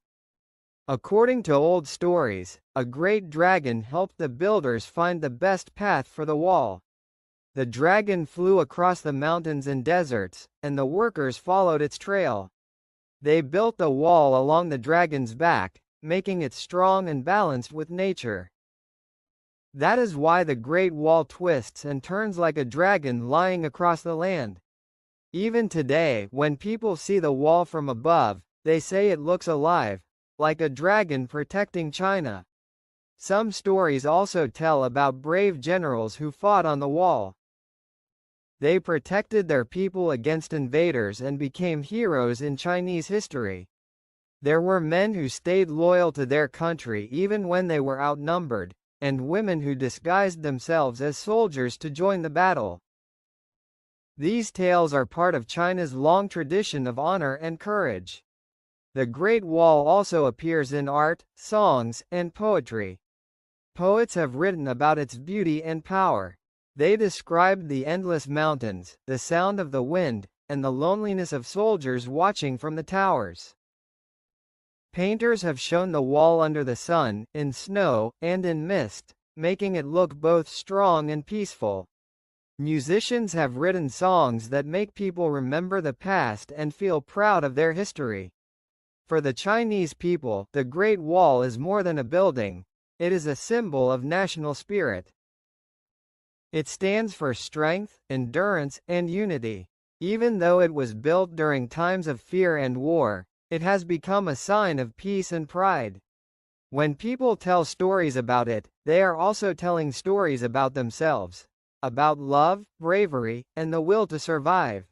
According to old stories, a great dragon helped the builders find the best path for the wall. The dragon flew across the mountains and deserts, and the workers followed its trail. They built the wall along the dragon's back, making it strong and balanced with nature. That is why the Great Wall twists and turns like a dragon lying across the land. Even today, when people see the wall from above, they say it looks alive, like a dragon protecting China. Some stories also tell about brave generals who fought on the wall. They protected their people against invaders and became heroes in Chinese history. There were men who stayed loyal to their country even when they were outnumbered, and women who disguised themselves as soldiers to join the battle. These tales are part of China's long tradition of honor and courage. The Great Wall also appears in art, songs, and poetry. Poets have written about its beauty and power. They described the endless mountains, the sound of the wind, and the loneliness of soldiers watching from the towers. Painters have shown the wall under the sun, in snow, and in mist, making it look both strong and peaceful. Musicians have written songs that make people remember the past and feel proud of their history. For the Chinese people, the Great Wall is more than a building. It is a symbol of national spirit. It stands for strength, endurance, and unity. Even though it was built during times of fear and war, it has become a sign of peace and pride. When people tell stories about it, they are also telling stories about themselves, about love, bravery, and the will to survive.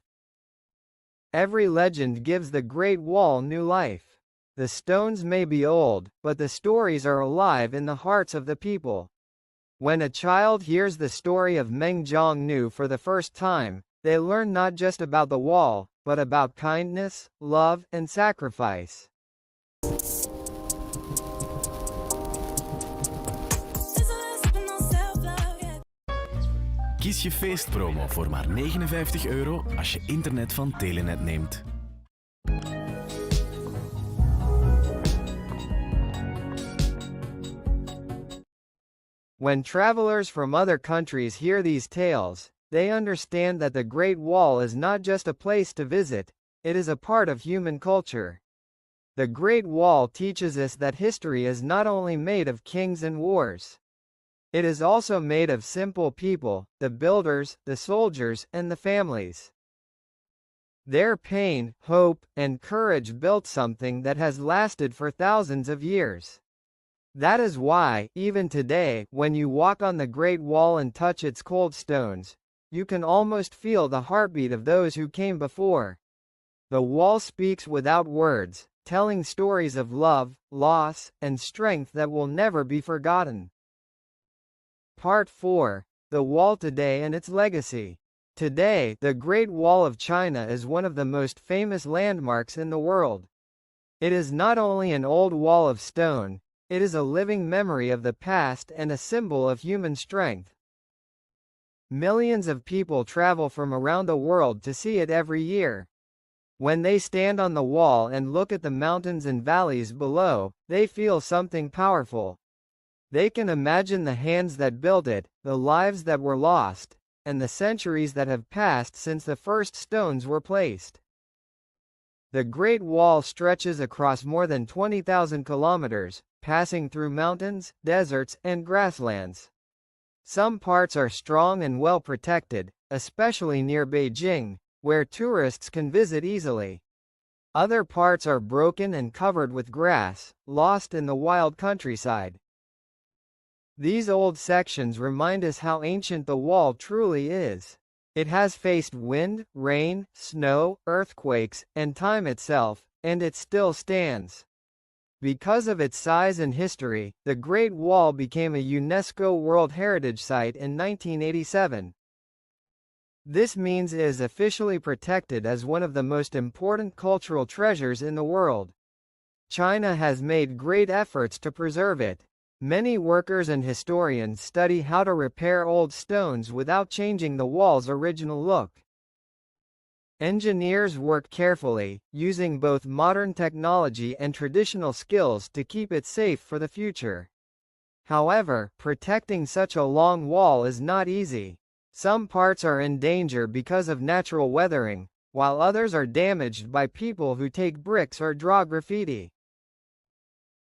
Every legend gives the Great Wall new life. The stones may be old, but the stories are alive in the hearts of the people. When a child hears the story of Meng Jiangnu for the first time, they learn not just about the wall, but about kindness, love, and sacrifice. Kies je feestpromo voor maar €59 als je internet van Telenet neemt. When travelers from other countries hear these tales, they understand that the Great Wall is not just a place to visit, it is a part of human culture. The Great Wall teaches us that history is not only made of kings and wars. It is also made of simple people, the builders, the soldiers, and the families. Their pain, hope, and courage built something that has lasted for thousands of years. That is why, even today, when you walk on the Great Wall and touch its cold stones, you can almost feel the heartbeat of those who came before. The wall speaks without words, telling stories of love, loss, and strength that will never be forgotten. Part 4. The Wall Today and Its Legacy. Today, the Great Wall of China is one of the most famous landmarks in the world. It is not only an old wall of stone, it is a living memory of the past and a symbol of human strength. Millions of people travel from around the world to see it every year. When they stand on the wall and look at the mountains and valleys below, they feel something powerful. They can imagine the hands that built it, the lives that were lost, and the centuries that have passed since the first stones were placed. The Great Wall stretches across more than 20,000 kilometers, passing through mountains, deserts, and grasslands. Some parts are strong and well protected, especially near Beijing, where tourists can visit easily. Other parts are broken and covered with grass, lost in the wild countryside. These old sections remind us how ancient the wall truly is. It has faced wind, rain, snow, earthquakes, and time itself, and it still stands. Because of its size and history, the Great Wall became a UNESCO World Heritage Site in 1987. This means it is officially protected as one of the most important cultural treasures in the world. China has made great efforts to preserve it. Many workers and historians study how to repair old stones without changing the wall's original look. Engineers work carefully, using both modern technology and traditional skills to keep it safe for the future. However, protecting such a long wall is not easy. Some parts are in danger because of natural weathering, while others are damaged by people who take bricks or draw graffiti.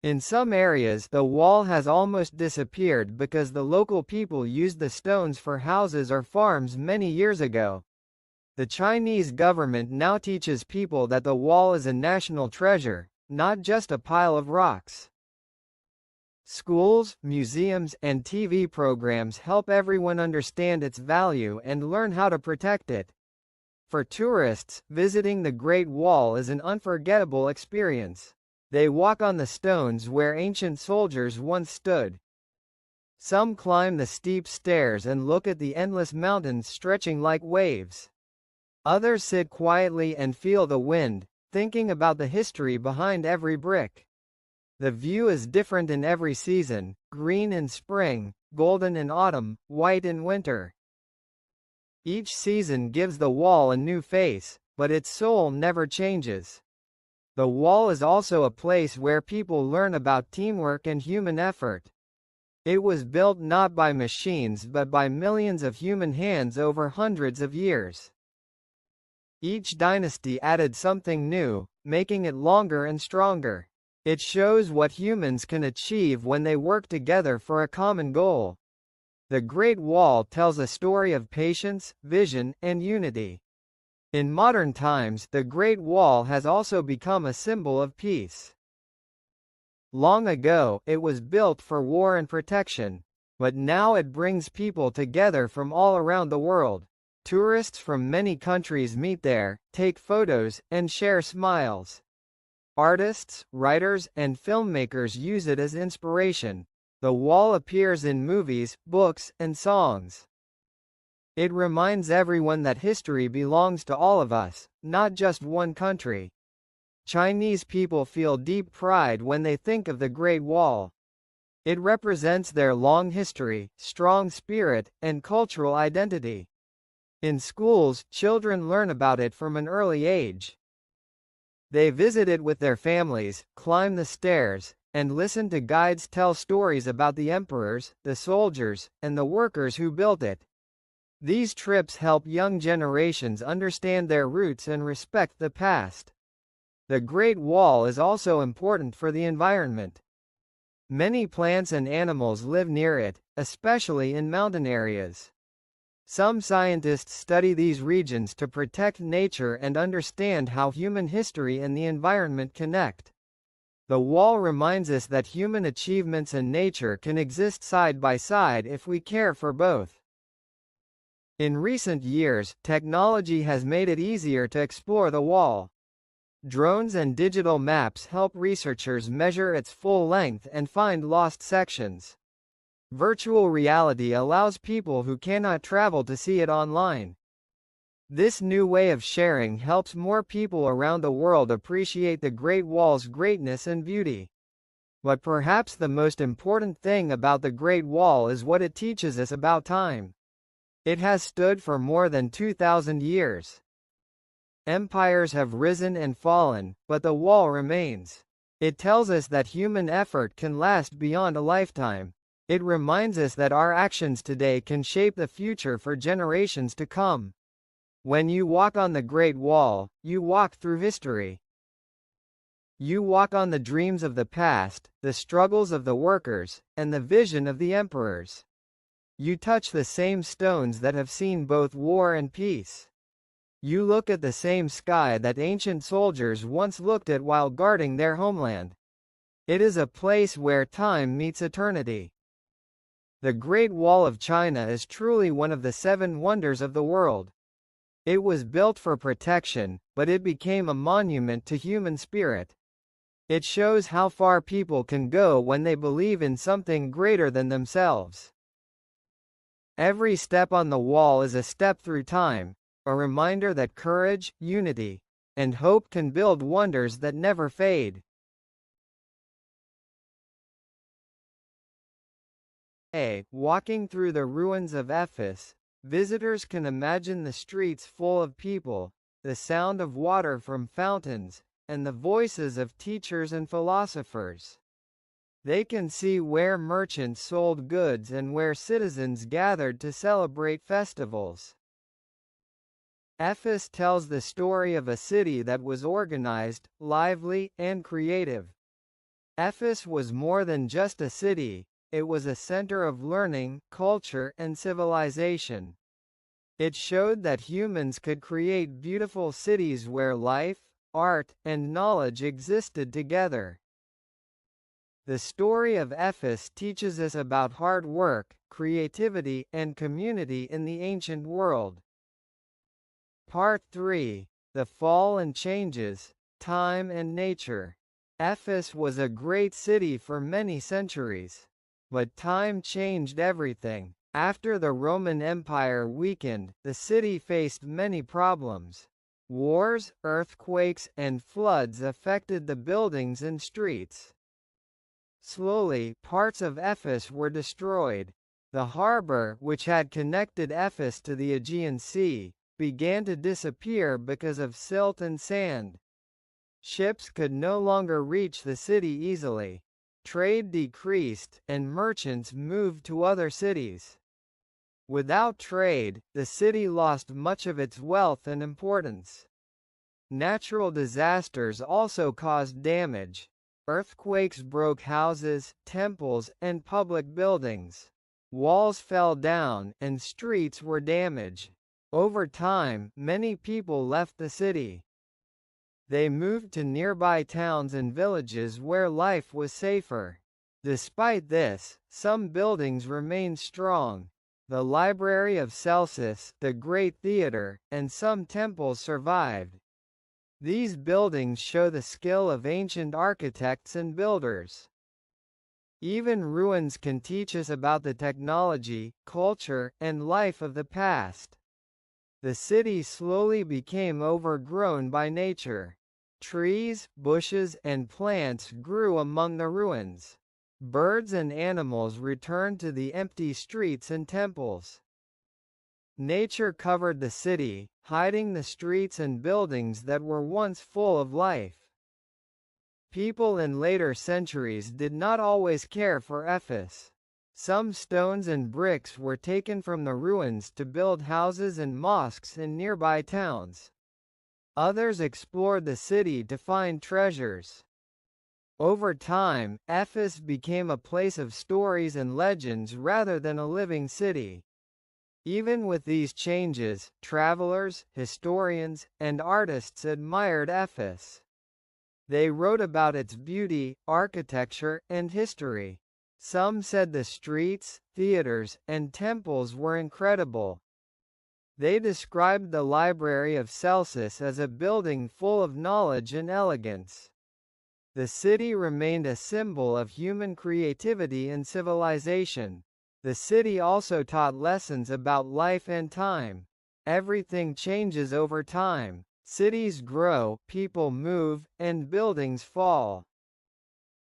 In some areas, the wall has almost disappeared because the local people used the stones for houses or farms many years ago. The Chinese government now teaches people that the wall is a national treasure, not just a pile of rocks. Schools, museums, and TV programs help everyone understand its value and learn how to protect it. For tourists, visiting the Great Wall is an unforgettable experience. They walk on the stones where ancient soldiers once stood. Some climb the steep stairs and look at the endless mountains stretching like waves. Others sit quietly and feel the wind, thinking about the history behind every brick. The view is different in every season: green in spring, golden in autumn, white in winter. Each season gives the wall a new face, but its soul never changes. The wall is also a place where people learn about teamwork and human effort. It was built not by machines but by millions of human hands over hundreds of years. Each dynasty added something new, making it longer and stronger. It shows what humans can achieve when they work together for a common goal. The Great Wall tells a story of patience, vision, and unity. In modern times, the Great Wall has also become a symbol of peace. Long ago, it was built for war and protection, but now it brings people together from all around the world. Tourists from many countries meet there, take photos, and share smiles. Artists, writers, and filmmakers use it as inspiration. The wall appears in movies, books, and songs. It reminds everyone that history belongs to all of us, not just one country. Chinese people feel deep pride when they think of the Great Wall. It represents their long history, strong spirit, and cultural identity. In schools, children learn about it from an early age. They visit it with their families, climb the stairs, and listen to guides tell stories about the emperors, the soldiers, and the workers who built it. These trips help young generations understand their roots and respect the past. The Great Wall is also important for the environment. Many plants and animals live near it, especially in mountain areas. Some scientists study these regions to protect nature and understand how human history and the environment connect. The wall reminds us that human achievements and nature can exist side by side if we care for both. In recent years, technology has made it easier to explore the wall. Drones and digital maps help researchers measure its full length and find lost sections. Virtual reality allows people who cannot travel to see it online. This new way of sharing helps more people around the world appreciate the Great Wall's greatness and beauty. But perhaps the most important thing about the Great Wall is what it teaches us about time. It has stood for more than 2,000 years. Empires have risen and fallen, but the wall remains. It tells us that human effort can last beyond a lifetime. It reminds us that our actions today can shape the future for generations to come. When you walk on the Great Wall, you walk through history. You walk on the dreams of the past, the struggles of the workers, and the vision of the emperors. You touch the same stones that have seen both war and peace. You look at the same sky that ancient soldiers once looked at while guarding their homeland. It is a place where time meets eternity. The Great Wall of China is truly one of the 7 wonders of the world. It was built for protection, but it became a monument to human spirit. It shows how far people can go when they believe in something greater than themselves. Every step on the wall is a step through time, a reminder that courage, unity, and hope can build wonders that never fade. Walking through the ruins of Ephesus, visitors can imagine the streets full of people, the sound of water from fountains, and the voices of teachers and philosophers. They can see where merchants sold goods and where citizens gathered to celebrate festivals. Ephesus tells the story of a city that was organized, lively, and creative. Ephesus was more than just a city. It was a center of learning, culture, and civilization. It showed that humans could create beautiful cities where life, art, and knowledge existed together. The story of Ephesus teaches us about hard work, creativity, and community in the ancient world. Part 3. The Fall and Changes, Time and Nature. Ephesus was a great city for many centuries. But time changed everything. After the Roman Empire weakened, the city faced many problems. Wars, earthquakes, and floods affected the buildings and streets. Slowly, parts of Ephesus were destroyed. The harbor, which had connected Ephesus to the Aegean Sea, began to disappear because of silt and sand. Ships could no longer reach the city easily. trade decreased, and merchants moved to other cities. Without trade, the city lost much of its wealth and importance. Natural disasters also caused damage. Earthquakes broke houses, temples, and public buildings. Walls fell down, and streets were damaged. Over time, many people left the city. They moved to nearby towns and villages where life was safer. Despite this, some buildings remained strong. The Library of Celsus, the Great Theatre, and some temples survived. These buildings show the skill of ancient architects and builders. Even ruins can teach us about the technology, culture, and life of the past. The city slowly became overgrown by nature. Trees, bushes, and plants grew among the ruins. Birds and animals returned to the empty streets and temples. Nature covered the city, hiding the streets and buildings that were once full of life. People in later centuries did not always care for Ephes. Some stones and bricks were taken from the ruins to build houses and mosques in nearby towns. Others explored the city to find treasures. Over time, Ephes became a place of stories and legends rather than a living city. Even with these changes, travelers, historians, and artists admired Ephes. They wrote about its beauty, architecture, and history. Some said the streets, theaters, and temples were incredible. They described the Library of Celsus as a building full of knowledge and elegance. The city remained a symbol of human creativity and civilization. The city also taught lessons about life and time. Everything changes over time. Cities grow, people move, and buildings fall.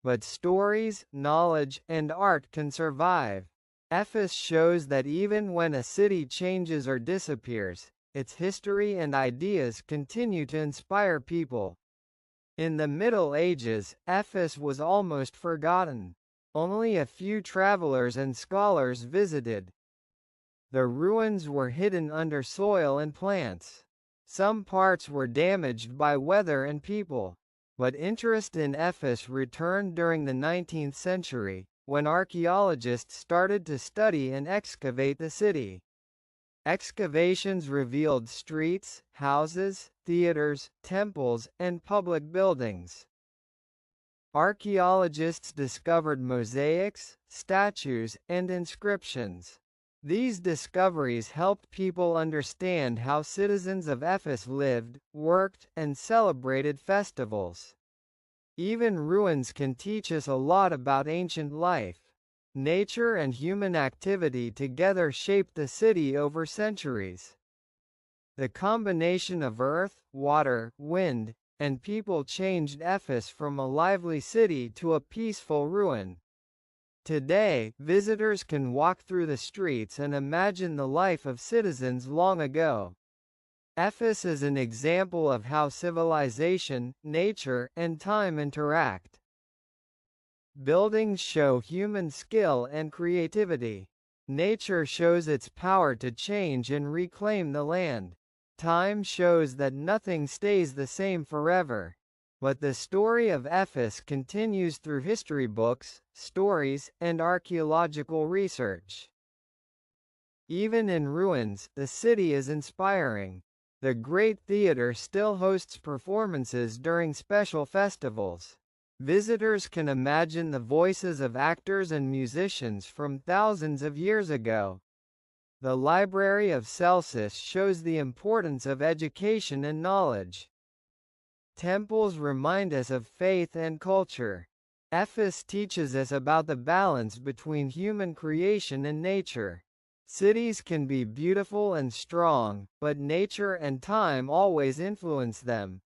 But stories, knowledge, and art can survive. Ephes shows that even when a city changes or disappears, its history and ideas continue to inspire people. In the Middle Ages, Ephes was almost forgotten. Only a few travelers and scholars visited. The ruins were hidden under soil and plants. Some parts were damaged by weather and people. But interest in Ephes returned during the 19th century, when archaeologists started to study and excavate the city. Excavations revealed streets, houses, theaters, temples, and public buildings. Archaeologists discovered mosaics, statues, and inscriptions. These discoveries helped people understand how citizens of Ephes lived, worked, and celebrated festivals. Even ruins can teach us a lot about ancient life. Nature and human activity together shaped the city over centuries. The combination of earth, water, wind, and people changed Ephes from a lively city to a peaceful ruin. Today, visitors can walk through the streets and imagine the life of citizens long ago. Ephes is an example of how civilization, nature, and time interact. Buildings show human skill and creativity. Nature shows its power to change and reclaim the land. Time shows that nothing stays the same forever. But the story of Ephes continues through history books, stories, and archaeological research. Even in ruins, the city is inspiring. The Great Theatre still hosts performances during special festivals. Visitors can imagine the voices of actors and musicians from thousands of years ago. The Library of Celsus shows the importance of education and knowledge. Temples remind us of faith and culture. Ephes teaches us about the balance between human creation and nature. Cities can be beautiful and strong, but nature and time always influence them.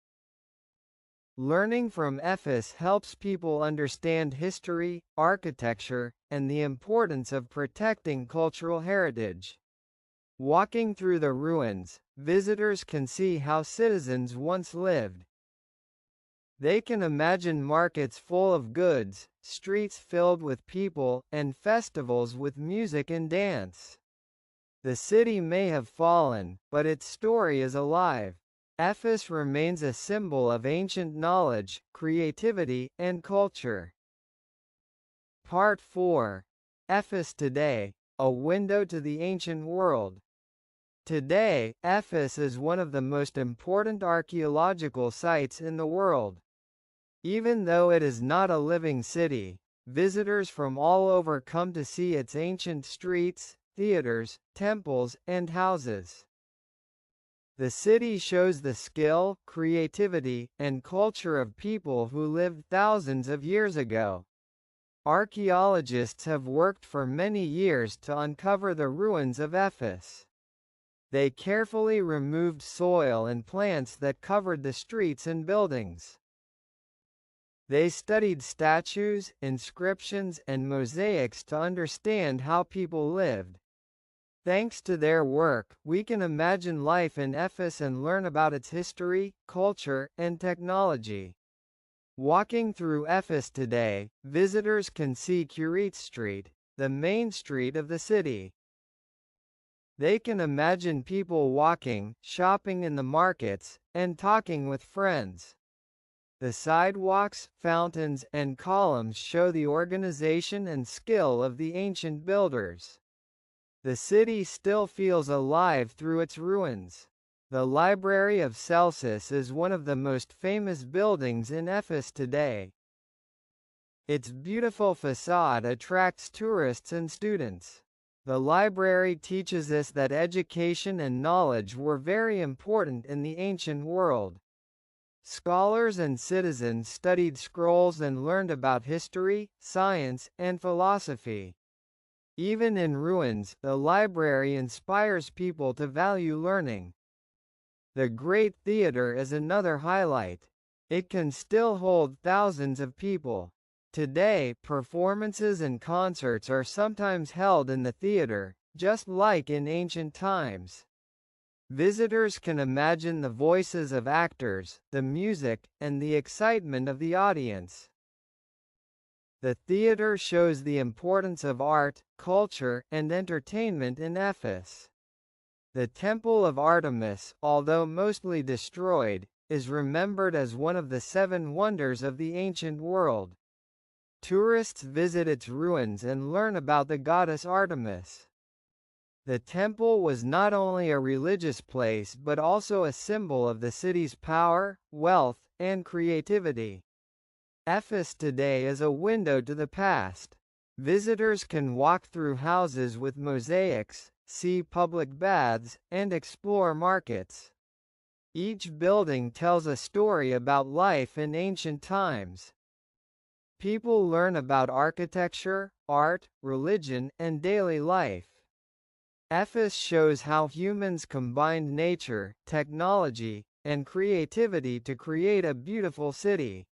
Learning from Ephes helps people understand history, architecture, and the importance of protecting cultural heritage. Walking through the ruins, visitors can see how citizens once lived. They can imagine markets full of goods, streets filled with people, and festivals with music and dance. The city may have fallen, but its story is alive. Ephes remains a symbol of ancient knowledge, creativity, and culture. Part 4. Ephes Today, a window to the ancient world. Today, Ephes is one of the most important archaeological sites in the world. Even though it is not a living city, visitors from all over come to see its ancient streets, theaters, temples, and houses. The city shows the skill, creativity, and culture of people who lived thousands of years ago. Archaeologists have worked for many years to uncover the ruins of Ephes. They carefully removed soil and plants that covered the streets and buildings. They studied statues, inscriptions, and mosaics to understand how people lived. Thanks to their work, we can imagine life in Ephes and learn about its history, culture, and technology. Walking through Ephes today, visitors can see Curit Street, the main street of the city. They can imagine people walking, shopping in the markets, and talking with friends. The sidewalks, fountains, and columns show the organization and skill of the ancient builders. The city still feels alive through its ruins. The Library of Celsus is one of the most famous buildings in Ephes today. Its beautiful facade attracts tourists and students. The library teaches us that education and knowledge were very important in the ancient world. Scholars and citizens studied scrolls and learned about history, science, and philosophy. Even in ruins, the library inspires people to value learning. The Great Theatre is another highlight. It can still hold thousands of people. Today, performances and concerts are sometimes held in the theater, just like in ancient times. Visitors can imagine the voices of actors, the music, and the excitement of the audience. The theater shows the importance of art, culture, and entertainment in Ephes. The Temple of Artemis, although mostly destroyed, is remembered as one of the 7 wonders of the ancient world. Tourists visit its ruins and learn about the goddess Artemis. The temple was not only a religious place but also a symbol of the city's power, wealth, and creativity. Ephes today is a window to the past. Visitors can walk through houses with mosaics, see public baths, and explore markets. Each building tells a story about life in ancient times. People learn about architecture, art, religion, and daily life. Ephes shows how humans combined nature, technology, and creativity to create a beautiful city.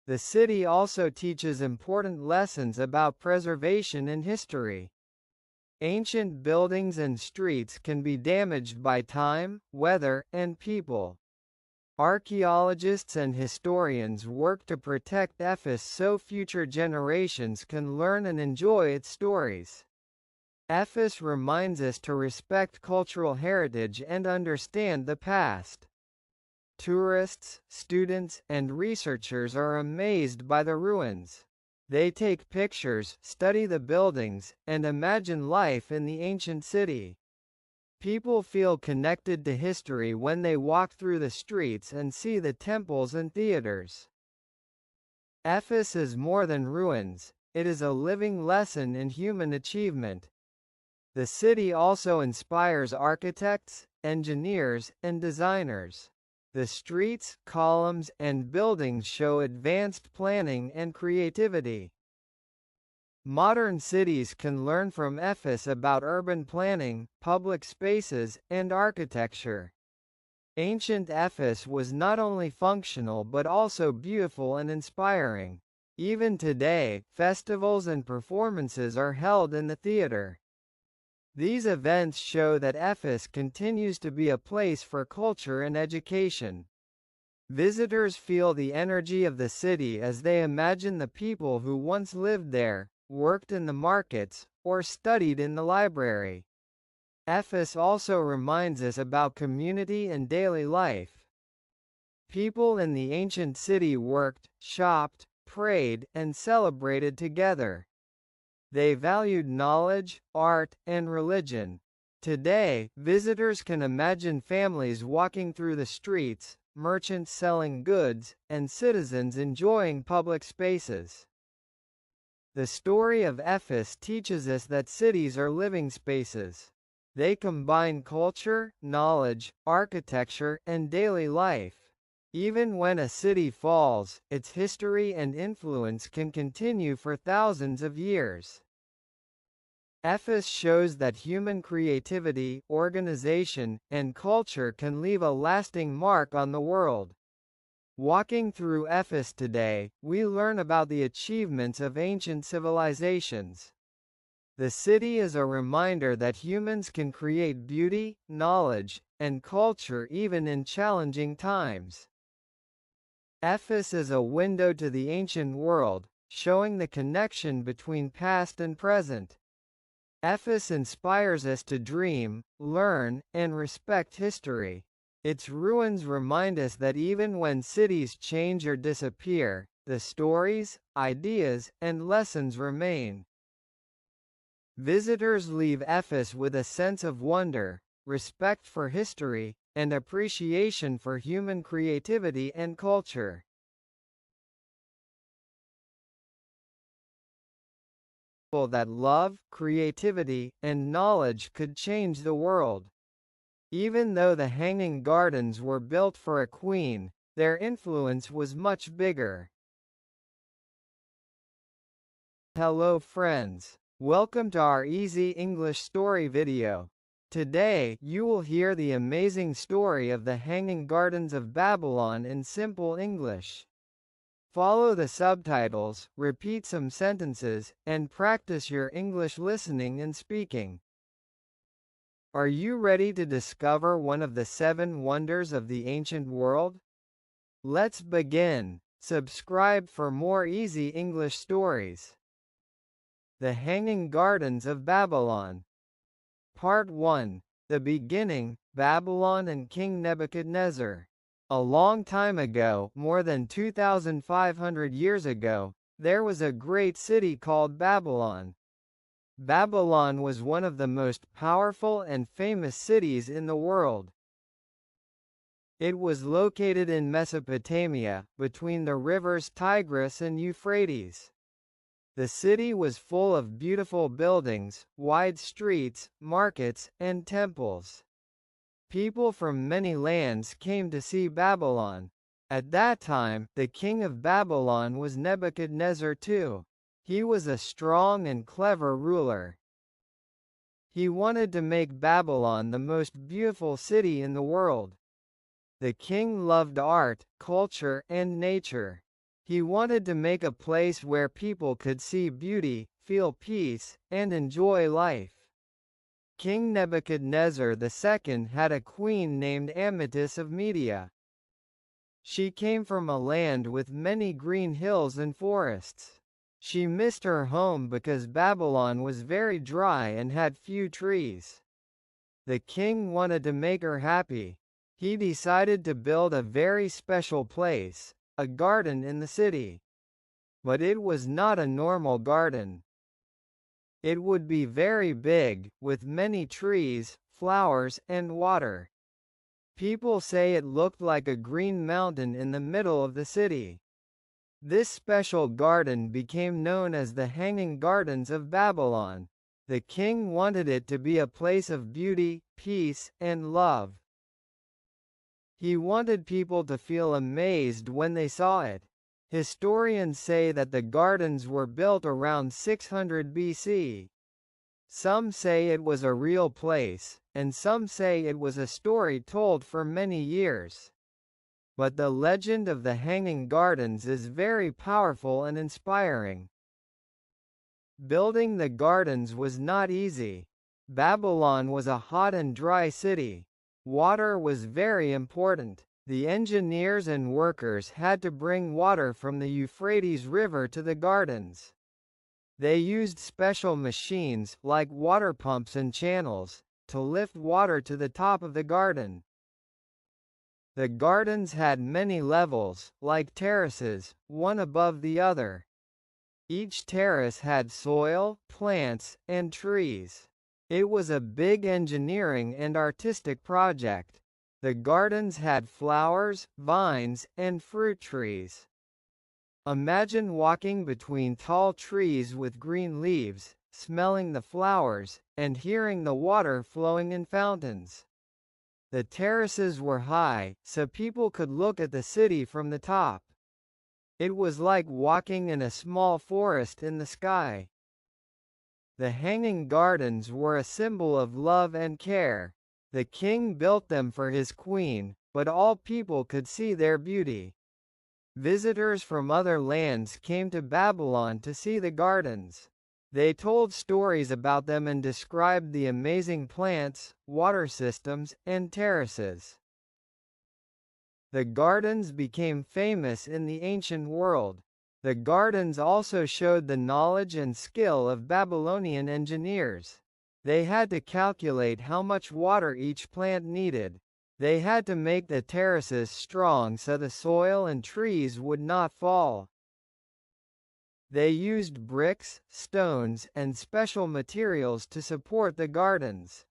The city also teaches important lessons about preservation and history. Ancient buildings and streets can be damaged by time, weather, and people. Archaeologists and historians work to protect Ephes so future generations can learn and enjoy its stories. Ephes reminds us to respect cultural heritage and understand the past. Tourists, students, and researchers are amazed by the ruins. They take pictures, study the buildings, and imagine life in the ancient city. People feel connected to history when they walk through the streets and see the temples and theaters. Ephes is more than ruins, it is a living lesson in human achievement. The city also inspires architects, engineers, and designers. The streets, columns, and buildings show advanced planning and creativity. Modern cities can learn from Ephes about urban planning, public spaces, and architecture. Ancient Ephes was not only functional but also beautiful and inspiring. Even today, festivals and performances are held in the theater. These events show that Ephes continues to be a place for culture and education. Visitors feel the energy of the city as they imagine the people who once lived there, worked in the markets, or studied in the library. Ephes also reminds us about community and daily life. People in the ancient city worked, shopped, prayed, and celebrated together. They valued knowledge, art, and religion. Today, visitors can imagine families walking through the streets, merchants selling goods, and citizens enjoying public spaces. The story of Ephes teaches us that cities are living spaces. They combine culture, knowledge, architecture, and daily life. Even when a city falls, its history and influence can continue for thousands of years. Ephes shows that human creativity, organization, and culture can leave a lasting mark on the world. Walking through Ephes today, we learn about the achievements of ancient civilizations. The city is a reminder that humans can create beauty, knowledge, and culture even in challenging times. Ephes is a window to the ancient world, showing the connection between past and present. Ephes inspires us to dream, learn, and respect history. Its ruins remind us that even when cities change or disappear, the stories, ideas, and lessons remain. Visitors leave Ephes with a sense of wonder, respect for history, and appreciation for human creativity and culture. That love, creativity, and knowledge could change the world. Even though the Hanging Gardens were built for a queen, their influence was much bigger. Hello friends. Welcome to our Easy English Story video. Today, you will hear the amazing story of the Hanging Gardens of Babylon in simple English. Follow the subtitles, repeat some sentences, and practice your English listening and speaking. Are you ready to discover one of the 7 wonders of the ancient world? Let's begin. Subscribe for more easy English stories. The Hanging Gardens of Babylon. Part 1. The Beginning, Babylon and King Nebuchadnezzar. A long time ago, more than 2,500 years ago, there was a great city called Babylon. Babylon was one of the most powerful and famous cities in the world. It was located in Mesopotamia, between the rivers Tigris and Euphrates. The city was full of beautiful buildings, wide streets, markets, and temples. People from many lands came to see Babylon. At that time, the king of Babylon was Nebuchadnezzar II. He was a strong and clever ruler. He wanted to make Babylon the most beautiful city in the world. The king loved art, culture, and nature. He wanted to make a place where people could see beauty, feel peace, and enjoy life. King Nebuchadnezzar II had a queen named Amytis of Media. She came from a land with many green hills and forests. She missed her home because Babylon was very dry and had few trees. The king wanted to make her happy. He decided to build a very special place, a garden in the city. But it was not a normal garden. It would be very big, with many trees, flowers, and water. People say it looked like a green mountain in the middle of the city. This special garden became known as the Hanging Gardens of Babylon. The king wanted it to be a place of beauty, peace, and love. He wanted people to feel amazed when they saw it. Historians say that the gardens were built around 600 BC. Some say it was a real place, and some say it was a story told for many years. But the legend of the Hanging Gardens is very powerful and inspiring. Building the gardens was not easy. Babylon was a hot and dry city. Water was very important. The engineers and workers had to bring water from the Euphrates River to the gardens. They used special machines, like water pumps and channels, to lift water to the top of the garden. The gardens had many levels, like terraces, one above the other. Each terrace had soil, plants, and trees. It was a big engineering and artistic project. The gardens had flowers, vines, and fruit trees. Imagine walking between tall trees with green leaves, smelling the flowers, and hearing the water flowing in fountains. The terraces were high, so people could look at the city from the top. It was like walking in a small forest in the sky. The hanging gardens were a symbol of love and care. The king built them for his queen, but all people could see their beauty. Visitors from other lands came to Babylon to see the gardens. They told stories about them and described the amazing plants, water systems, and terraces. The gardens became famous in the ancient world. The gardens also showed the knowledge and skill of Babylonian engineers. They had to calculate how much water each plant needed. They had to make the terraces strong so the soil and trees would not fall. They used bricks, stones, and special materials to support the gardens.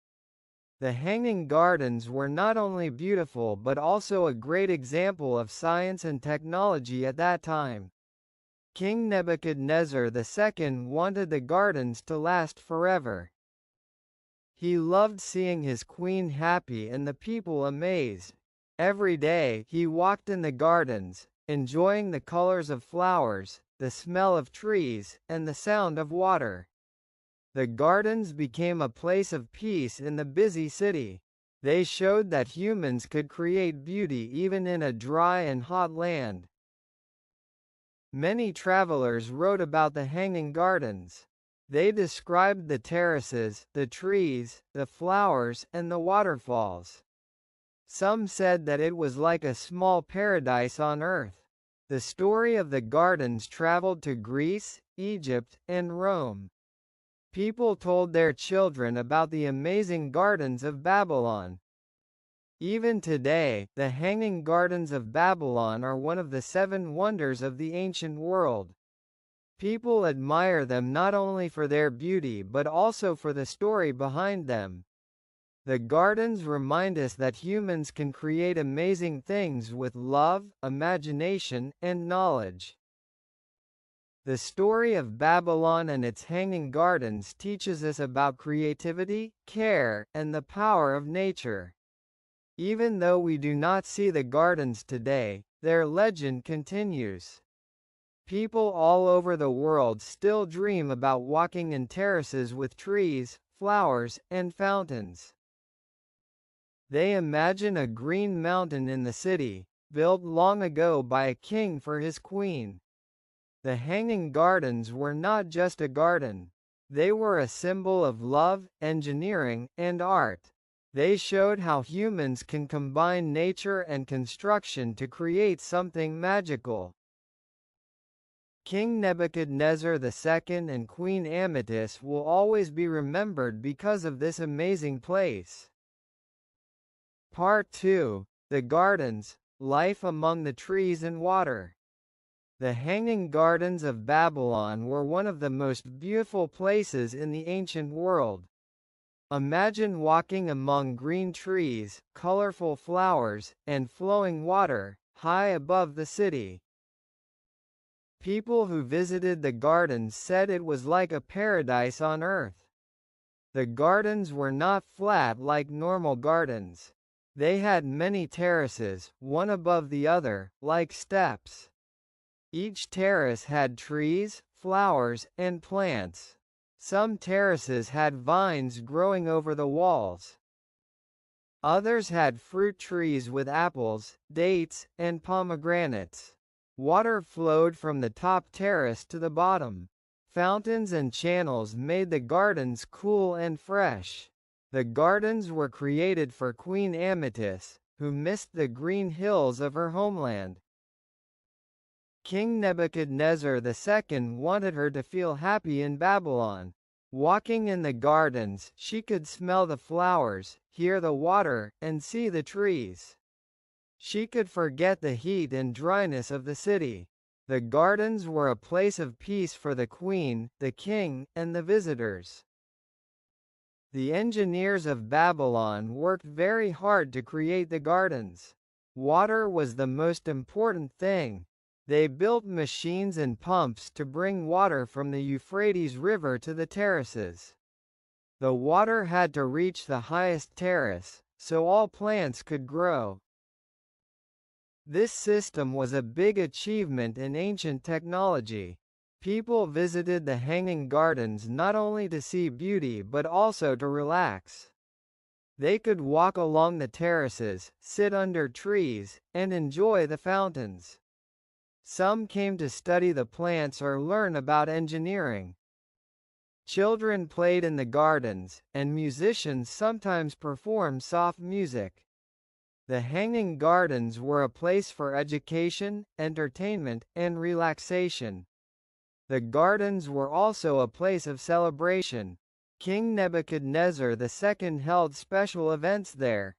The hanging gardens were not only beautiful but also a great example of science and technology at that time. King Nebuchadnezzar II wanted the gardens to last forever. He loved seeing his queen happy and the people amazed. Every day, he walked in the gardens, enjoying the colors of flowers, the smell of trees, and the sound of water. The gardens became a place of peace in the busy city. They showed that humans could create beauty even in a dry and hot land. Many travelers wrote about the hanging gardens. They described the terraces, the trees, the flowers, and the waterfalls. Some said that it was like a small paradise on earth. The story of the gardens traveled to Greece, Egypt, and Rome. People told their children about the amazing gardens of Babylon. Even today, the hanging gardens of Babylon are one of the 7 wonders of the ancient world. People admire them not only for their beauty but also for the story behind them. The gardens remind us that humans can create amazing things with love, imagination, and knowledge. The story of Babylon and its hanging gardens teaches us about creativity, care, and the power of nature. Even though we do not see the gardens today, their legend continues. People all over the world still dream about walking in terraces with trees, flowers, and fountains. They imagine a green mountain in the city, built long ago by a king for his queen. The hanging gardens were not just a garden. They were a symbol of love, engineering, and art. They showed how humans can combine nature and construction to create something magical. King Nebuchadnezzar II and Queen Amethyst will always be remembered because of this amazing place. Part 2. The Gardens, Life Among the Trees and Water. The hanging gardens of Babylon were one of the most beautiful places in the ancient world. Imagine walking among green trees, colorful flowers, and flowing water, high above the city. People who visited the gardens said it was like a paradise on earth. The gardens were not flat like normal gardens. They had many terraces, one above the other, like steps. Each terrace had trees, flowers, and plants. Some terraces had vines growing over the walls. Others had fruit trees with apples, dates, and pomegranates. Water flowed from the top terrace to the bottom. Fountains and channels made the gardens cool and fresh. The gardens were created for Queen Amethyst, who missed the green hills of her homeland. King Nebuchadnezzar II wanted her to feel happy in Babylon. Walking in the gardens, she could smell the flowers, hear the water, and see the trees. She could forget the heat and dryness of the city. The gardens were a place of peace for the queen, the king, and the visitors. The engineers of Babylon worked very hard to create the gardens. Water was the most important thing. They built machines and pumps to bring water from the Euphrates River to the terraces. The water had to reach the highest terrace, so all plants could grow. This system was a big achievement in ancient technology. People visited the Hanging Gardens not only to see beauty but also to relax. They could walk along the terraces, sit under trees, and enjoy the fountains. Some came to study the plants or learn about engineering. Children played in the gardens, and musicians sometimes performed soft music. The Hanging Gardens were a place for education, entertainment, and relaxation. The gardens were also a place of celebration. King Nebuchadnezzar II held special events there.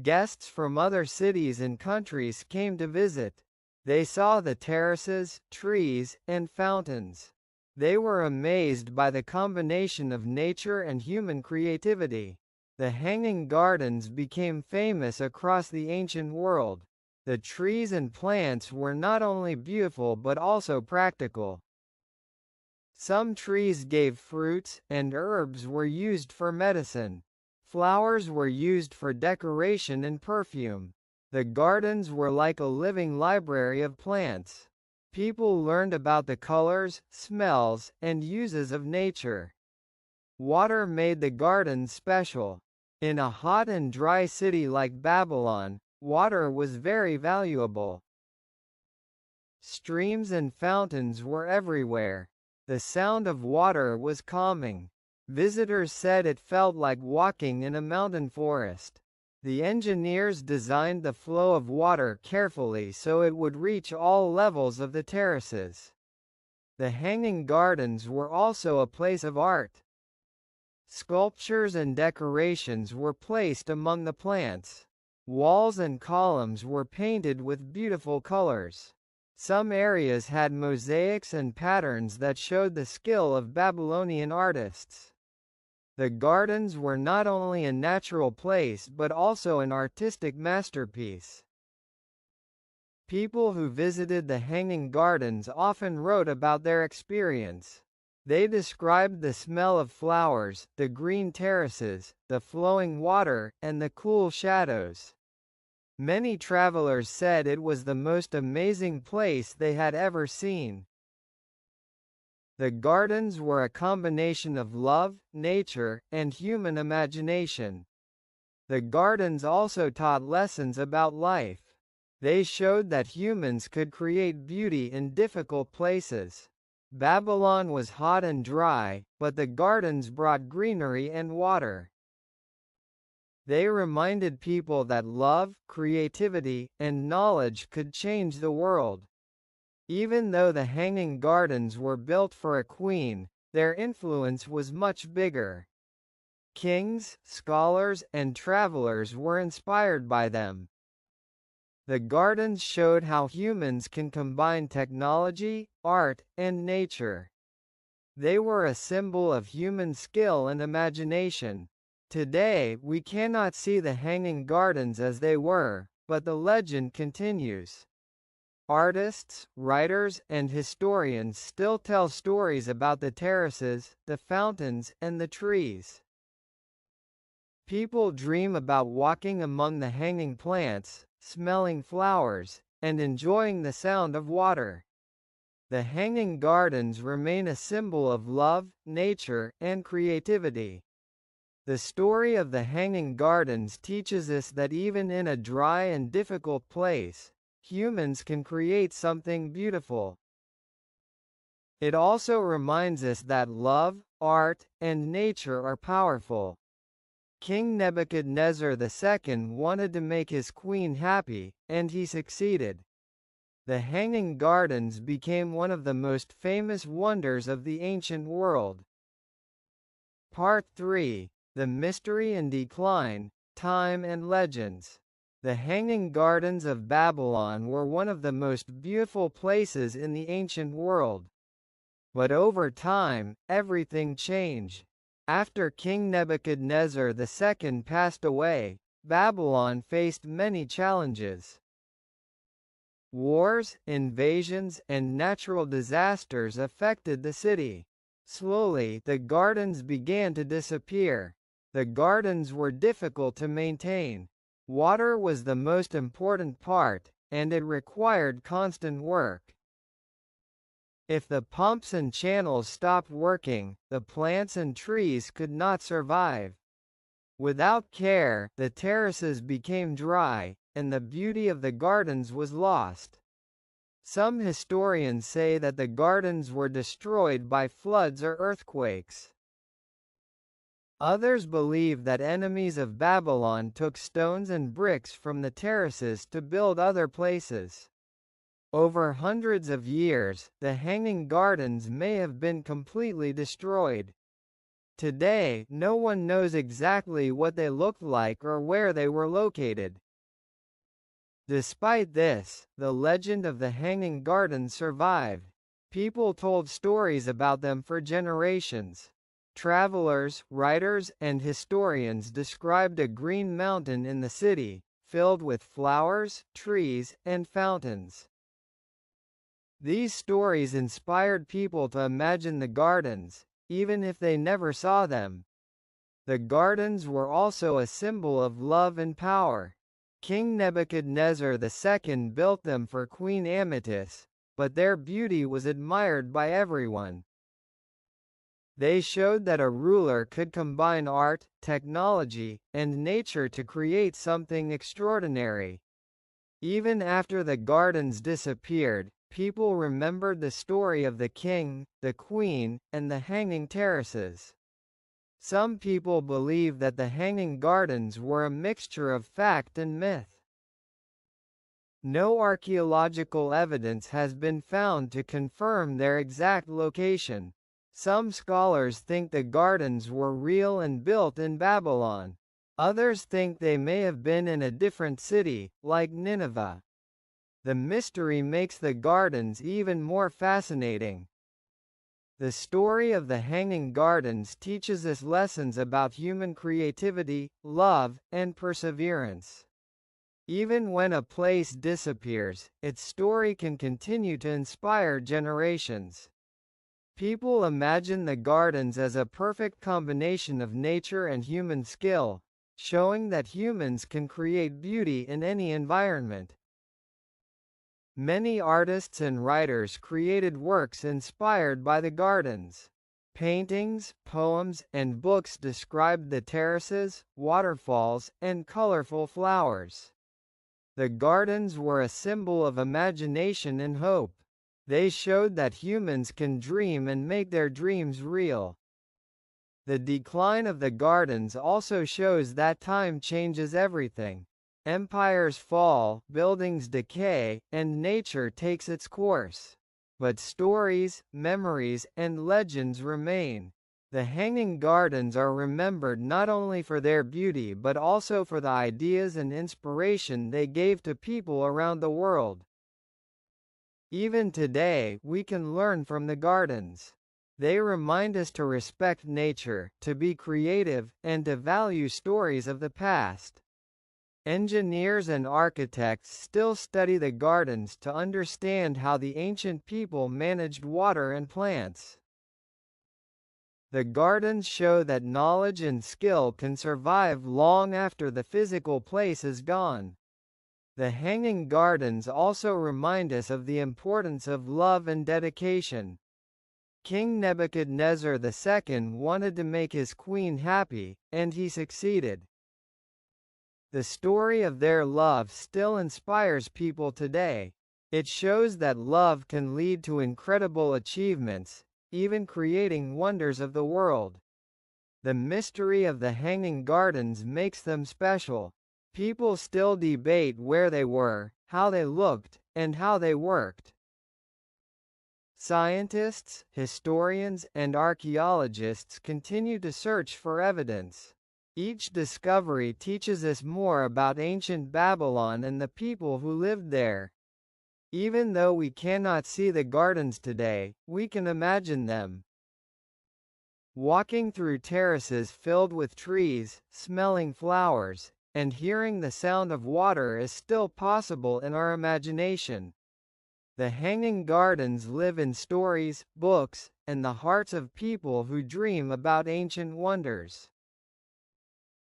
Guests from other cities and countries came to visit. They saw the terraces, trees, and fountains. They were amazed by the combination of nature and human creativity. The Hanging Gardens became famous across the ancient world. The trees and plants were not only beautiful but also practical. Some trees gave fruits, and herbs were used for medicine. Flowers were used for decoration and perfume. The gardens were like a living library of plants. People learned about the colors, smells, and uses of nature. Water made the gardens special. In a hot and dry city like Babylon, water was very valuable. Streams and fountains were everywhere. The sound of water was calming. Visitors said it felt like walking in a mountain forest. The engineers designed the flow of water carefully so it would reach all levels of the terraces. The Hanging Gardens were also a place of art. Sculptures and decorations were placed among the plants. Walls and columns were painted with beautiful colors. Some areas had mosaics and patterns that showed the skill of Babylonian artists. The gardens were not only a natural place but also an artistic masterpiece. People who visited the Hanging Gardens often wrote about their experience. They described the smell of flowers, the green terraces, the flowing water, and the cool shadows. Many travelers said it was the most amazing place they had ever seen. The gardens were a combination of love, nature, and human imagination. The gardens also taught lessons about life. They showed that humans could create beauty in difficult places. Babylon was hot and dry, but the gardens brought greenery and water. They reminded people that love, creativity, and knowledge could change the world. Even though the Hanging Gardens were built for a queen, their influence was much bigger. Kings, scholars, and travelers were inspired by them. The gardens showed how humans can combine technology, art, and nature. They were a symbol of human skill and imagination. Today, we cannot see the Hanging Gardens as they were, but the legend continues. Artists, writers, and historians still tell stories about the terraces, the fountains, and the trees. People dream about walking among the hanging plants, smelling flowers, and enjoying the sound of water. The Hanging Gardens remain a symbol of love, nature, and creativity. The story of the Hanging Gardens teaches us that even in a dry and difficult place, humans can create something beautiful. It also reminds us that love, art, and nature are powerful. King Nebuchadnezzar II wanted to make his queen happy, and he succeeded. The Hanging Gardens became one of the most famous wonders of the ancient world. Part 3. The Mystery and Decline, Time and Legends. The Hanging Gardens of Babylon were one of the most beautiful places in the ancient world. But over time, everything changed. After King Nebuchadnezzar II passed away, Babylon faced many challenges. Wars, invasions, and natural disasters affected the city. Slowly, the gardens began to disappear. The gardens were difficult to maintain. Water was the most important part, and it required constant work. If the pumps and channels stopped working, the plants and trees could not survive. Without care, the terraces became dry, and the beauty of the gardens was lost. Some historians say that the gardens were destroyed by floods or earthquakes. Others believe that enemies of Babylon took stones and bricks from the terraces to build other places. Over hundreds of years, the Hanging Gardens may have been completely destroyed. Today, no one knows exactly what they looked like or where they were located. Despite this, the legend of the Hanging Gardens survived. People told stories about them for generations. Travelers, writers, and historians described a green mountain in the city, filled with flowers, trees, and fountains. These stories inspired people to imagine the gardens, even if they never saw them. The gardens were also a symbol of love and power. King Nebuchadnezzar II built them for Queen Amethyst, but their beauty was admired by everyone. They showed that a ruler could combine art, technology, and nature to create something extraordinary. Even after the gardens disappeared, people remembered the story of the king, the queen, and the hanging terraces. Some people believe that the Hanging Gardens were a mixture of fact and myth. No archaeological evidence has been found to confirm their exact location. Some scholars think the gardens were real and built in Babylon. Others think they may have been in a different city, like Nineveh. The mystery makes the gardens even more fascinating. The story of the Hanging Gardens teaches us lessons about human creativity, love, and perseverance. Even when a place disappears, its story can continue to inspire generations. People imagine the gardens as a perfect combination of nature and human skill, showing that humans can create beauty in any environment. Many artists and writers created works inspired by the gardens. Paintings, poems, and books described the terraces, waterfalls, and colorful flowers. The gardens were a symbol of imagination and hope. They showed that humans can dream and make their dreams real. The decline of the gardens also shows that time changes everything. Empires fall, buildings decay, and nature takes its course. But stories, memories, and legends remain. The Hanging Gardens are remembered not only for their beauty but also for the ideas and inspiration they gave to people around the world. Even today, we can learn from the gardens. They remind us to respect nature, to be creative, and to value stories of the past. Engineers and architects still study the gardens to understand how the ancient people managed water and plants. The gardens show that knowledge and skill can survive long after the physical place is gone. The Hanging Gardens also remind us of the importance of love and dedication. King Nebuchadnezzar II wanted to make his queen happy, and he succeeded. The story of their love still inspires people today. It shows that love can lead to incredible achievements, even creating wonders of the world. The mystery of the Hanging Gardens makes them special. People still debate where they were, how they looked, and how they worked. Scientists, historians, and archaeologists continue to search for evidence. Each discovery teaches us more about ancient Babylon and the people who lived there. Even though we cannot see the gardens today, we can imagine them. Walking through terraces filled with trees, smelling flowers, and hearing the sound of water is still possible in our imagination. The Hanging Gardens live in stories, books, and the hearts of people who dream about ancient wonders.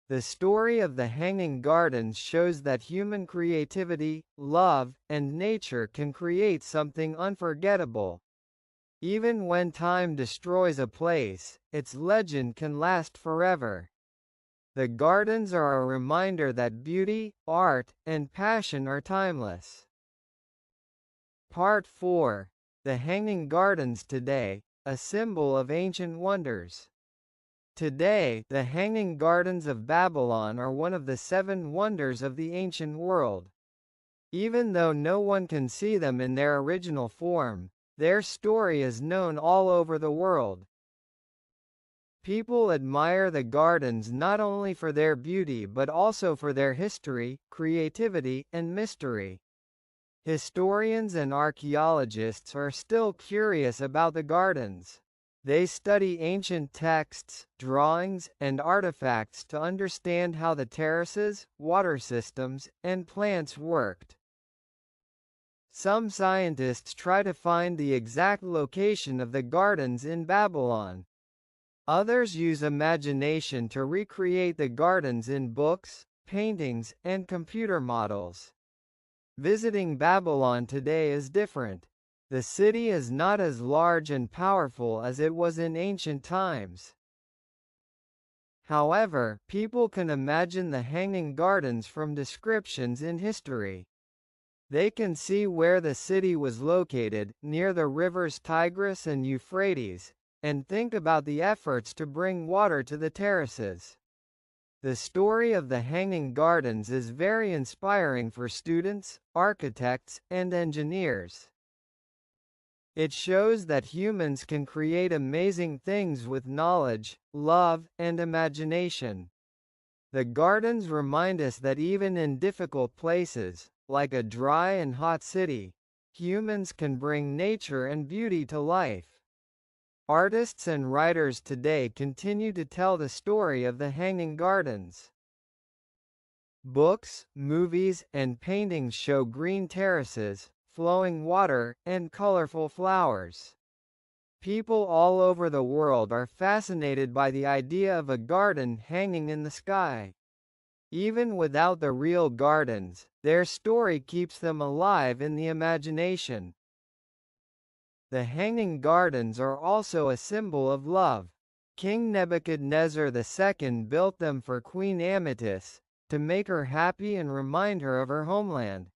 The story of the Hanging Gardens shows that human creativity, love, and nature can create something unforgettable. Even when time destroys a place, its legend can last forever. The gardens are a reminder that beauty, art, and passion are timeless. Part 4. The Hanging Gardens Today, a symbol of ancient wonders. Today, the Hanging Gardens of Babylon are one of the 7 wonders of the ancient world. Even though no one can see them in their original form, their story is known all over the world. People admire the gardens not only for their beauty but also for their history, creativity, and mystery. Historians and archaeologists are still curious about the gardens. They study ancient texts, drawings, and artifacts to understand how the terraces, water systems, and plants worked. Some scientists try to find the exact location of the gardens in Babylon. Others use imagination to recreate the gardens in books, paintings, and computer models. Visiting Babylon today is different. The city is not as large and powerful as it was in ancient times. However, people can imagine the Hanging Gardens from descriptions in history. They can see where the city was located, near the rivers Tigris and Euphrates, and think about the efforts to bring water to the terraces. The story of the Hanging Gardens is very inspiring for students, architects, and engineers. It shows that humans can create amazing things with knowledge, love, and imagination. The gardens remind us that even in difficult places, like a dry and hot city, humans can bring nature and beauty to life. Artists and writers today continue to tell the story of the Hanging Gardens. Books, movies, and paintings show green terraces, flowing water, and colorful flowers. People all over the world are fascinated by the idea of a garden hanging in the sky. Even without the real gardens, their story keeps them alive in the imagination. The Hanging Gardens are also a symbol of love. King Nebuchadnezzar II built them for Queen Amytis, to make her happy and remind her of her homeland.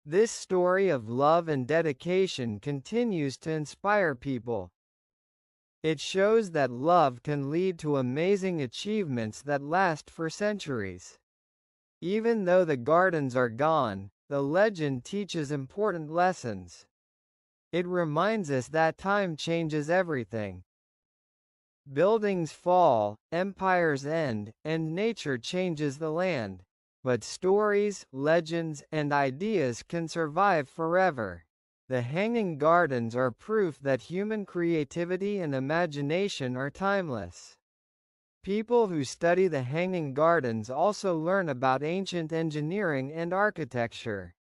This story of love and dedication continues to inspire people. It shows that love can lead to amazing achievements that last for centuries. Even though the gardens are gone, the legend teaches important lessons. It reminds us that time changes everything. Buildings fall, empires end, and nature changes the land. But stories, legends, and ideas can survive forever. The Hanging Gardens are proof that human creativity and imagination are timeless. People who study the Hanging Gardens also learn about ancient engineering and architecture.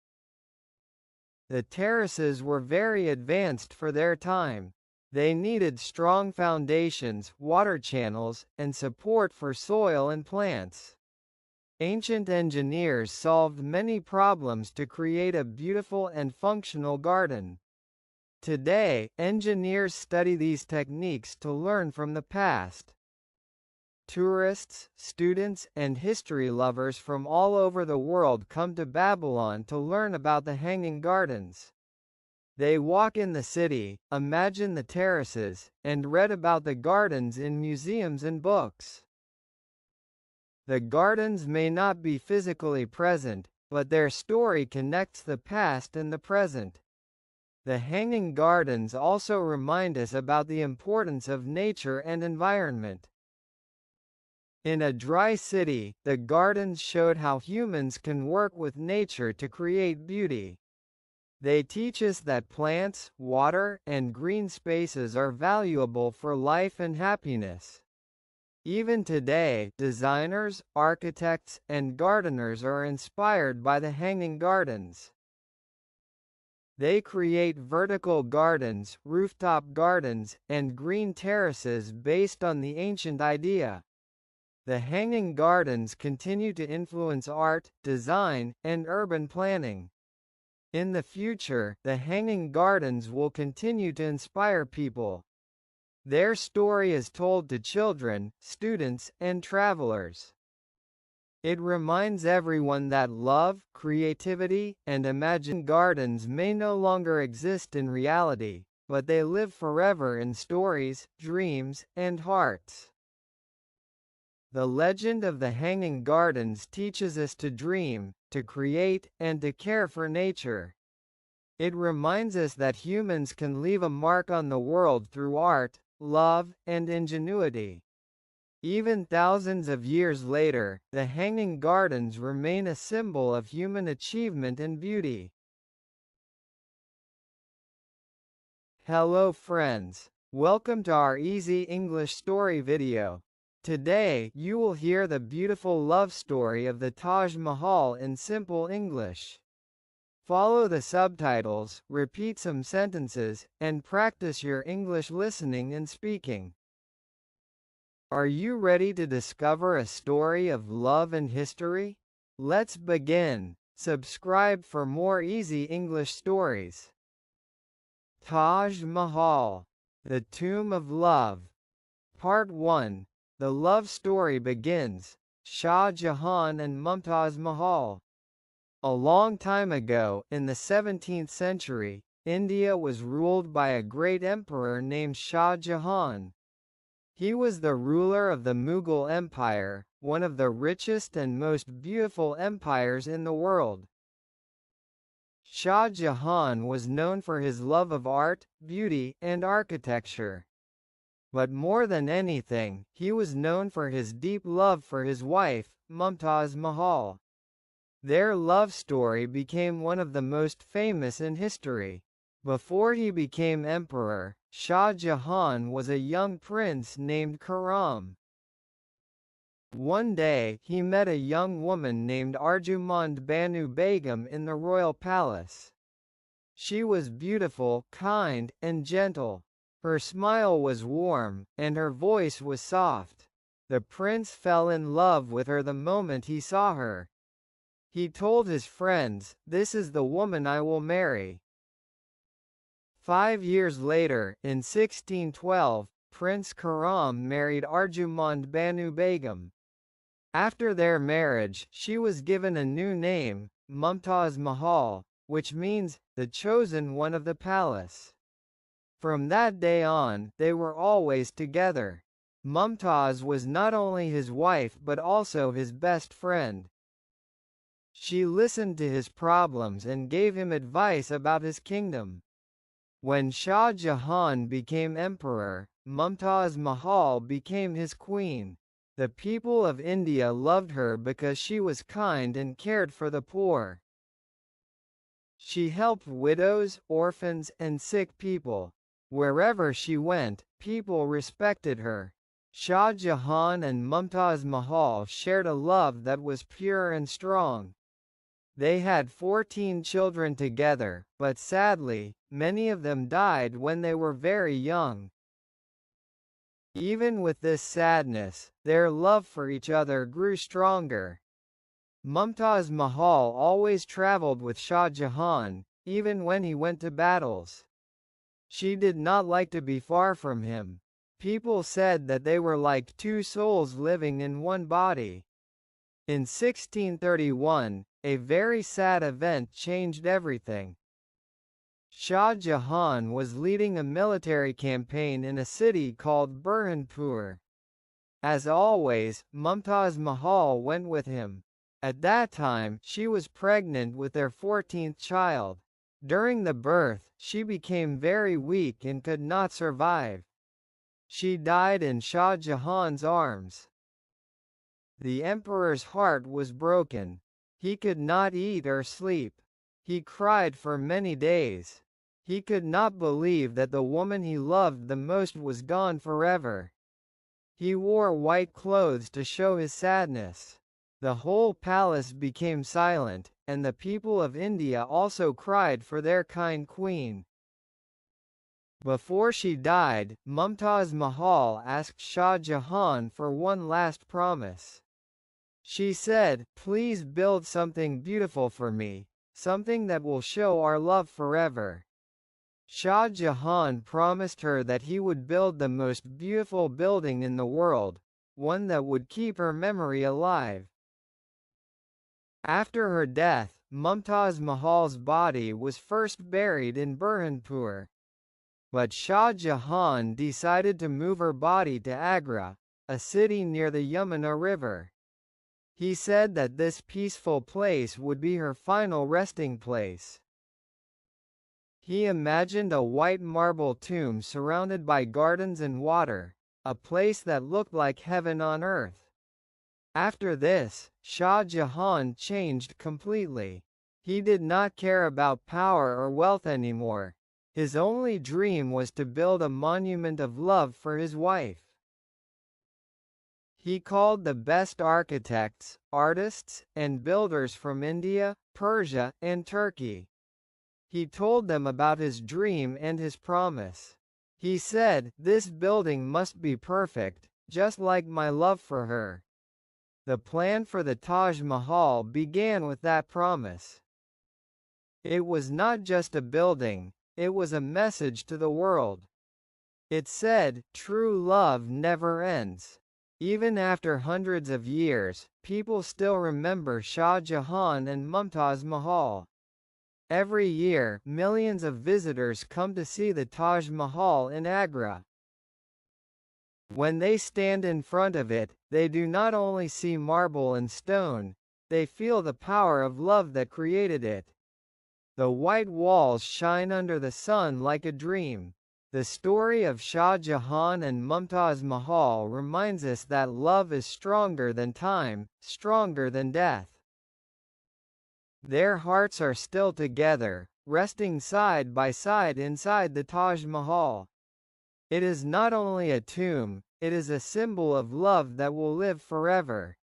The terraces were very advanced for their time. They needed strong foundations, water channels, and support for soil and plants. Ancient engineers solved many problems to create a beautiful and functional garden. Today, engineers study these techniques to learn from the past. Tourists, students, and history lovers from all over the world come to Babylon to learn about the Hanging Gardens. They walk in the city, imagine the terraces, and read about the gardens in museums and books. The gardens may not be physically present, but their story connects the past and the present. The hanging gardens also remind us about the importance of nature and environment. In a dry city, the gardens showed how humans can work with nature to create beauty. They teach us that plants, water, and green spaces are valuable for life and happiness. Even today, designers, architects, and gardeners are inspired by the hanging gardens. They create vertical gardens, rooftop gardens, and green terraces based on the ancient idea. The hanging gardens continue to influence art, design, and urban planning. In the future, the hanging gardens will continue to inspire people. Their story is told to children, students, and travelers. It reminds everyone that love, creativity, and imagination gardens may no longer exist in reality, but they live forever in stories, dreams, and hearts. The legend of the hanging gardens teaches us to dream, to create, and to care for nature. It reminds us that humans can leave a mark on the world through art, love, and ingenuity. Even thousands of years later, the hanging gardens remain a symbol of human achievement and beauty. Hello friends! Welcome to our Easy English Story video. Today, you will hear the beautiful love story of the Taj Mahal in simple English. Follow the subtitles, repeat some sentences, and practice your English listening and speaking. Are you ready to discover a story of love and history? Let's begin. Subscribe for more easy English stories. Taj Mahal, The Tomb of Love. Part 1. The love story begins. Shah Jahan and Mumtaz Mahal. A long time ago, in the 17th century, India was ruled by a great emperor named Shah Jahan. He was the ruler of the Mughal Empire, one of the richest and most beautiful empires in the world. Shah Jahan was known for his love of art, beauty, and architecture. But more than anything, he was known for his deep love for his wife, Mumtaz Mahal. Their love story became one of the most famous in history. Before he became emperor, Shah Jahan was a young prince named Khurram. One day, he met a young woman named Arjumand Banu Begum in the royal palace. She was beautiful, kind, and gentle. Her smile was warm, and her voice was soft. The prince fell in love with her the moment he saw her. He told his friends, "This is the woman I will marry." 5 years later, in 1612, Prince Khurram married Arjumand Banu Begum. After their marriage, she was given a new name, Mumtaz Mahal, which means, the chosen one of the palace. From that day on, they were always together. Mumtaz was not only his wife but also his best friend. She listened to his problems and gave him advice about his kingdom. When Shah Jahan became emperor, Mumtaz Mahal became his queen. The people of India loved her because she was kind and cared for the poor. She helped widows, orphans, and sick people. Wherever she went, people respected her. Shah Jahan and Mumtaz Mahal shared a love that was pure and strong. They had 14 children together, but sadly, many of them died when they were very young. Even with this sadness, their love for each other grew stronger. Mumtaz Mahal always traveled with Shah Jahan, even when he went to battles. She did not like to be far from him. People said that they were like two souls living in one body. In 1631, a very sad event changed everything. Shah Jahan was leading a military campaign in a city called Burhanpur. As always, Mumtaz Mahal went with him. At that time, she was pregnant with their 14th child. During the birth, she became very weak and could not survive. She died in Shah Jahan's arms. The emperor's heart was broken. He could not eat or sleep. He cried for many days. He could not believe that the woman he loved the most was gone forever. He wore white clothes to show his sadness. The whole palace became silent, and the people of India also cried for their kind queen. Before she died, Mumtaz Mahal asked Shah Jahan for one last promise. She said, "Please build something beautiful for me, something that will show our love forever." Shah Jahan promised her that he would build the most beautiful building in the world, one that would keep her memory alive. After her death, Mumtaz Mahal's body was first buried in Burhanpur. But Shah Jahan decided to move her body to Agra, a city near the Yamuna River. He said that this peaceful place would be her final resting place. He imagined a white marble tomb surrounded by gardens and water, a place that looked like heaven on earth. After this, Shah Jahan changed completely. He did not care about power or wealth anymore. His only dream was to build a monument of love for his wife. He called the best architects, artists, and builders from India, Persia, and Turkey. He told them about his dream and his promise. He said, "This building must be perfect, just like my love for her." The plan for the Taj Mahal began with that promise. It was not just a building, it was a message to the world. It said, "True love never ends." Even after hundreds of years, people still remember Shah Jahan and Mumtaz Mahal. Every year, millions of visitors come to see the Taj Mahal in Agra. When they stand in front of it, they do not only see marble and stone, they feel the power of love that created it. The white walls shine under the sun like a dream. The story of Shah Jahan and Mumtaz Mahal reminds us that love is stronger than time, stronger than death. Their hearts are still together, resting side by side inside the Taj Mahal. It is not only a tomb, it is a symbol of love that will live forever.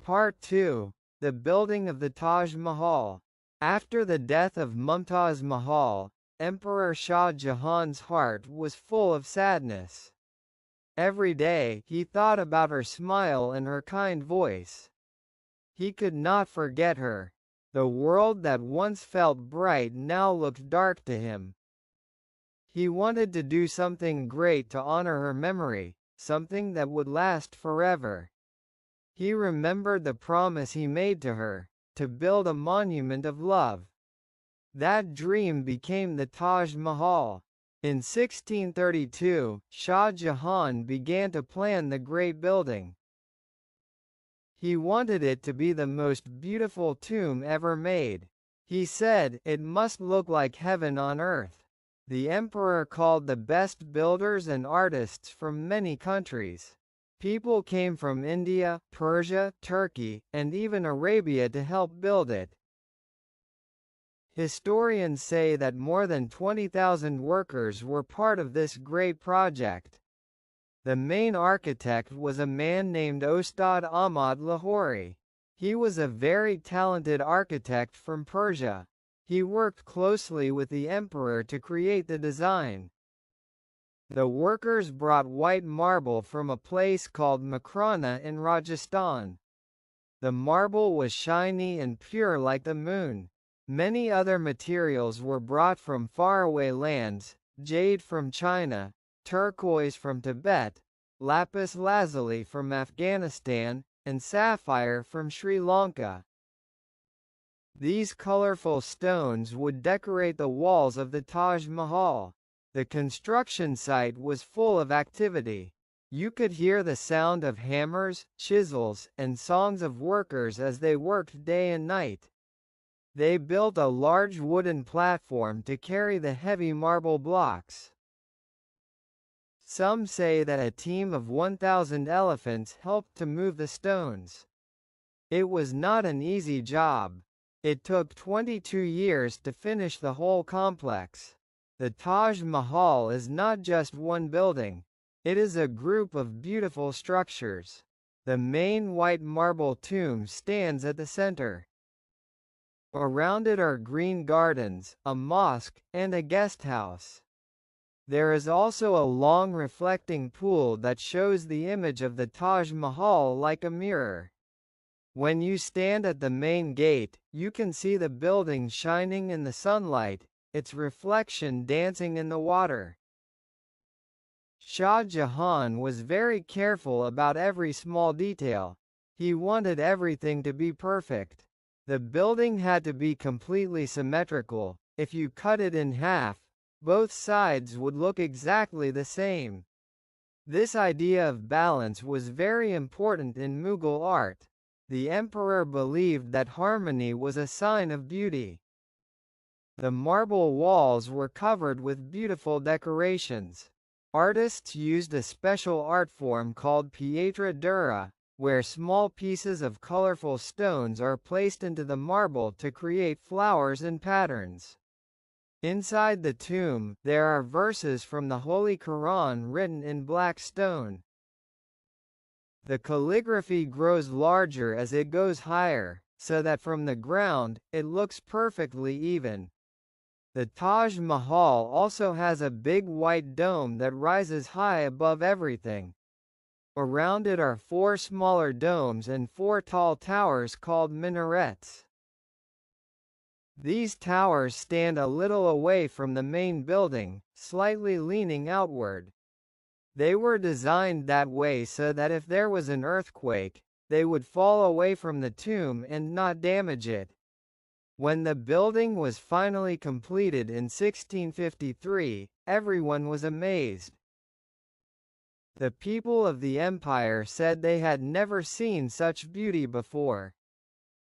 Part 2. The building of the Taj Mahal. After the death of Mumtaz Mahal, Emperor Shah Jahan's heart was full of sadness. Every day, he thought about her smile and her kind voice. He could not forget her. The world that once felt bright now looked dark to him. He wanted to do something great to honor her memory, something that would last forever. He remembered the promise he made to her, to build a monument of love. That dream became the Taj Mahal. In 1632, Shah Jahan began to plan the great building. He wanted it to be the most beautiful tomb ever made. He said, "It must look like heaven on earth." The emperor called the best builders and artists from many countries. People came from India, Persia, Turkey, and even Arabia to help build it. Historians say that more than 20,000 workers were part of this great project. The main architect was a man named Ostad Ahmad Lahori. He was a very talented architect from Persia. He worked closely with the emperor to create the design. The workers brought white marble from a place called Makrana in Rajasthan. The marble was shiny and pure like the moon. Many other materials were brought from faraway lands: jade from China, turquoise from Tibet, lapis lazuli from Afghanistan, and sapphire from Sri Lanka. These colorful stones would decorate the walls of the Taj Mahal. The construction site was full of activity. You could hear the sound of hammers, chisels, and songs of workers as they worked day and night. They built a large wooden platform to carry the heavy marble blocks. Some say that a team of 1,000 elephants helped to move the stones. It was not an easy job. It took 22 years to finish the whole complex. The Taj Mahal is not just one building. It is a group of beautiful structures. The main white marble tomb stands at the center. Around it are green gardens, a mosque, and a guest house. There is also a long reflecting pool that shows the image of the Taj Mahal like a mirror. When you stand at the main gate, you can see the building shining in the sunlight, its reflection dancing in the water. Shah Jahan was very careful about every small detail. He wanted everything to be perfect. The building had to be completely symmetrical. If you cut it in half, both sides would look exactly the same. This idea of balance was very important in Mughal art. The emperor believed that harmony was a sign of beauty. The marble walls were covered with beautiful decorations. Artists used a special art form called pietra dura, where small pieces of colorful stones are placed into the marble to create flowers and patterns. Inside the tomb, there are verses from the Holy Quran written in black stone. The calligraphy grows larger as it goes higher, so that from the ground, it looks perfectly even. The Taj Mahal also has a big white dome that rises high above everything. Around it are 4 smaller domes and 4 tall towers called minarets. These towers stand a little away from the main building, slightly leaning outward. They were designed that way so that if there was an earthquake, they would fall away from the tomb and not damage it. When the building was finally completed in 1653, everyone was amazed. The people of the empire said they had never seen such beauty before.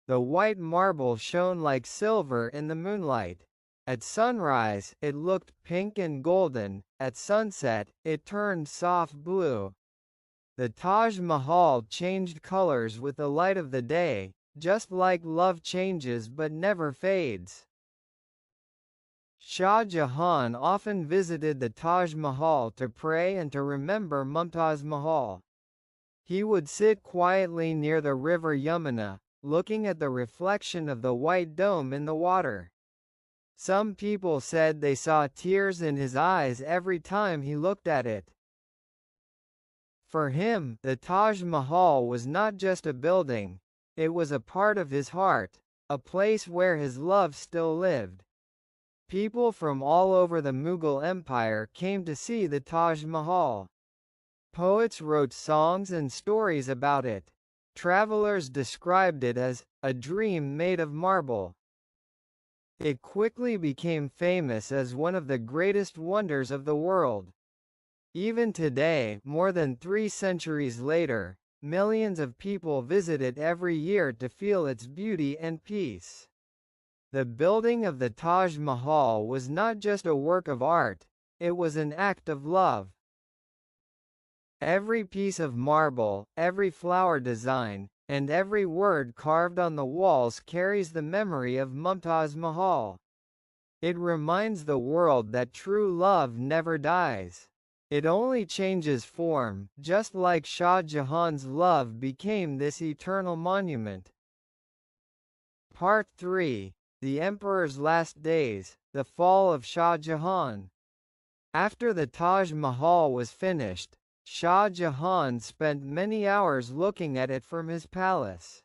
The white marble shone like silver in the moonlight. At sunrise, it looked pink and golden. At sunset, it turned soft blue. The Taj Mahal changed colors with the light of the day, just like love changes but never fades. Shah Jahan often visited the Taj Mahal to pray and to remember Mumtaz Mahal. He would sit quietly near the river Yamuna, looking at the reflection of the white dome in the water. Some people said they saw tears in his eyes every time he looked at it. For him, the Taj Mahal was not just a building, it was a part of his heart, a place where his love still lived. People from all over the Mughal Empire came to see the Taj Mahal. Poets wrote songs and stories about it. Travelers described it as a dream made of marble. It quickly became famous as one of the greatest wonders of the world. Even today, more than 3 centuries later, millions of people visit it every year to feel its beauty and peace. The building of the Taj Mahal was not just a work of art, it was an act of love. Every piece of marble, every flower design, and every word carved on the walls carries the memory of Mumtaz Mahal. It reminds the world that true love never dies. It only changes form, just like Shah Jahan's love became this eternal monument. Part 3. The Emperor's Last Days, The Fall of Shah Jahan. After the Taj Mahal was finished, Shah Jahan spent many hours looking at it from his palace.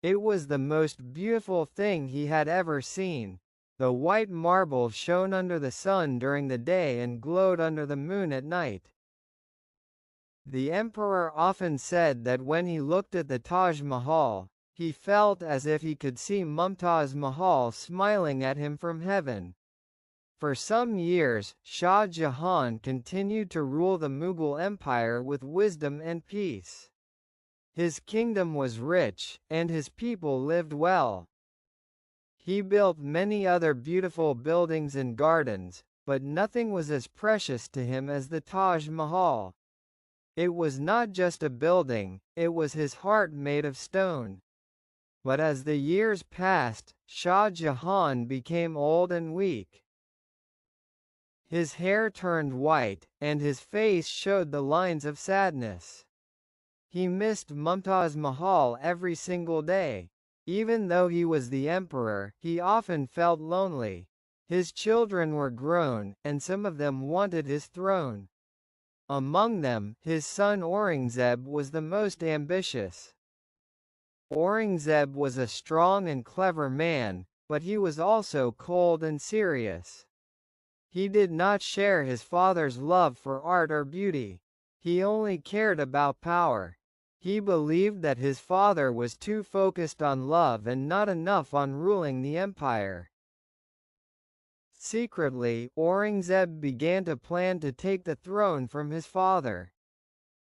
It was the most beautiful thing he had ever seen. The white marble shone under the sun during the day and glowed under the moon at night. The emperor often said that when he looked at the Taj Mahal, He felt as if he could see Mumtaz Mahal smiling at him from heaven. For some years, Shah Jahan continued to rule the Mughal Empire with wisdom and peace. His kingdom was rich, and his people lived well. He built many other beautiful buildings and gardens, but nothing was as precious to him as the Taj Mahal. It was not just a building, it was his heart made of stone. But as the years passed, Shah Jahan became old and weak. His hair turned white, and his face showed the lines of sadness. He missed Mumtaz Mahal every single day. Even though he was the emperor, he often felt lonely. His children were grown, and some of them wanted his throne. Among them, his son Aurangzeb was the most ambitious. Aurangzeb was a strong and clever man, but he was also cold and serious. He did not share his father's love for art or beauty. He only cared about power. He believed that his father was too focused on love and not enough on ruling the empire. Secretly, Aurangzeb began to plan to take the throne from his father.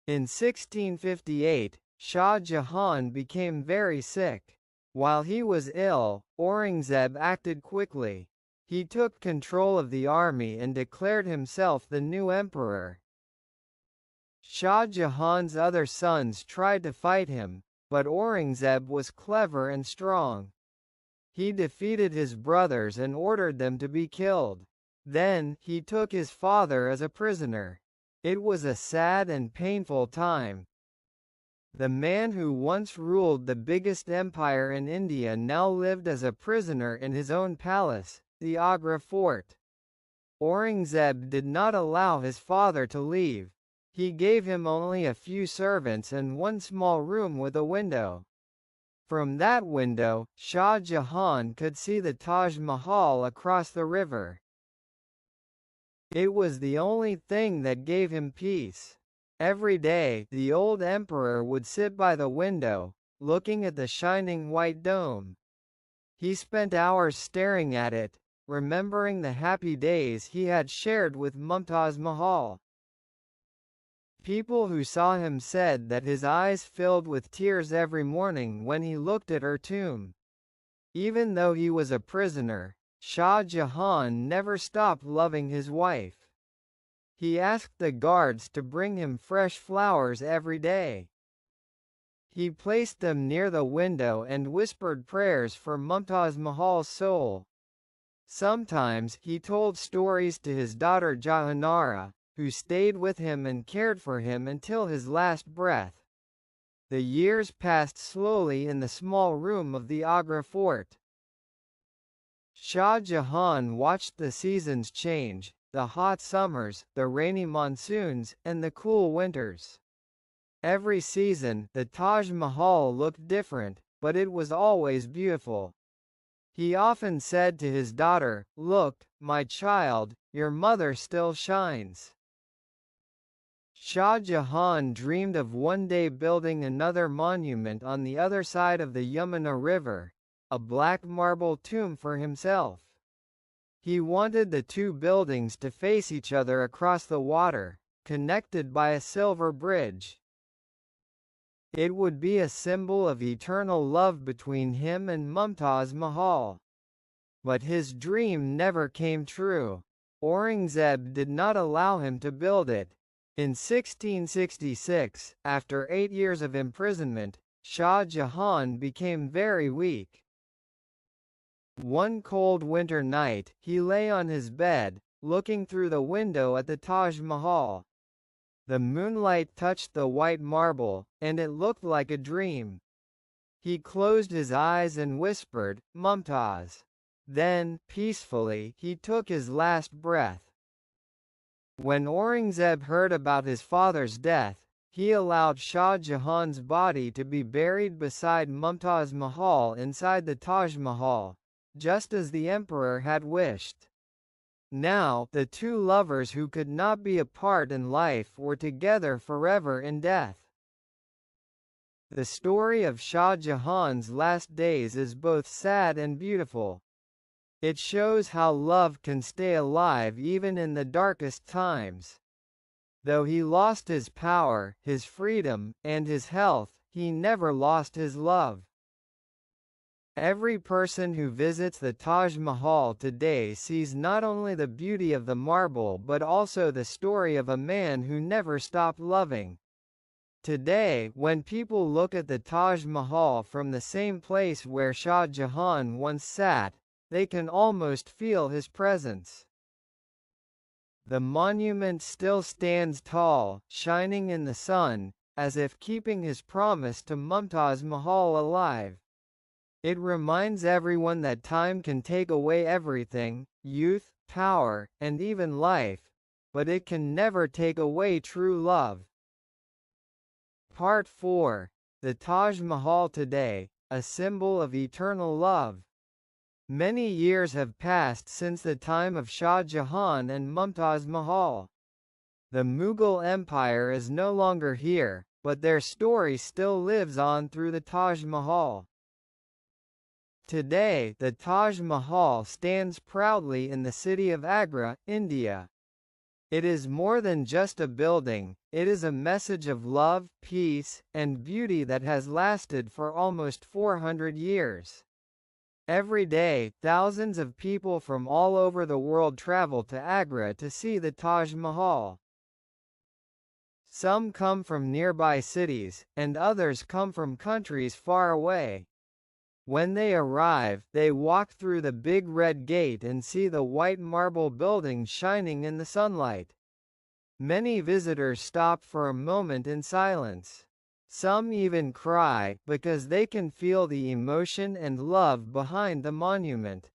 In 1658, Shah Jahan became very sick. While he was ill, Aurangzeb acted quickly. He took control of the army and declared himself the new emperor. Shah Jahan's other sons tried to fight him, but Aurangzeb was clever and strong. He defeated his brothers and ordered them to be killed. Then, he took his father as a prisoner. It was a sad and painful time. The man who once ruled the biggest empire in India now lived as a prisoner in his own palace, the Agra fort. Aurangzeb did not allow his father to leave. He gave him only a few servants and one small room with a window. From that window, Shah Jahan could see the Taj Mahal across the river. It was the only thing that gave him peace. Every day, the old emperor would sit by the window, looking at the shining white dome. He spent hours staring at it, remembering the happy days he had shared with Mumtaz Mahal. People who saw him said that his eyes filled with tears every morning when he looked at her tomb. Even though he was a prisoner, Shah Jahan never stopped loving his wife. He asked the guards to bring him fresh flowers every day. He placed them near the window and whispered prayers for Mumtaz Mahal's soul. Sometimes he told stories to his daughter Jahanara, who stayed with him and cared for him until his last breath. The years passed slowly in the small room of the Agra fort. Shah Jahan watched the seasons change, the hot summers, the rainy monsoons, and the cool winters. Every season, the Taj Mahal looked different, but it was always beautiful. He often said to his daughter, "Look, my child, your mother still shines." Shah Jahan dreamed of one day building another monument on the other side of the Yamuna River, a black marble tomb for himself. He wanted the two buildings to face each other across the water, connected by a silver bridge. It would be a symbol of eternal love between him and Mumtaz Mahal. But his dream never came true. Aurangzeb did not allow him to build it. In 1666, after 8 years of imprisonment, Shah Jahan became very weak. One cold winter night, he lay on his bed, looking through the window at the Taj Mahal. The moonlight touched the white marble, and it looked like a dream. He closed his eyes and whispered, "Mumtaz." Then, peacefully, he took his last breath. When Aurangzeb heard about his father's death, he allowed Shah Jahan's body to be buried beside Mumtaz Mahal inside the Taj Mahal, just as the emperor had wished. Now, the two lovers who could not be apart in life were together forever in death. The story of Shah Jahan's last days is both sad and beautiful. It shows how love can stay alive even in the darkest times. Though he lost his power, his freedom, and his health, he never lost his love. Every person who visits the Taj Mahal today sees not only the beauty of the marble but also the story of a man who never stopped loving. Today, when people look at the Taj Mahal from the same place where Shah Jahan once sat, they can almost feel his presence. The monument still stands tall, shining in the sun, as if keeping his promise to Mumtaz Mahal alive. It reminds everyone that time can take away everything, youth, power, and even life, but it can never take away true love. Part 4. The Taj Mahal today, a symbol of eternal love. Many years have passed since the time of Shah Jahan and Mumtaz Mahal. The Mughal Empire is no longer here, but their story still lives on through the Taj Mahal. Today, the Taj Mahal stands proudly in the city of Agra, India. It is more than just a building, it is a message of love, peace, and beauty that has lasted for almost 400 years. Every day, thousands of people from all over the world travel to Agra to see the Taj Mahal. Some come from nearby cities, and others come from countries far away. When they arrive, they walk through the big red gate and see the white marble building shining in the sunlight. Many visitors stop for a moment in silence. Some even cry, because they can feel the emotion and love behind the monument.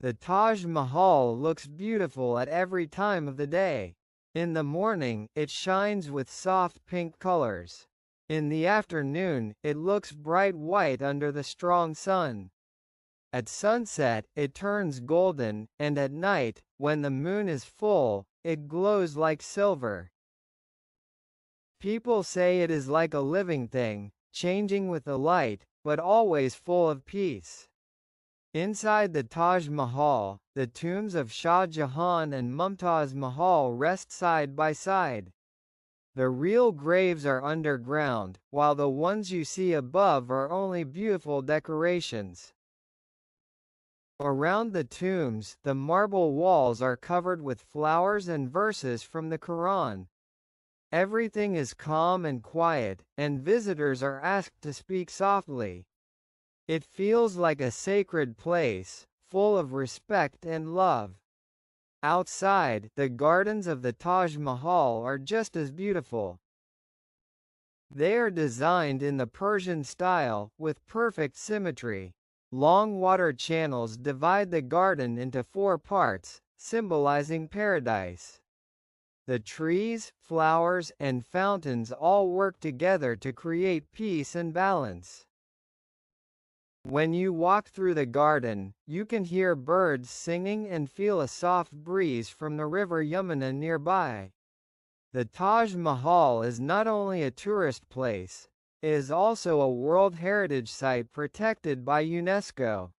The Taj Mahal looks beautiful at every time of the day. In the morning, it shines with soft pink colors. In the afternoon, it looks bright white under the strong sun. At sunset, it turns golden, and at night, when the moon is full, it glows like silver. People say it is like a living thing, changing with the light, but always full of peace. Inside the Taj Mahal, the tombs of Shah Jahan and Mumtaz Mahal rest side by side. The real graves are underground, while the ones you see above are only beautiful decorations. Around the tombs, the marble walls are covered with flowers and verses from the Quran. Everything is calm and quiet, and visitors are asked to speak softly. It feels like a sacred place, full of respect and love. Outside, the gardens of the Taj Mahal are just as beautiful. They are designed in the Persian style, with perfect symmetry. Long water channels divide the garden into 4 parts, symbolizing paradise. The trees, flowers, and fountains all work together to create peace and balance. When you walk through the garden, you can hear birds singing and feel a soft breeze from the river Yamuna nearby. The Taj Mahal is not only a tourist place, it is also a World Heritage Site protected by UNESCO.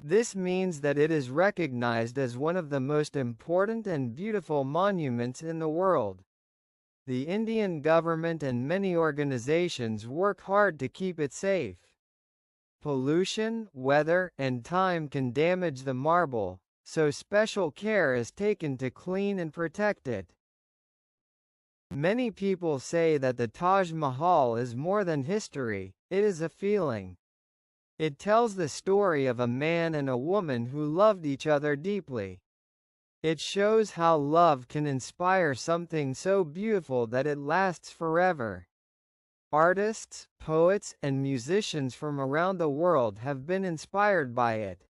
This means that it is recognized as one of the most important and beautiful monuments in the world. The Indian government and many organizations work hard to keep it safe. Pollution, weather, and time can damage the marble, so special care is taken to clean and protect it. Many people say that the Taj Mahal is more than history, it is a feeling. It tells the story of a man and a woman who loved each other deeply. It shows how love can inspire something so beautiful that it lasts forever. Artists, poets, and musicians from around the world have been inspired by it.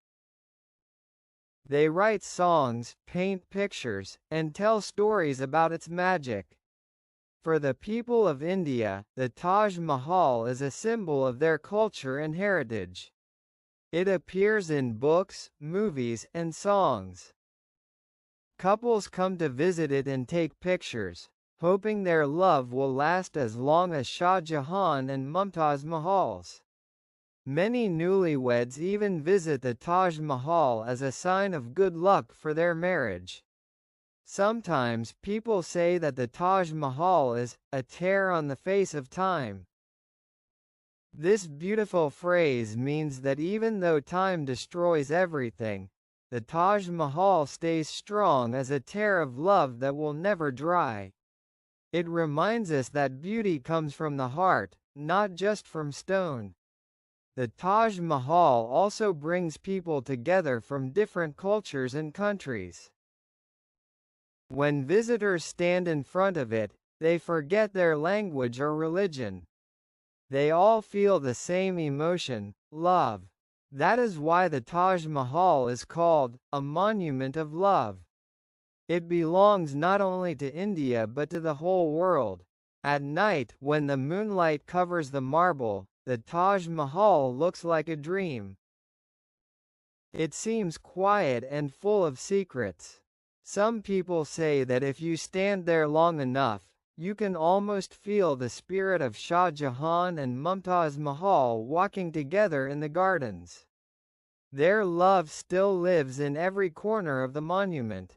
They write songs, paint pictures, and tell stories about its magic. For the people of India, the Taj Mahal is a symbol of their culture and heritage. It appears in books, movies, and songs. Couples come to visit it and take pictures. hoping their love will last as long as Shah Jahan and Mumtaz Mahal's. Many newlyweds even visit the Taj Mahal as a sign of good luck for their marriage. Sometimes people say that the Taj Mahal is a tear on the face of time. This beautiful phrase means that even though time destroys everything, the Taj Mahal stays strong as a tear of love that will never dry. It reminds us that beauty comes from the heart, not just from stone. The Taj Mahal also brings people together from different cultures and countries. When visitors stand in front of it, they forget their language or religion. They all feel the same emotion, love. That is why the Taj Mahal is called a monument of love. It belongs not only to India but to the whole world. At night, when the moonlight covers the marble, the Taj Mahal looks like a dream. It seems quiet and full of secrets. Some people say that if you stand there long enough, you can almost feel the spirit of Shah Jahan and Mumtaz Mahal walking together in the gardens. Their love still lives in every corner of the monument.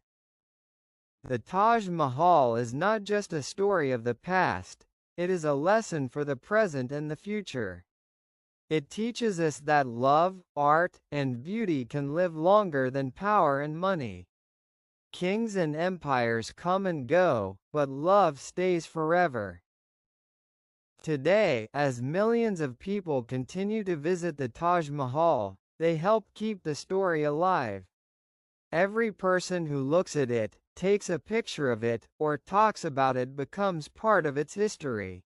The Taj Mahal is not just a story of the past, it is a lesson for the present and the future. It teaches us that love, art, and beauty can live longer than power and money. Kings and empires come and go, but love stays forever. Today, as millions of people continue to visit the Taj Mahal, they help keep the story alive. Every person who looks at it, takes a picture of it, or talks about it becomes part of its history.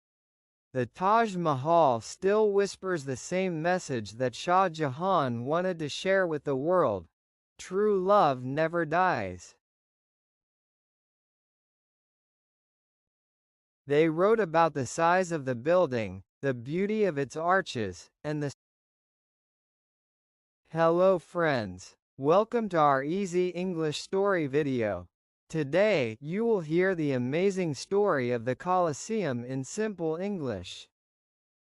The Taj Mahal still whispers the same message that Shah Jahan wanted to share with the world: true love never dies. They wrote about the size of the building, the beauty of its arches, and the... Hello friends. Welcome to our Easy English Story video. Today, you will hear the amazing story of the Colosseum in simple English.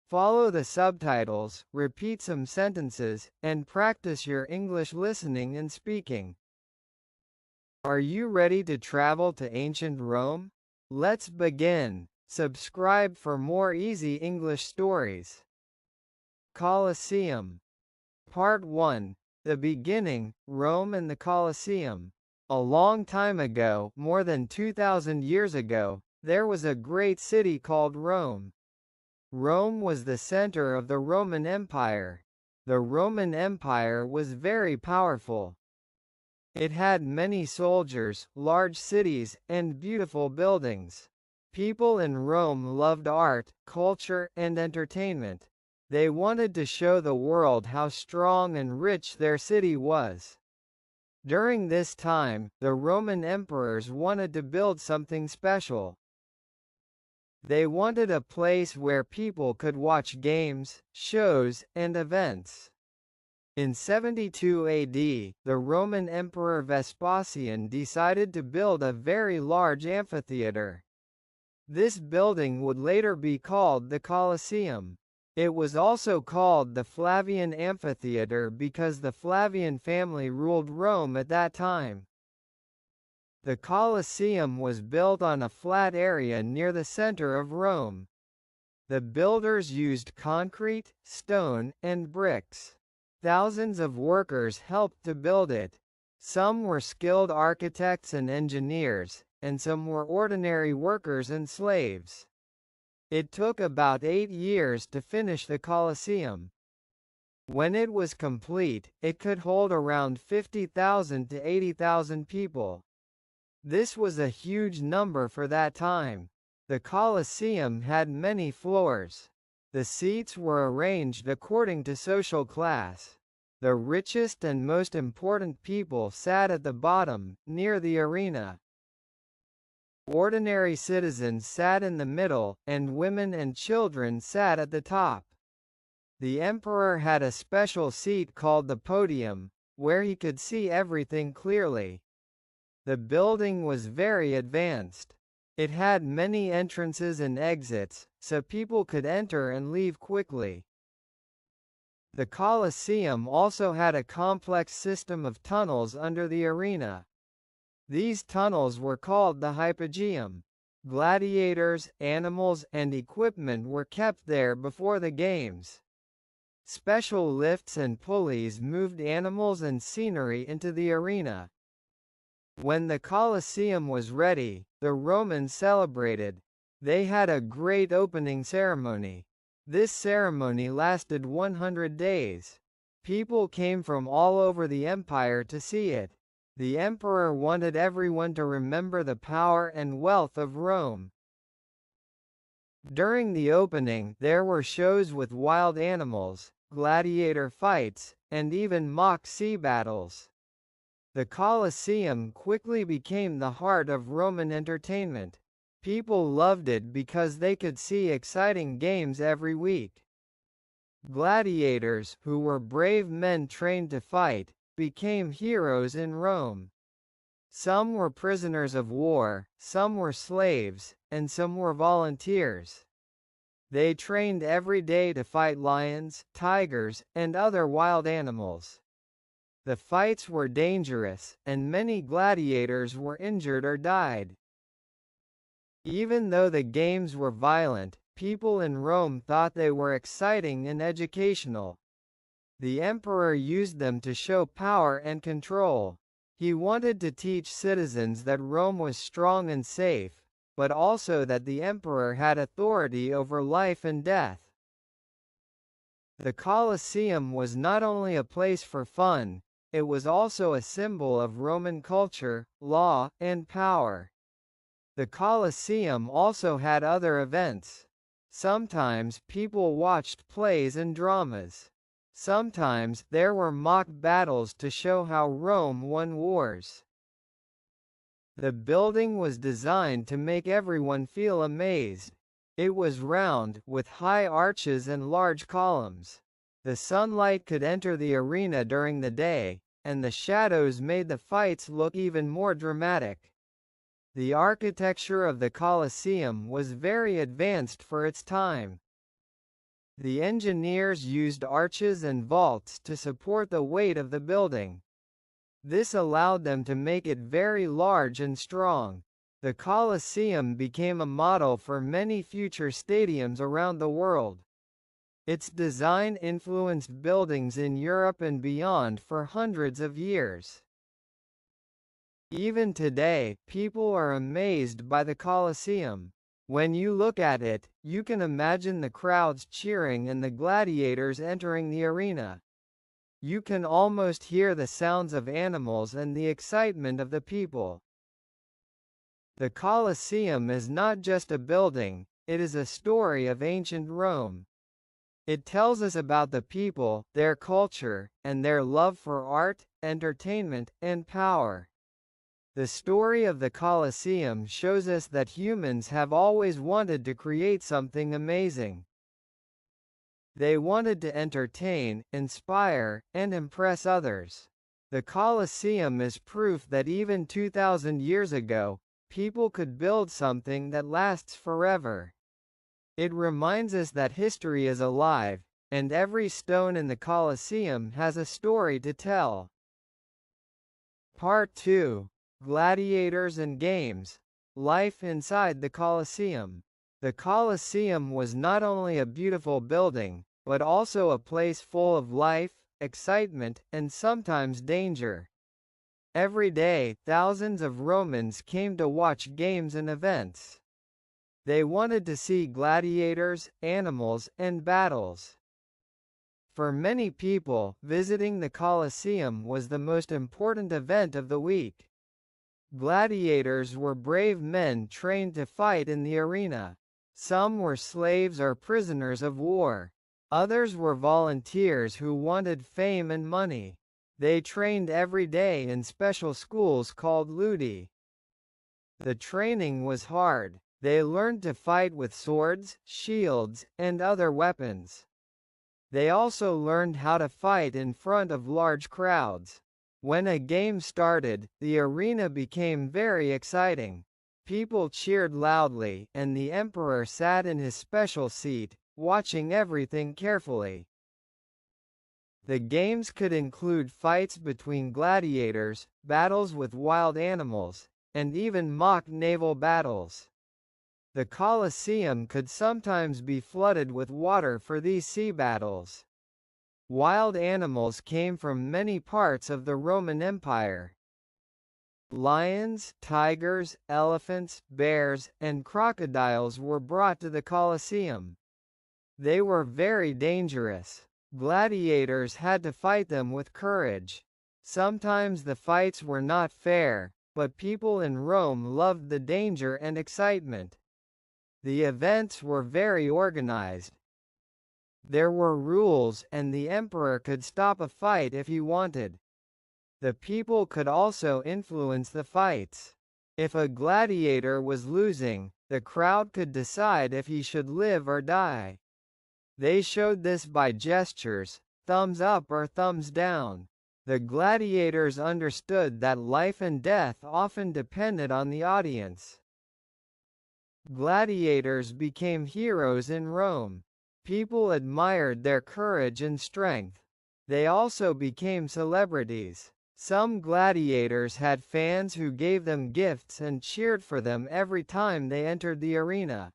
Follow the subtitles, repeat some sentences, and practice your English listening and speaking. Are you ready to travel to ancient Rome? Let's begin. Subscribe for more easy English stories. Colosseum. Part 1. The beginning, Rome and the Colosseum. A long time ago, more than 2,000 years ago, there was a great city called Rome. Rome was the center of the Roman Empire. The Roman Empire was very powerful. It had many soldiers, large cities, and beautiful buildings. People in Rome loved art, culture, and entertainment. They wanted to show the world how strong and rich their city was. During this time, the Roman emperors wanted to build something special. They wanted a place where people could watch games, shows, and events. In 72 AD, the Roman Emperor Vespasian decided to build a very large amphitheater. This building would later be called the Colosseum. It was also called the Flavian Amphitheater because the Flavian family ruled Rome at that time. The Colosseum was built on a flat area near the center of Rome. The builders used concrete, stone, and bricks. Thousands of workers helped to build it. Some were skilled architects and engineers, and some were ordinary workers and slaves. It took about 8 years to finish the Colosseum. When it was complete, it could hold around 50,000 to 80,000 people. This was a huge number for that time. The Colosseum had many floors. The seats were arranged according to social class. The richest and most important people sat at the bottom, near the arena. Ordinary citizens sat in the middle, and women and children sat at the top. The emperor had a special seat called the podium, where he could see everything clearly. The building was very advanced. It had many entrances and exits, so people could enter and leave quickly. The Colosseum also had a complex system of tunnels under the arena. These tunnels were called the hypogeum. Gladiators, animals, and equipment were kept there before the games. Special lifts and pulleys moved animals and scenery into the arena. When the Colosseum was ready, the Romans celebrated. They had a great opening ceremony. This ceremony lasted 100 days. People came from all over the empire to see it. The emperor wanted everyone to remember the power and wealth of Rome. During the opening, there were shows with wild animals, gladiator fights, and even mock sea battles. The Colosseum quickly became the heart of Roman entertainment. People loved it because they could see exciting games every week. Gladiators, who were brave men trained to fight, became heroes in Rome. Some were prisoners of war, some were slaves, and some were volunteers. They trained every day to fight lions, tigers, and other wild animals. The fights were dangerous, and many gladiators were injured or died. Even though the games were violent, people in Rome thought they were exciting and educational. The emperor used them to show power and control. He wanted to teach citizens that Rome was strong and safe, but also that the emperor had authority over life and death. The Colosseum was not only a place for fun, it was also a symbol of Roman culture, law, and power. The Colosseum also had other events. Sometimes people watched plays and dramas. Sometimes there were mock battles to show how Rome won wars. The building was designed to make everyone feel amazed. It was round, with high arches and large columns. The sunlight could enter the arena during the day, and the shadows made the fights look even more dramatic. The architecture of the Colosseum was very advanced for its time. The engineers used arches and vaults to support the weight of the building. This allowed them to make it very large and strong. The Colosseum became a model for many future stadiums around the world. Its design influenced buildings in Europe and beyond for hundreds of years. Even today, people are amazed by the Colosseum. When you look at it, you can imagine the crowds cheering and the gladiators entering the arena. You can almost hear the sounds of animals and the excitement of the people. The Colosseum is not just a building, it is a story of ancient Rome. It tells us about the people, their culture, and their love for art, entertainment, and power. The story of the Colosseum shows us that humans have always wanted to create something amazing. They wanted to entertain, inspire, and impress others. The Colosseum is proof that even 2,000 years ago, people could build something that lasts forever. It reminds us that history is alive, and every stone in the Colosseum has a story to tell. Part 2. Gladiators and Games. Life inside the Colosseum. The Colosseum was not only a beautiful building, but also a place full of life, excitement, and sometimes danger. Every day, thousands of Romans came to watch games and events. They wanted to see gladiators, animals, and battles. For many people, visiting the Colosseum was the most important event of the week. Gladiators were brave men trained to fight in the arena. Some were slaves or prisoners of war. Others were volunteers who wanted fame and money. They trained every day in special schools called ludi. The training was hard. They learned to fight with swords, shields, and other weapons. They also learned how to fight in front of large crowds. When a game started, the arena became very exciting. People cheered loudly, and the emperor sat in his special seat, watching everything carefully. The games could include fights between gladiators, battles with wild animals, and even mock naval battles. The Colosseum could sometimes be flooded with water for these sea battles. Wild animals came from many parts of the Roman Empire. Lions, tigers, elephants, bears, and crocodiles were brought to the Colosseum. They were very dangerous. Gladiators had to fight them with courage. Sometimes the fights were not fair, but people in Rome loved the danger and excitement. The events were very organized. There were rules, and the emperor could stop a fight if he wanted. The people could also influence the fights. If a gladiator was losing, the crowd could decide if he should live or die. They showed this by gestures, thumbs up or thumbs down. The gladiators understood that life and death often depended on the audience. Gladiators became heroes in Rome. People admired their courage and strength. They also became celebrities. Some gladiators had fans who gave them gifts and cheered for them every time they entered the arena.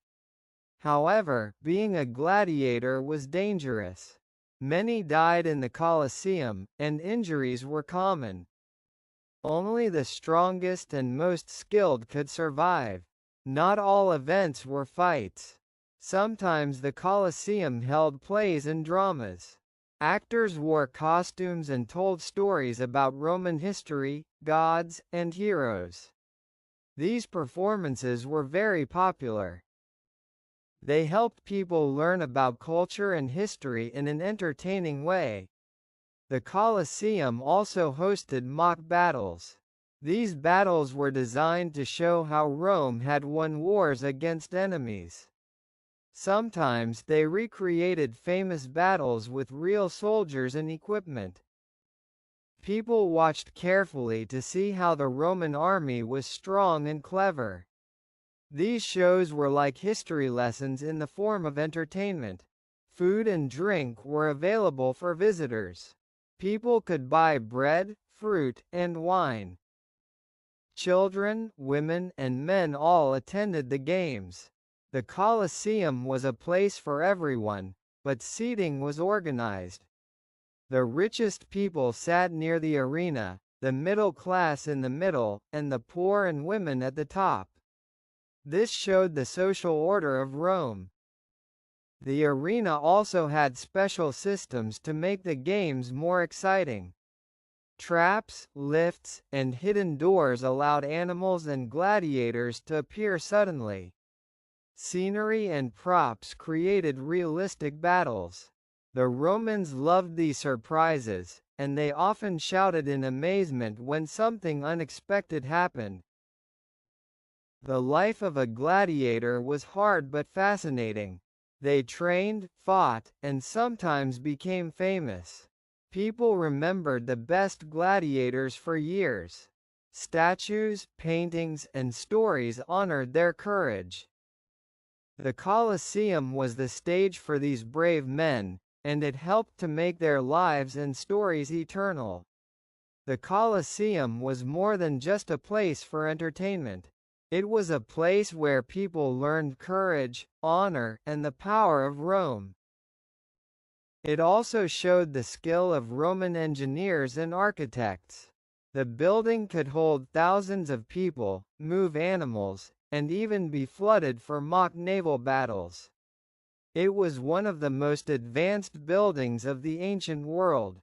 However, being a gladiator was dangerous. Many died in the Colosseum, and injuries were common. Only the strongest and most skilled could survive. Not all events were fights. Sometimes the Colosseum held plays and dramas. Actors wore costumes and told stories about Roman history, gods, and heroes. These performances were very popular. They helped people learn about culture and history in an entertaining way. The Colosseum also hosted mock battles. These battles were designed to show how Rome had won wars against enemies. Sometimes they recreated famous battles with real soldiers and equipment. People watched carefully to see how the Roman army was strong and clever. These shows were like history lessons in the form of entertainment. Food and drink were available for visitors. People could buy bread, fruit, and wine. Children, women, and men all attended the games. The Colosseum was a place for everyone, but seating was organized. The richest people sat near the arena, the middle class in the middle, and the poor and women at the top. This showed the social order of Rome. The arena also had special systems to make the games more exciting. Traps, lifts, and hidden doors allowed animals and gladiators to appear suddenly. Scenery and props created realistic battles. The Romans loved these surprises, and they often shouted in amazement when something unexpected happened. The life of a gladiator was hard but fascinating. They trained, fought, and sometimes became famous. People remembered the best gladiators for years. Statues, paintings, and stories honored their courage. The Colosseum was the stage for these brave men, and it helped to make their lives and stories eternal. The Colosseum was more than just a place for entertainment. It was a place where people learned courage, honor, and the power of Rome. It also showed the skill of Roman engineers and architects. The building could hold thousands of people, move animals, and even be flooded for mock naval battles. It was one of the most advanced buildings of the ancient world.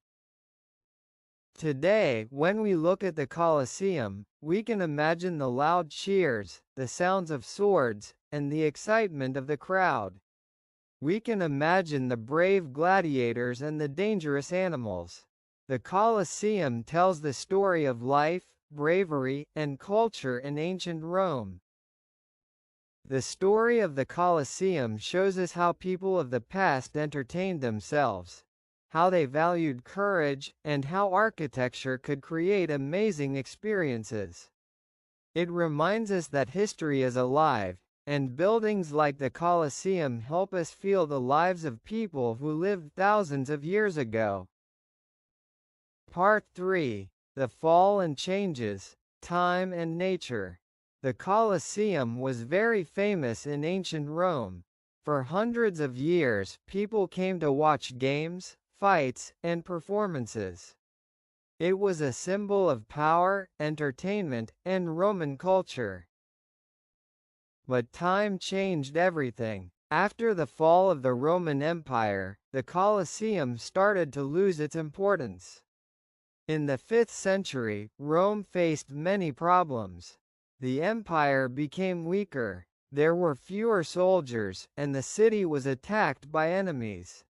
Today, when we look at the Colosseum, we can imagine the loud cheers, the sounds of swords, and the excitement of the crowd. We can imagine the brave gladiators and the dangerous animals. The Colosseum tells the story of life, bravery, and culture in ancient Rome. The story of the Colosseum shows us how people of the past entertained themselves, how they valued courage, and how architecture could create amazing experiences. It reminds us that history is alive, and buildings like the Colosseum help us feel the lives of people who lived thousands of years ago. Part 3. The Fall and Changes, Time and Nature. The Colosseum was very famous in ancient Rome. For hundreds of years, people came to watch games, fights, and performances. It was a symbol of power, entertainment, and Roman culture. But time changed everything. After the fall of the Roman Empire, the Colosseum started to lose its importance. In the 5th century, Rome faced many problems. The empire became weaker, there were fewer soldiers, and the city was attacked by enemies.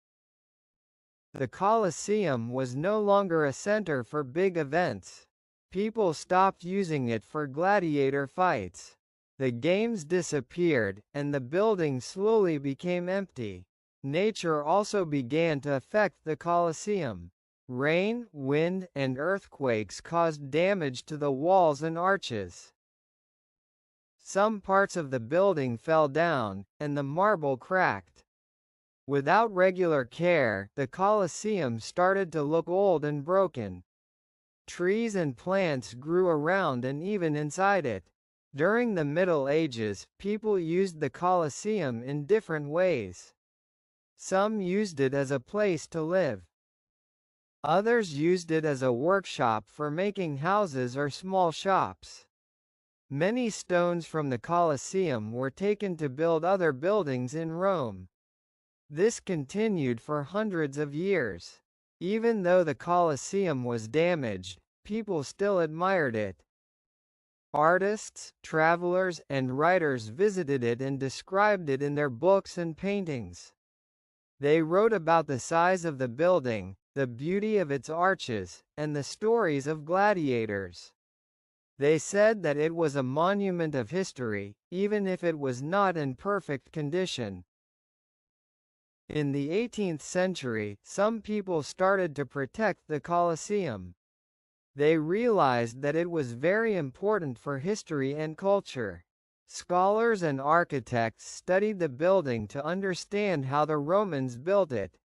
The Colosseum was no longer a center for big events. People stopped using it for gladiator fights. The games disappeared, and the building slowly became empty. Nature also began to affect the Colosseum. Rain, wind, and earthquakes caused damage to the walls and arches. Some parts of the building fell down, and the marble cracked. Without regular care, the Colosseum started to look old and broken. Trees and plants grew around and even inside it. During the Middle Ages, people used the Colosseum in different ways. Some used it as a place to live. Others used it as a workshop for making houses or small shops. Many stones from the Colosseum were taken to build other buildings in Rome. This continued for hundreds of years. Even though the Colosseum was damaged, people still admired it. Artists, travelers, and writers visited it and described it in their books and paintings. They wrote about the size of the building, the beauty of its arches, and the stories of gladiators. They said that it was a monument of history, even if it was not in perfect condition. In the 18th century, some people started to protect the Colosseum. They realized that it was very important for history and culture. Scholars and architects studied the building to understand how the Romans built it.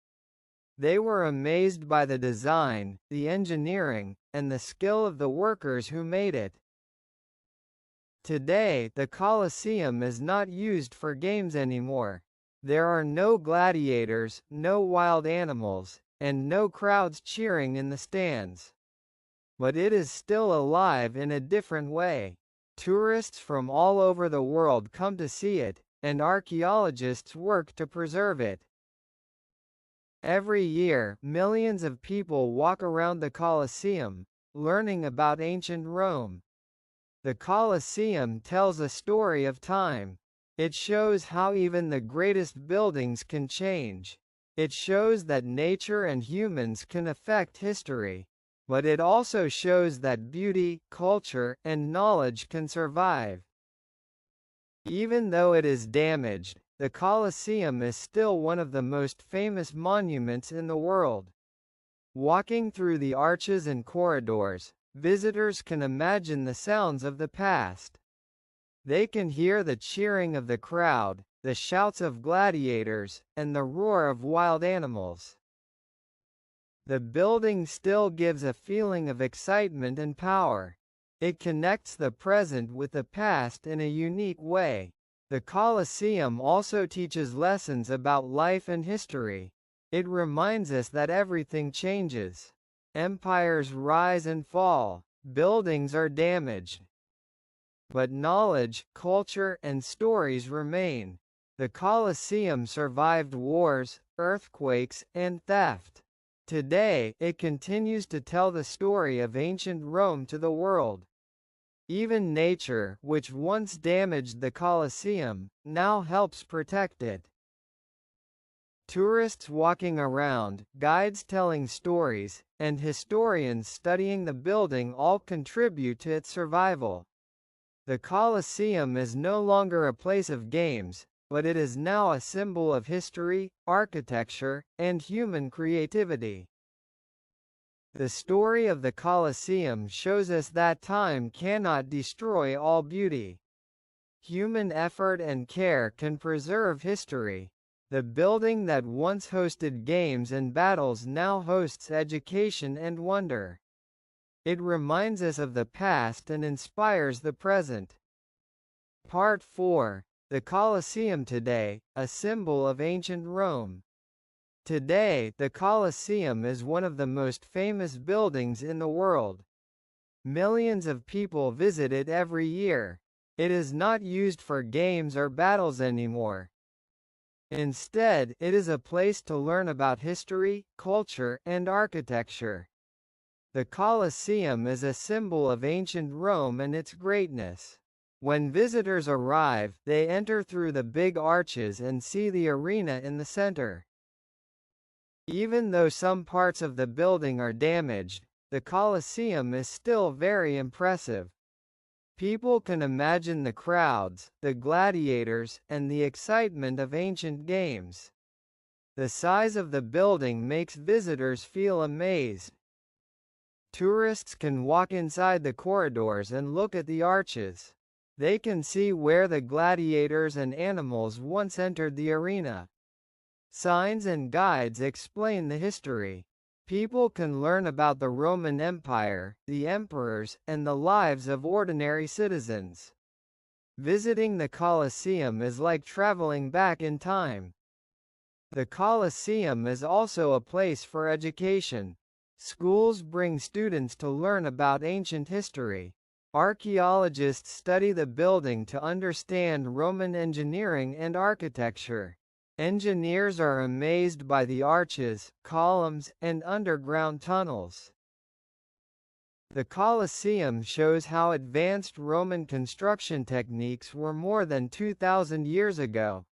They were amazed by the design, the engineering, and the skill of the workers who made it. Today, the Colosseum is not used for games anymore. There are no gladiators, no wild animals, and no crowds cheering in the stands. But it is still alive in a different way. Tourists from all over the world come to see it, and archaeologists work to preserve it. Every year, millions of people walk around the Colosseum, learning about ancient Rome. The Colosseum tells a story of time. It shows how even the greatest buildings can change. It shows that nature and humans can affect history. But it also shows that beauty, culture, and knowledge can survive. Even though it is damaged, the Colosseum is still one of the most famous monuments in the world. Walking through the arches and corridors, visitors can imagine the sounds of the past. They can hear the cheering of the crowd, the shouts of gladiators, and the roar of wild animals. The building still gives a feeling of excitement and power. It connects the present with the past in a unique way. The Colosseum also teaches lessons about life and history. It reminds us that everything changes. Empires rise and fall, buildings are damaged. But knowledge, culture, and stories remain. The Colosseum survived wars, earthquakes, and theft. Today, it continues to tell the story of ancient Rome to the world. Even nature, which once damaged the Colosseum, now helps protect it. Tourists walking around, guides telling stories, and historians studying the building all contribute to its survival. The Colosseum is no longer a place of games, but it is now a symbol of history, architecture, and human creativity. The story of the Colosseum shows us that time cannot destroy all beauty. Human effort and care can preserve history. The building that once hosted games and battles now hosts education and wonder. It reminds us of the past and inspires the present. Part 4. The Colosseum today, a symbol of ancient Rome. Today, the Colosseum is one of the most famous buildings in the world. Millions of people visit it every year. It is not used for games or battles anymore. Instead, it is a place to learn about history, culture, and architecture. The Colosseum is a symbol of ancient Rome and its greatness. When visitors arrive, they enter through the big arches and see the arena in the center. Even though some parts of the building are damaged, the Colosseum is still very impressive. People can imagine the crowds, the gladiators, and the excitement of ancient games. The size of the building makes visitors feel amazed. Tourists can walk inside the corridors and look at the arches. They can see where the gladiators and animals once entered the arena. Signs and guides explain the history. People can learn about the Roman Empire, the emperors, and the lives of ordinary citizens. Visiting the Colosseum is like traveling back in time. The Colosseum is also a place for education. Schools bring students to learn about ancient history. Archaeologists study the building to understand Roman engineering and architecture. Engineers are amazed by the arches, columns, and underground tunnels. The Colosseum shows how advanced Roman construction techniques were more than 2,000 years ago.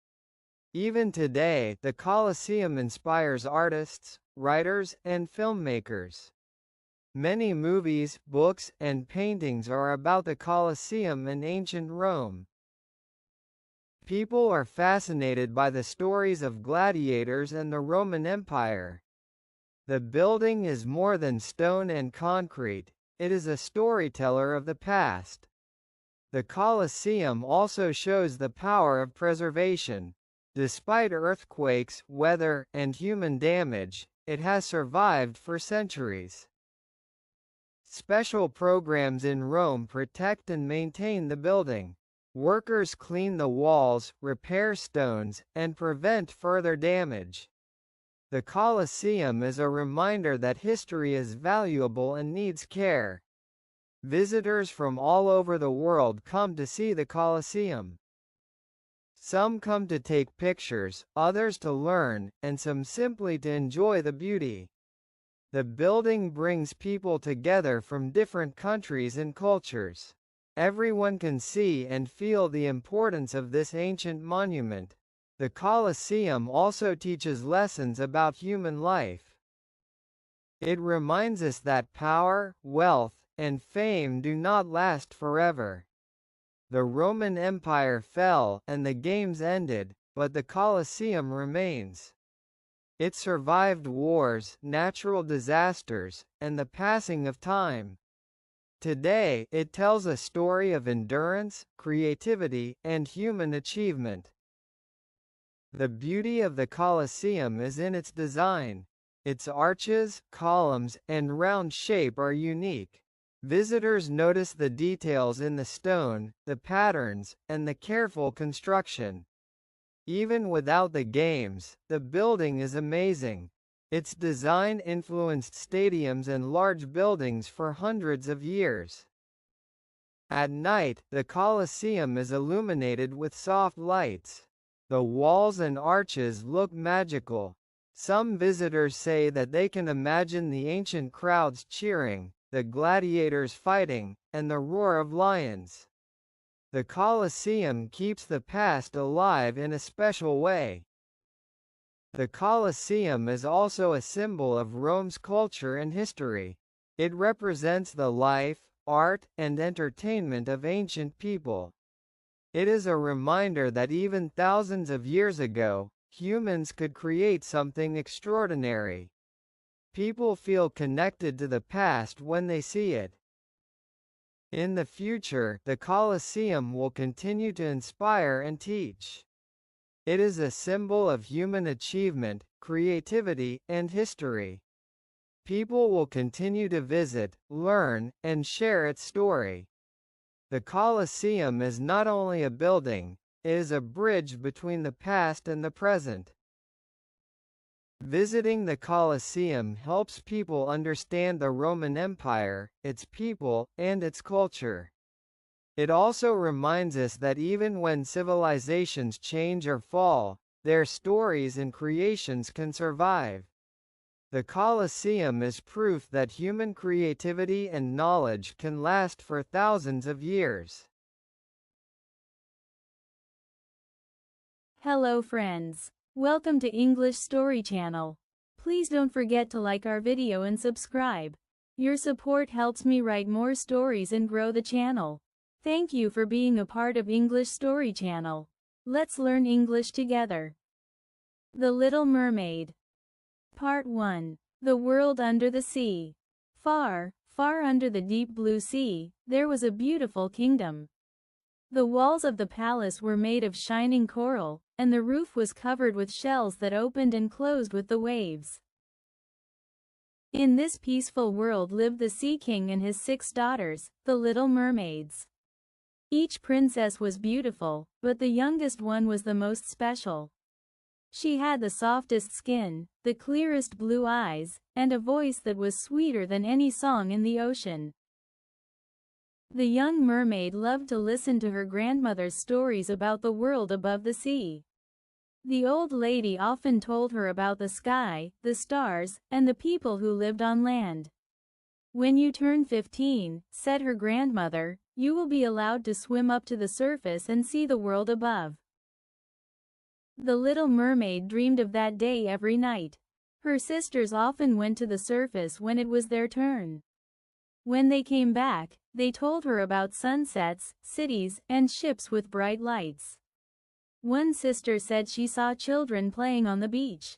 Even today, the Colosseum inspires artists, writers, and filmmakers. Many movies, books, and paintings are about the Colosseum and ancient Rome. People are fascinated by the stories of gladiators and the Roman Empire. The building is more than stone and concrete, it is a storyteller of the past. The Colosseum also shows the power of preservation. Despite earthquakes, weather, and human damage, it has survived for centuries. Special programs in Rome protect and maintain the building. Workers clean the walls, repair stones, and prevent further damage. The Colosseum is a reminder that history is valuable and needs care. Visitors from all over the world come to see the Colosseum. Some come to take pictures, others to learn, and some simply to enjoy the beauty. The building brings people together from different countries and cultures. Everyone can see and feel the importance of this ancient monument. The Colosseum also teaches lessons about human life. It reminds us that power, wealth, and fame do not last forever. The Roman Empire fell, and the games ended, but the Colosseum remains. It survived wars, natural disasters, and the passing of time. Today, it tells a story of endurance, creativity, and human achievement. The beauty of the Colosseum is in its design. Its arches, columns, and round shape are unique. Visitors notice the details in the stone, the patterns, and the careful construction. Even without the games, the building is amazing. Its design influenced stadiums and large buildings for hundreds of years. At night, the Colosseum is illuminated with soft lights. The walls and arches look magical. Some visitors say that they can imagine the ancient crowds cheering, the gladiators fighting, and the roar of lions. The Colosseum keeps the past alive in a special way. The Colosseum is also a symbol of Rome's culture and history. It represents the life, art, and entertainment of ancient people. It is a reminder that even thousands of years ago, humans could create something extraordinary. People feel connected to the past when they see it. In the future, the Colosseum will continue to inspire and teach. It is a symbol of human achievement, creativity, and history. People will continue to visit, learn, and share its story. The Colosseum is not only a building, it is a bridge between the past and the present. Visiting the Colosseum helps people understand the Roman Empire, its people, and its culture. It also reminds us that even when civilizations change or fall, their stories and creations can survive. The Colosseum is proof that human creativity and knowledge can last for thousands of years. Hello friends. Welcome to English Story Channel. Please don't forget to like our video and subscribe. Your support helps me write more stories and grow the channel. Thank you for being a part of English Story Channel. Let's learn English together. The Little Mermaid. Part 1. The World Under the Sea. Far, far under the deep blue sea, there was a beautiful kingdom. The walls of the palace were made of shining coral, and the roof was covered with shells that opened and closed with the waves. In this peaceful world lived the Sea King and his 6 daughters, the Little Mermaids. Each princess was beautiful, but the youngest one was the most special. She had the softest skin, the clearest blue eyes, and a voice that was sweeter than any song in the ocean. The young mermaid loved to listen to her grandmother's stories about the world above the sea. The old lady often told her about the sky, the stars, and the people who lived on land. When you turn 15, said her grandmother, you will be allowed to swim up to the surface and see the world above. The little mermaid dreamed of that day every night. Her sisters often went to the surface when it was their turn. When they came back, they told her about sunsets, cities, and ships with bright lights. One sister said she saw children playing on the beach.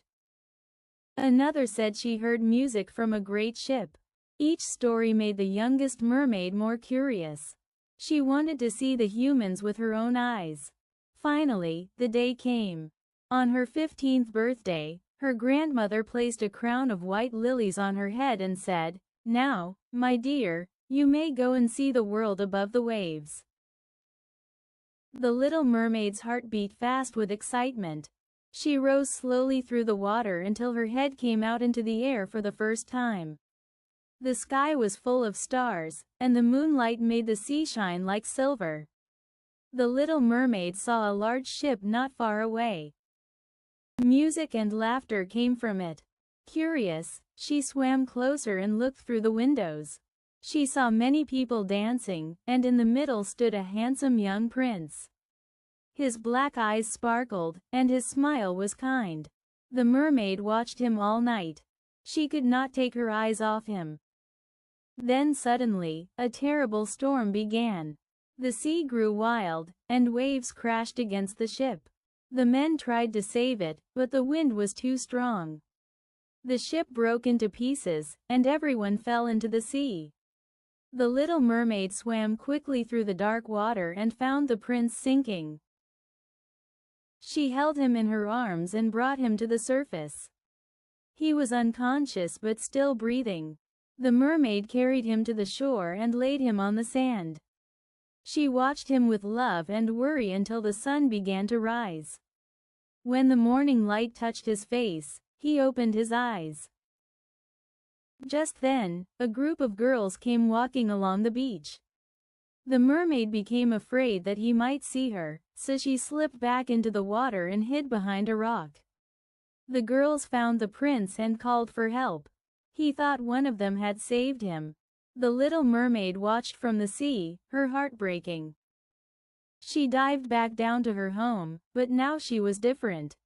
Another said she heard music from a great ship. Each story made the youngest mermaid more curious. She wanted to see the humans with her own eyes. Finally, the day came. On her 15th birthday, her grandmother placed a crown of white lilies on her head and said, "Now, my dear, you may go and see the world above the waves." The little mermaid's heart beat fast with excitement. She rose slowly through the water until her head came out into the air for the first time. The sky was full of stars, and the moonlight made the sea shine like silver. The little mermaid saw a large ship not far away. Music and laughter came from it. Curious, she swam closer and looked through the windows. She saw many people dancing, and in the middle stood a handsome young prince. His black eyes sparkled, and his smile was kind. The mermaid watched him all night. She could not take her eyes off him. Then suddenly, a terrible storm began. The sea grew wild, and waves crashed against the ship. The men tried to save it, but the wind was too strong. The ship broke into pieces, and everyone fell into the sea. The little mermaid swam quickly through the dark water and found the prince sinking. She held him in her arms and brought him to the surface. He was unconscious but still breathing. The mermaid carried him to the shore and laid him on the sand. She watched him with love and worry until the sun began to rise. When the morning light touched his face, he opened his eyes. Just then, a group of girls came walking along the beach. The mermaid became afraid that he might see her, so she slipped back into the water and hid behind a rock. The girls found the prince and called for help. He thought one of them had saved him. The little mermaid watched from the sea, her heart breaking. She dived back down to her home, but now she was different.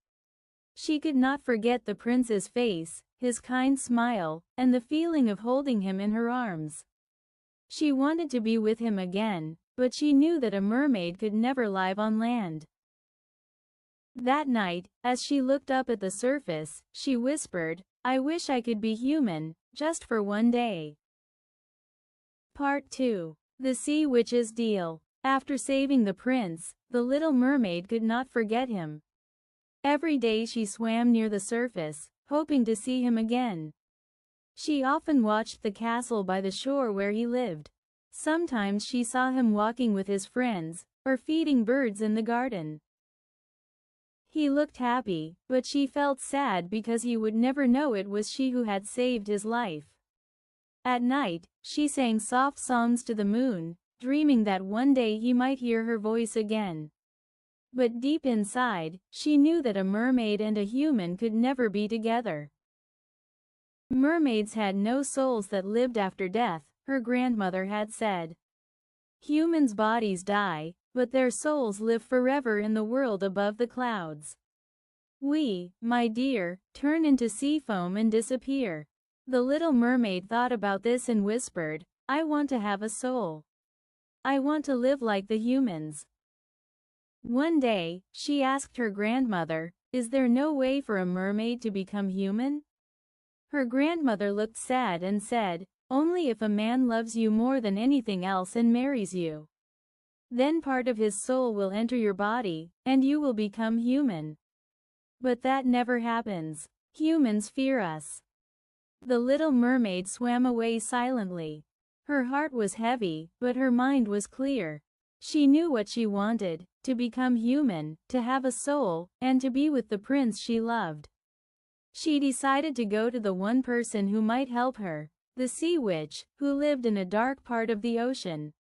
She could not forget the prince's face, his kind smile, and the feeling of holding him in her arms. She wanted to be with him again, but she knew that a mermaid could never live on land. That night, as she looked up at the surface, she whispered, I wish I could be human, just for one day. Part 2. The Sea Witch's Deal. After saving the prince, the little mermaid could not forget him. Every day she swam near the surface, hoping to see him again. She often watched the castle by the shore where he lived. Sometimes she saw him walking with his friends, or feeding birds in the garden. He looked happy, but she felt sad because he would never know it was she who had saved his life. At night, she sang soft songs to the moon, dreaming that one day he might hear her voice again. But deep inside, she knew that a mermaid and a human could never be together. Mermaids had no souls that lived after death, her grandmother had said. Humans' bodies die, but their souls live forever in the world above the clouds. We, my dear, turn into sea foam and disappear. The little mermaid thought about this and whispered, I want to have a soul. I want to live like the humans. One day, she asked her grandmother, is there no way for a mermaid to become human? Her grandmother looked sad and said, only if a man loves you more than anything else and marries you. Then part of his soul will enter your body, and you will become human. But that never happens. Humans fear us. The little mermaid swam away silently. Her heart was heavy, but her mind was clear. She knew what she wanted, to become human, to have a soul, and to be with the prince she loved. She decided to go to the one person who might help her, the sea witch, who lived in a dark part of the ocean.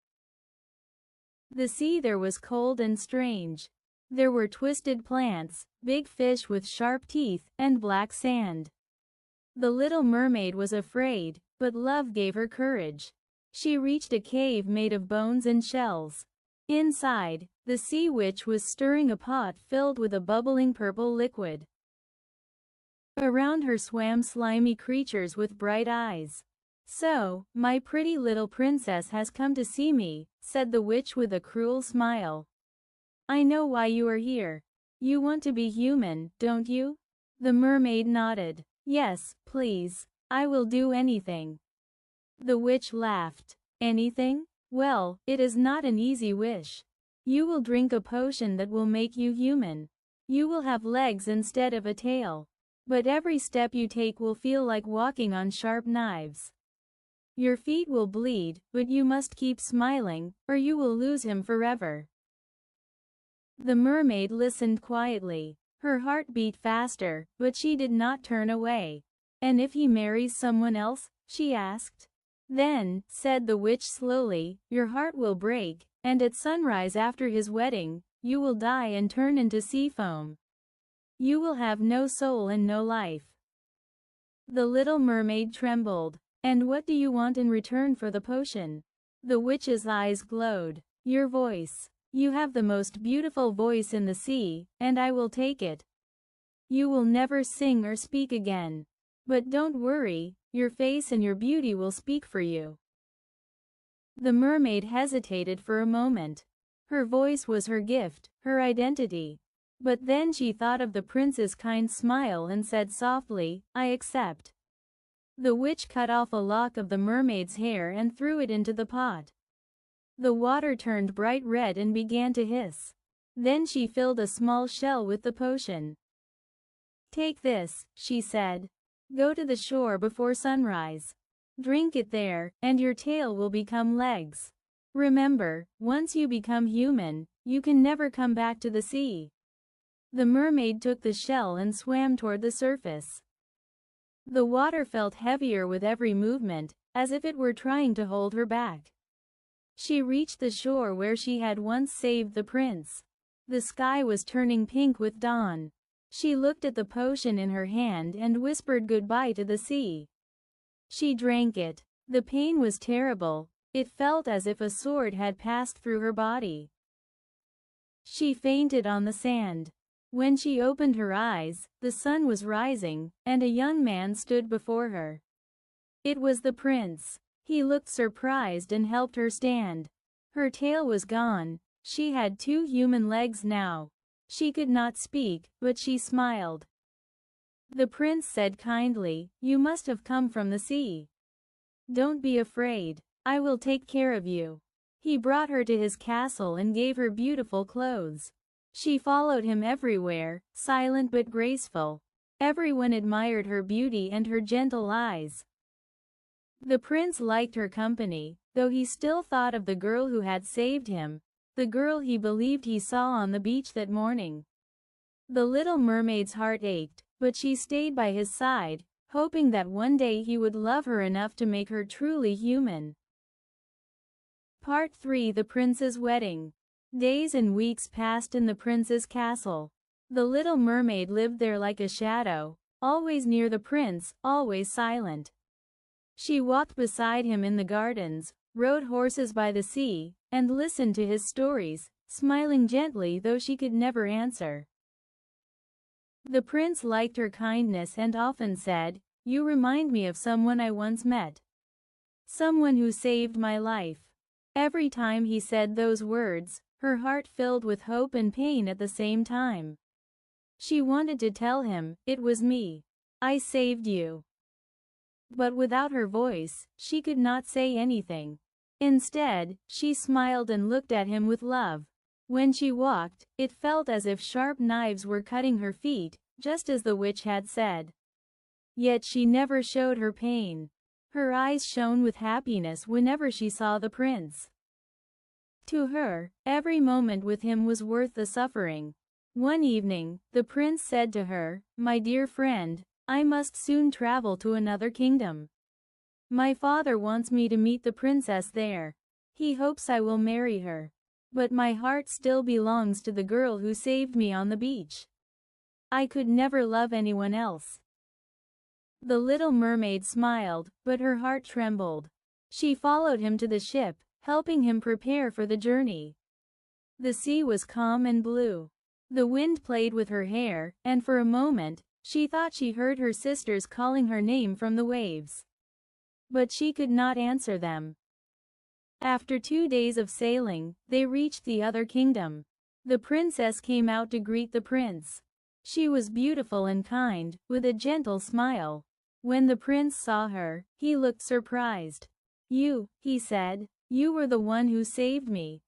The sea there was cold and strange. There were twisted plants, big fish with sharp teeth, and black sand. The little mermaid was afraid, but love gave her courage. She reached a cave made of bones and shells. Inside, the sea witch was stirring a pot filled with a bubbling purple liquid. Around her swam slimy creatures with bright eyes. So, my pretty little princess has come to see me, said the witch with a cruel smile. I know why you are here. You want to be human, don't you? The mermaid nodded. Yes, please. I will do anything. The witch laughed. Anything? Well, it is not an easy wish. You will drink a potion that will make you human. You will have legs instead of a tail. But every step you take will feel like walking on sharp knives. Your feet will bleed, but you must keep smiling, or you will lose him forever. The mermaid listened quietly. Her heart beat faster, but she did not turn away. And if he marries someone else? She asked. Then, said the witch slowly, your heart will break, and at sunrise after his wedding, you will die and turn into sea foam. You will have no soul and no life. The little mermaid trembled. And what do you want in return for the potion? The witch's eyes glowed. Your voice. You have the most beautiful voice in the sea, and I will take it. You will never sing or speak again. But don't worry, your face and your beauty will speak for you. The mermaid hesitated for a moment. Her voice was her gift, her identity. But then she thought of the prince's kind smile and said softly, I accept. The witch cut off a lock of the mermaid's hair and threw it into the pot. The water turned bright red and began to hiss. Then she filled a small shell with the potion. Take this, she said. Go to the shore before sunrise. Drink it there, and your tail will become legs. Remember, once you become human, you can never come back to the sea. The mermaid took the shell and swam toward the surface. The water felt heavier with every movement, as if it were trying to hold her back. She reached the shore where she had once saved the prince. The sky was turning pink with dawn. She looked at the potion in her hand and whispered goodbye to the sea. She drank it. The pain was terrible. It felt as if a sword had passed through her body. She fainted on the sand. When she opened her eyes, the sun was rising, and a young man stood before her. It was the prince. He looked surprised and helped her stand. Her tail was gone. She had 2 human legs now. She could not speak, but she smiled. The prince said kindly, "You must have come from the sea. Don't be afraid. I will take care of you." He brought her to his castle and gave her beautiful clothes. She followed him everywhere, silent but graceful. Everyone admired her beauty and her gentle eyes. The prince liked her company, though he still thought of the girl who had saved him, the girl he believed he saw on the beach that morning. The little mermaid's heart ached, but she stayed by his side, hoping that one day he would love her enough to make her truly human. Part 3: The Prince's Wedding. Days and weeks passed in the prince's castle. The little mermaid lived there like a shadow, always near the prince, always silent. She walked beside him in the gardens, rode horses by the sea, and listened to his stories, smiling gently though she could never answer. The prince liked her kindness and often said, "You remind me of someone I once met. Someone who saved my life." Every time he said those words, her heart filled with hope and pain at the same time. She wanted to tell him, "It was me. I saved you." But without her voice, she could not say anything. Instead, she smiled and looked at him with love. When she walked, it felt as if sharp knives were cutting her feet, just as the witch had said. Yet she never showed her pain. Her eyes shone with happiness whenever she saw the prince. To her, every moment with him was worth the suffering. One evening, the prince said to her, "My dear friend, I must soon travel to another kingdom. My father wants me to meet the princess there. He hopes I will marry her. But my heart still belongs to the girl who saved me on the beach. I could never love anyone else." The little mermaid smiled, but her heart trembled. She followed him to the ship, helping him prepare for the journey. The sea was calm and blue. The wind played with her hair, and for a moment, she thought she heard her sisters calling her name from the waves. But she could not answer them. After 2 days of sailing, they reached the other kingdom. The princess came out to greet the prince. She was beautiful and kind, with a gentle smile. When the prince saw her, he looked surprised. "You," he said, "you were the one who saved me."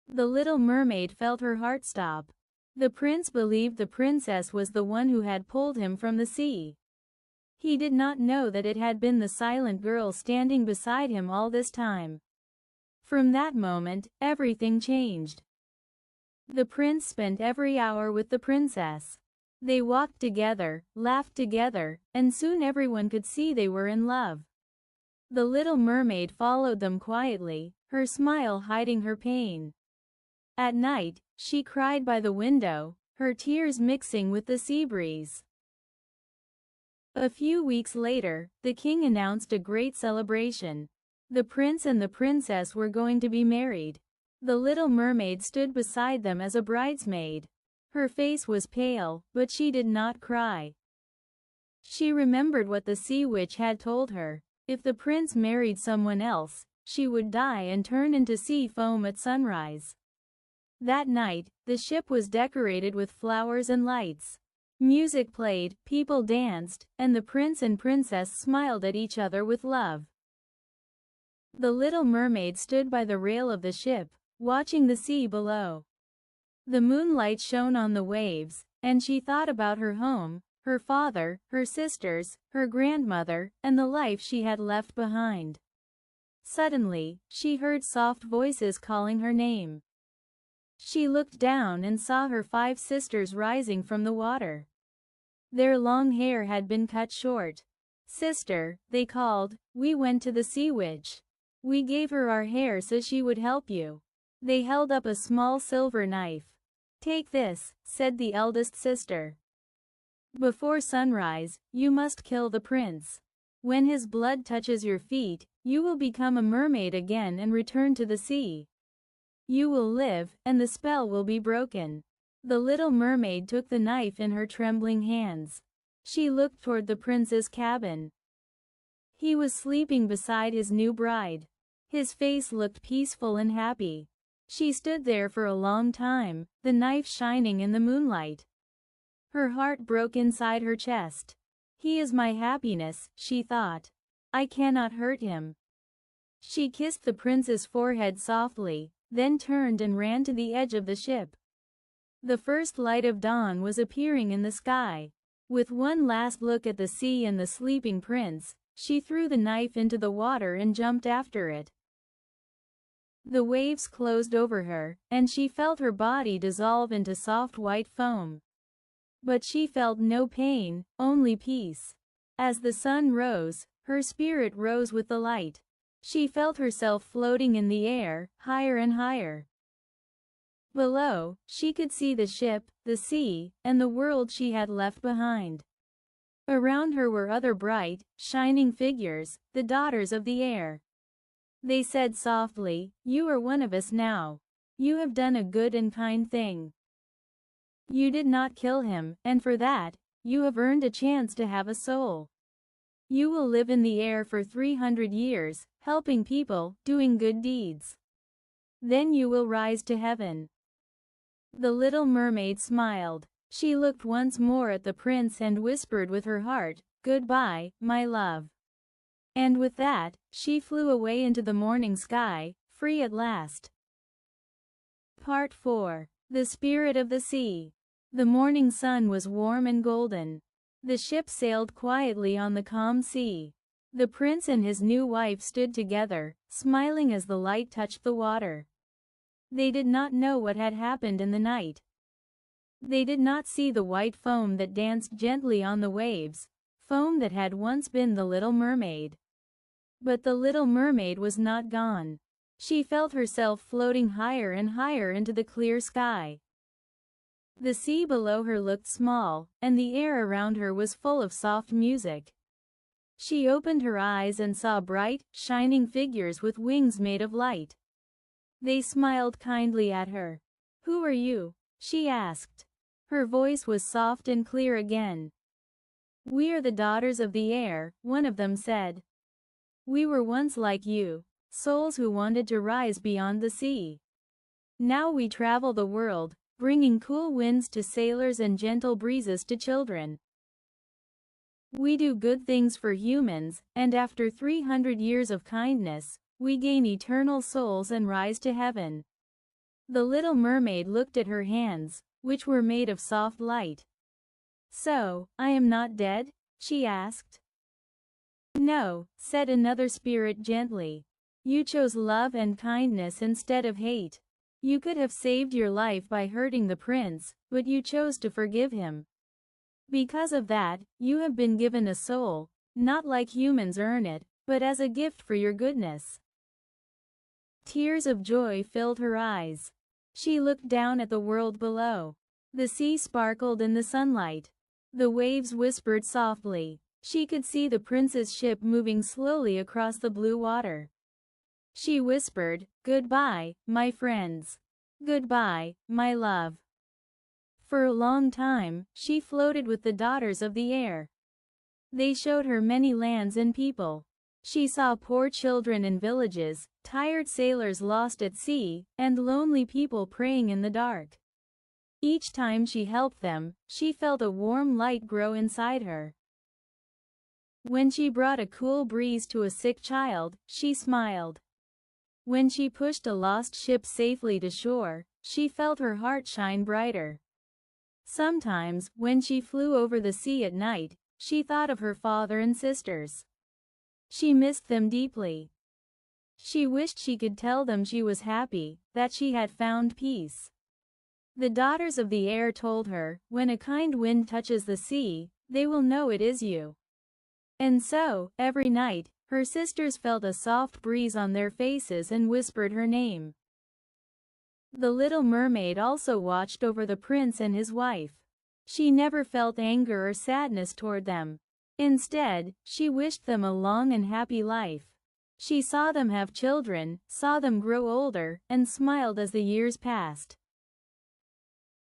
The little mermaid felt her heart stop. The prince believed the princess was the one who had pulled him from the sea. He did not know that it had been the silent girl standing beside him all this time. From that moment, everything changed. The prince spent every hour with the princess. They walked together, laughed together, and soon everyone could see they were in love. The little mermaid followed them quietly, her smile hiding her pain. At night, she cried by the window, her tears mixing with the sea breeze. A few weeks later, the king announced a great celebration. The prince and the princess were going to be married. The little mermaid stood beside them as a bridesmaid. Her face was pale, but she did not cry. She remembered what the sea witch had told her. If the prince married someone else, she would die and turn into sea foam at sunrise. That night, the ship was decorated with flowers and lights. Music played, people danced, and the prince and princess smiled at each other with love. The little mermaid stood by the rail of the ship, watching the sea below. The moonlight shone on the waves, and she thought about her home, her father, her sisters, her grandmother, and the life she had left behind. Suddenly, she heard soft voices calling her name. She looked down and saw her 5 sisters rising from the water. Their long hair had been cut short. "Sister," they called, "we went to the sea witch. We gave her our hair so she would help you." They held up a small silver knife. "Take this," said the eldest sister. "Before sunrise, you must kill the prince. When his blood touches your feet, you will become a mermaid again and return to the sea. You will live, and the spell will be broken." The little mermaid took the knife in her trembling hands. She looked toward the prince's cabin. He was sleeping beside his new bride. His face looked peaceful and happy. She stood there for a long time, the knife shining in the moonlight. Her heart broke inside her chest. He is my happiness, she thought. I cannot hurt him. She kissed the prince's forehead softly, then turned and ran to the edge of the ship. The first light of dawn was appearing in the sky. With one last look at the sea and the sleeping prince, she threw the knife into the water and jumped after it. The waves closed over her, and she felt her body dissolve into soft white foam. But she felt no pain, only peace. As the sun rose, her spirit rose with the light. She felt herself floating in the air, higher and higher. Below, she could see the ship, the sea, and the world she had left behind. Around her were other bright, shining figures, the daughters of the air. They said softly, "You are one of us now. You have done a good and kind thing. You did not kill him, and for that, you have earned a chance to have a soul. You will live in the air for 300 years, helping people, doing good deeds. Then you will rise to heaven." The little mermaid smiled. She looked once more at the prince and whispered with her heart, "Goodbye, my love." And with that, she flew away into the morning sky, free at last. Part 4. The Spirit of the Sea. The morning sun was warm and golden. The ship sailed quietly on the calm sea. The prince and his new wife stood together, smiling as the light touched the water. They did not know what had happened in the night. They did not see the white foam that danced gently on the waves, foam that had once been the little mermaid. But the little mermaid was not gone. She felt herself floating higher and higher into the clear sky. The sea below her looked small, and the air around her was full of soft music. She opened her eyes and saw bright, shining figures with wings made of light. They smiled kindly at her. "Who are you?" she asked. Her voice was soft and clear again. "We are the daughters of the air," one of them said. "We were once like you, souls who wanted to rise beyond the sea. Now we travel the world, bringing cool winds to sailors and gentle breezes to children. We do good things for humans, and after 300 years of kindness, we gain eternal souls and rise to heaven." The little mermaid looked at her hands, which were made of soft light. "So, I am not dead?" she asked. "No," said another spirit gently. "You chose love and kindness instead of hate. You could have saved your life by hurting the prince, but you chose to forgive him. Because of that, you have been given a soul, not like humans earn it, but as a gift for your goodness." Tears of joy filled her eyes. She looked down at the world below. The sea sparkled in the sunlight. The waves whispered softly. She could see the prince's ship moving slowly across the blue water. She whispered, "Goodbye, my friends. Goodbye, my love." For a long time, she floated with the daughters of the air. They showed her many lands and people. She saw poor children in villages, tired sailors lost at sea, and lonely people praying in the dark. Each time she helped them, she felt a warm light grow inside her. When she brought a cool breeze to a sick child, she smiled. When she pushed a lost ship safely to shore, she felt her heart shine brighter. Sometimes, when she flew over the sea at night, she thought of her father and sisters. She missed them deeply. She wished she could tell them she was happy, that she had found peace. The daughters of the air told her, "When a kind wind touches the sea, they will know it is you." And so, every night, her sisters felt a soft breeze on their faces and whispered her name. The little mermaid also watched over the prince and his wife. She never felt anger or sadness toward them. Instead, she wished them a long and happy life. She saw them have children, saw them grow older, and smiled as the years passed.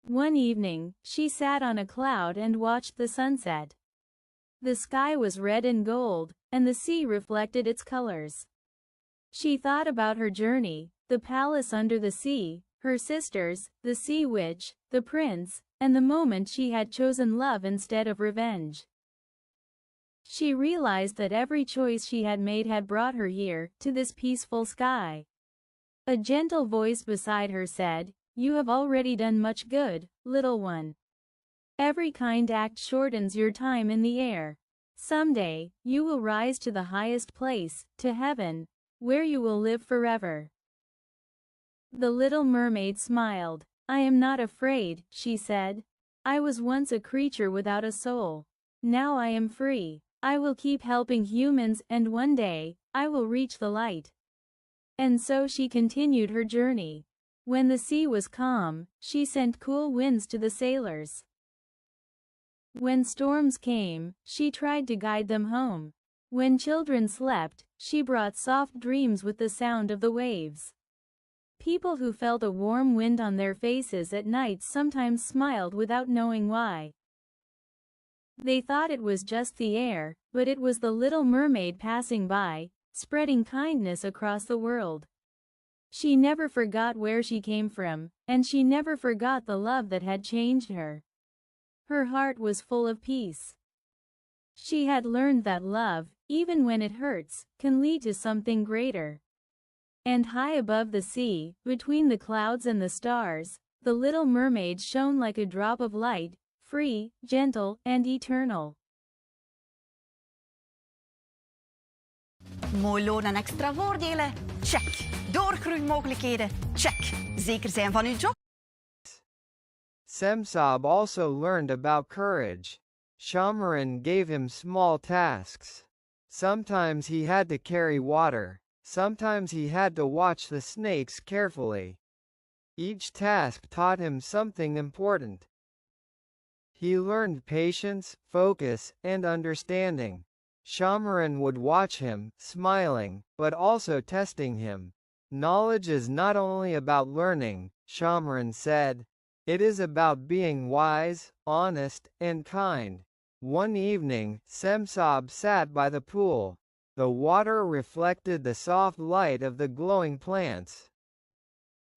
One evening, she sat on a cloud and watched the sunset. The sky was red and gold, and the sea reflected its colors. She thought about her journey, the palace under the sea, her sisters, the sea witch, the prince, and the moment she had chosen love instead of revenge. She realized that every choice she had made had brought her here, to this peaceful sky. A gentle voice beside her said, "You have already done much good, little one. Every kind act shortens your time in the air. Someday, you will rise to the highest place, to heaven, where you will live forever." The little mermaid smiled. "I am not afraid," she said. "I was once a creature without a soul. Now I am free. I will keep helping humans, and one day, I will reach the light." And so she continued her journey. When the sea was calm, she sent cool winds to the sailors. When storms came, she tried to guide them home. When children slept, she brought soft dreams with the sound of the waves. People who felt a warm wind on their faces at night sometimes smiled without knowing why. They thought it was just the air, but it was the little mermaid passing by, spreading kindness across the world. She never forgot where she came from, and she never forgot the love that had changed her. Her heart was full of peace. She had learned that love, even when it hurts, can lead to something greater. And high above the sea, between the clouds and the stars, the little mermaid shone like a drop of light, free, gentle, and eternal. Mooi loon en extra voordelen? Check. Doorgroeimogelijkheden? Check. Zeker zijn van uw job? Semsob also learned about courage. Shamaran gave him small tasks. Sometimes he had to carry water. Sometimes he had to watch the snakes carefully. Each task taught him something important. He learned patience, focus, and understanding. Shamaran would watch him, smiling, but also testing him. Knowledge is not only about learning, Shamaran said. It is about being wise, honest, and kind. One evening, Semsob sat by the pool. The water reflected the soft light of the glowing plants.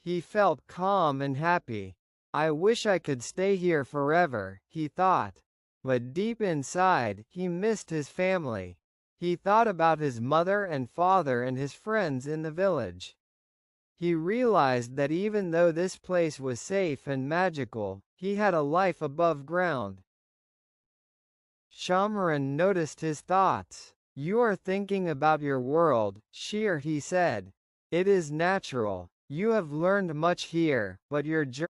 He felt calm and happy. "I wish I could stay here forever," he thought. But deep inside, he missed his family. He thought about his mother and father and his friends in the village. He realized that even though this place was safe and magical, he had a life above ground. Shamaran noticed his thoughts. "You are thinking about your world, Sheer," he said. "It is natural. You have learned much here, but your journey